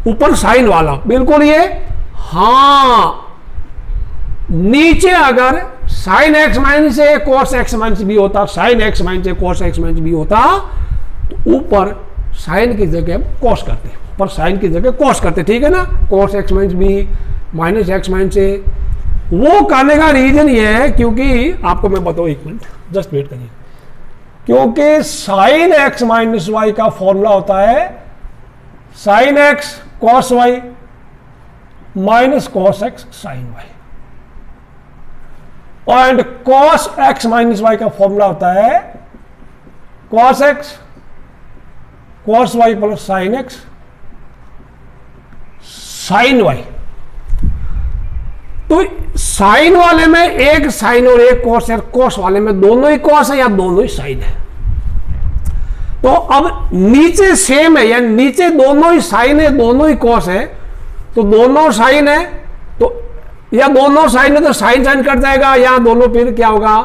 ऊपर साइन वाला बिल्कुल ये, हाँ नीचे अगर sign x minus a cos x minus B होता, sign x minus a cos x minus B होता, तो ऊपर साइन की जगह कोस करते, ऊपर साइन की जगह कोस करते, ठीक है ना, cos x minus B minus x minus A. वो करने का रीजन ये है क्योंकि आपको मैं बताऊं, एक मिनट जस्ट वेट करिए, क्योंकि साइन एक्स माइनस वाई का फॉर्मूला होता है sine x cos y minus cos x sine y, and cos x minus y का फॉर्मूला होता है cos x cos y plus sine x sine y. तो साइन वाले में एक साइन और एक कॉस है, कॉस वाले में दोनों ही कॉस है या दोनों ही साइन है। तो अब नीचे सेम है, यानी नीचे दोनों ही साइन है दोनों ही कॉस है, तो दोनों साइन है तो, या दोनों साइन है तो साइन साइन कट जाएगा, या दोनों फिर क्या होगा,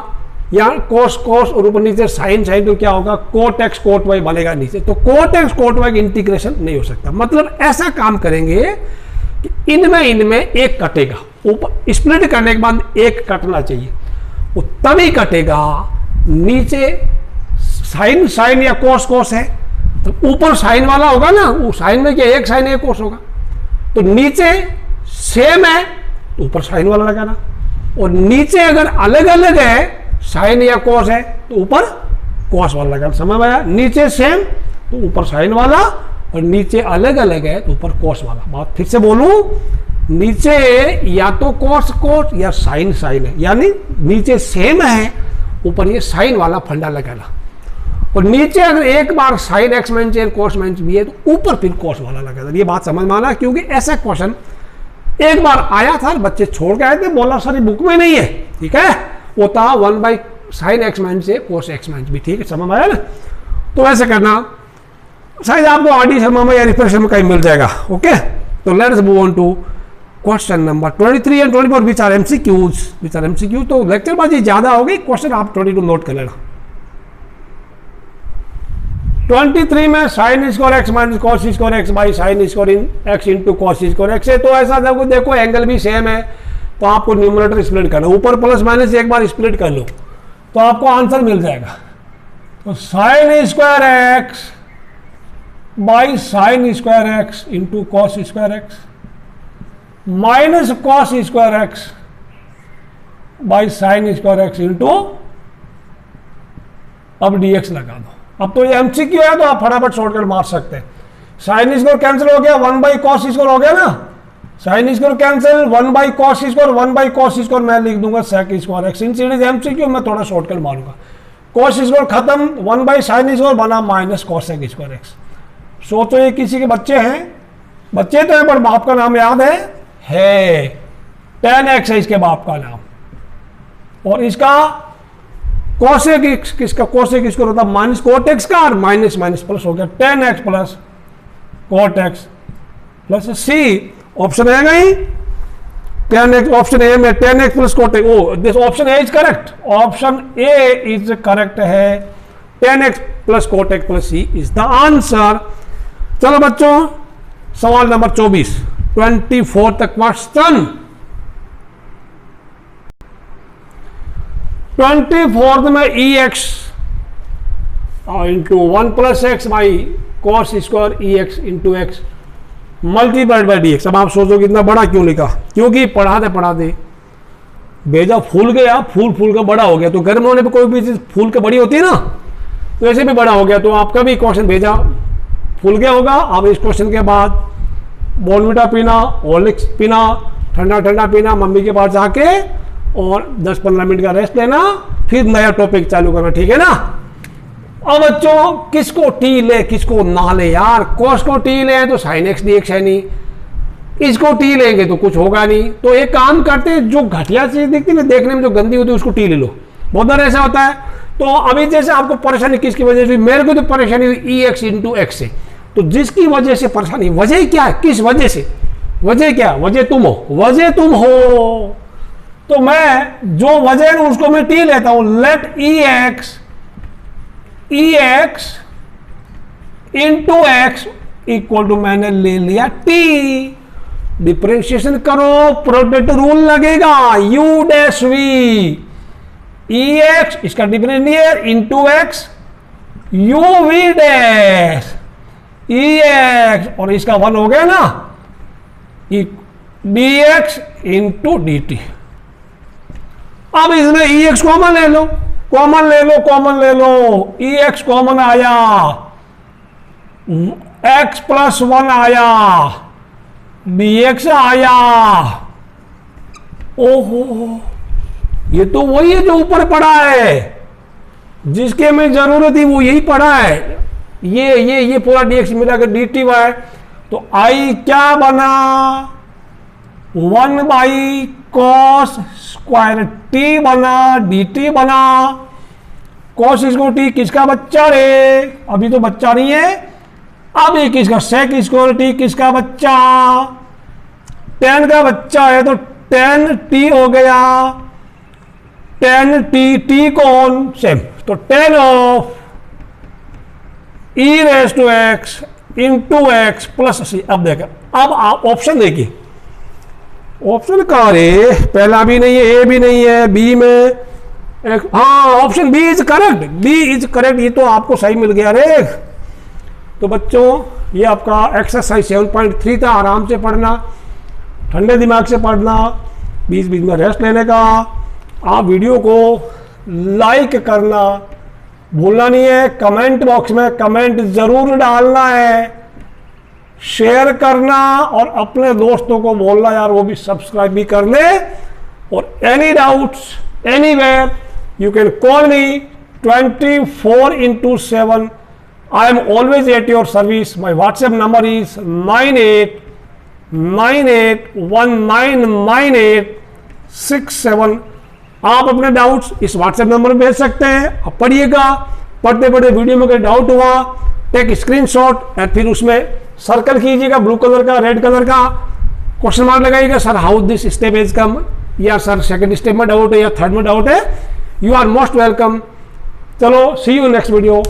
या कोस कोस और ऊपर नीचे साइन साइन, तो क्या होगा, कोट एक्स कोट वाई बनेगा नीचे। तो cot x cot y integration नहीं हो सकता, मतलब ऐसा काम करेंगे कि इनमें एक कटेगा, ऊपर स्प्लिट करने के बाद एक कटना चाहिए, वो तभी कटेगा, नीचे साइन साइन या कोस कोस है तो ऊपर साइन वाला होगा ना, वो साइन में क्या एक साइन एक कोस होगा, तो नीचे सेम है तो ऊपर साइन वाला लगाना, और नीचे अगर अलग अलग है साइन या कोस है तो ऊपर कोस वाला लगाना, समझ में आया, नीचे सेम तो ऊपर साइन वाला, और नीचे अलग अलग है तो ऊपर कोस वाला। बात फिर से बोलूं, नीचे या तो कोस कोस या साइन साइन है, यानी नीचे सेम है ऊपर ये साइन वाला फंडा लगाना, और नीचे अगर एक बार sign x minus a cos minus B है तो ऊपर फिर कोस वाला लगाना। ये बात समझ में आना, क्योंकि ऐसा क्वेश्चन एक बार आया था, बच्चे छोड़ के आए थे, बोला सर बुक में नहीं है, ठीक है, वो था 1 by sine x minus a cos x minus b, ठीक है, समझ में आया ना। तो ऐसे करना, शायद आपको आरडी शर्मा में या रिफ्रेशर में कहीं मिल जाएगा। ओके, तो let's move on to question number 23 and 24 which are MCQ. तो लेक्चर बाजी ज्यादा हो गई, क्वेश्चन आप 22 नोट कर लेना। 23 में sign square x minus cos square x by sine square in x into cos square x है। तो ऐसा देखो एंगल भी सेम है, तो आपको न्यूमरेटर स्प्लिट करना, ऊपर प्लस माइनस एक बार स्प्लिट कर लो तो आपको आंसर मिल जाएगा। तो sign square x by sine square x into cos square x minus cos square x by sine square x into, अब डीएक्स लगा दो। अब तो ये एमसीक्यू है तो आप फटाफट शॉर्टकट मार सकते हैं। साइन स्क्वायर कैंसिल हो गया, 1 बाई कॉस स्क्वायर हो गया ना, sine square cancel, 1 by cos square, 1 by cos square मैं लिख दूंगा सेक स्क्वायर एक्स। इन सीरीज एमसीक्यू मैं थोड़ा शॉर्टकट मारूंगा, कॉस स्क्वायर खत्म, 1 बाई साइन स्क्वायर बना minus cosec square x. सोचो ये किसी के बच्चे हैं, बच्चे तो है पर बाप का नाम याद है 10x है इसके बाप का नाम, और इसका कोसेक किसका कोसेक स्क्वायर होता माइनस कोट एक्स का, और माइनस माइनस प्लस हो गया 10x plus cot x plus C. Option है नहीं 10x, ऑप्शन ए में 10x plus cot x, oh this option A is correct, option A is correct है 10x plus cot x plus c is the answer. चलो बच्चों सवाल number 24 24 तक question. 24 में ex into 1 plus x by cos square E x into x multiplied by D x. अब आप सोचो कितना बड़ा क्यों लिखा, क्योंकि पढ़ाते भेजा फूल गया, फूल का बड़ा हो गया। तो गर्म होने पे कोई भी चीज फूल के बड़ी होती है ना, तो ऐसे भी बड़ा हो गया। तो आपका भी क्वेश्चन भेजा फूल गया होगा। अब इस क्वेश्चन के बाद बॉर्नविटा पीना, हॉर्लिक्स पीना, ठंडा ठंडा पीना, मम्मी के पास जाके और 10-15 मिनट का रेस्ट लेना, फिर नया टॉपिक चालू करना, ठीक है ना। अब बच्चों किसको टी ले किसको ना ले यार, कॉस को टी ले तो साइन एक्स डी एक्स है नहीं, इसको टी लेंगे तो कुछ होगा नहीं। तो एक काम करते हैं, जो घटिया चीज दिखती है देखने में जो गंदी होती है उसको टी ले लो, बहुत बार ऐसा होता है। तो अभी जैसे आपको परेशानी किसकी वजह से, मेरे को तो परेशानी हुई ई एक्स इंटू एक्स से। तो जिसकी वजह से परेशानी, वजह क्या है, किस वजह से, वजह क्या, वजह तुम हो। तो मैं जो वजह है उसको मैं टी लेता हूं, let e x into x equal to मैंने ले लिया टी। डिफरेंशिएशन करो, प्रोडक्ट रूल लगेगा, u dash v e x, इसका differentiate into x u v dash e x, और इसका 1 हो गया ना, d x into d t. अब इसमें ई एक्स कॉमन ले लो, ई एक्स कॉमन आया, एक्स प्लस 1 आया, डी एक्स आया। ओहो, ये तो वही है जो ऊपर पड़ा है, जिसके में जरूरत थी वो यही पड़ा है। ये पूरा डी एक्स मिला कर डी टी वाई। तो आई क्या बना, 1 बाई कॉस स्क्वायर टी बना, डी टी बना। कॉस इसको टी किसका बच्चा रे, अभी तो बच्चा नहीं है। अब ये किसका, सेक स्क्वायर टी किसका बच्चा, 10 का बच्चा है, तो 10 टी हो गया, 10 टी, टी कौन सेम, तो 10 of e raise to x into x plus C. अब देखा, अब आप ऑप्शन देखिए, ऑप्शन कहाँ रे, पहला भी नहीं है, ए भी नहीं है, बी में हाँ ऑप्शन बी इज करेक्ट, ये तो आपको सही मिल गया रे। तो बच्चों ये आपका एक्सरसाइज 7.3 था, आराम से पढ़ना, ठंडे दिमाग से पढ़ना, बीच बीच में रेस्ट लेने का। आप वीडियो को लाइक करना भूलना नहीं है, कमेंट बॉक्स में कमेंट जरूर डालना है, शेयर करना और अपने दोस्तों को बोलना यार वो भी सब्सक्राइब भी कर ले। और any doubts anywhere you can call me 24/7। I am always at your service. My WhatsApp number is 98199867। आप अपने डाउट्स इस व्हाट्सएप नंबर में भेज सकते हैं। आप पढ़िएगा, पढ़ते पढ़ते वीडियो में कोई डाउट हुआ टेक स्क्रीनशॉट और फिर उसमें सर्कल कीजिएगा, ब्लू कलर का, रेड कलर का, क्वेश्चन मार्क लगाइएगा, sir how this step is come, या सर सेकंड स्टेप में डाउट है या थर्ड में डाउट है। You are most welcome. चलो see you next video,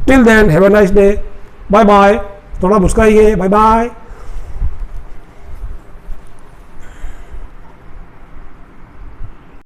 till then have a nice day, bye bye. थोड़ा मुस्कुराइए, बाय बाय।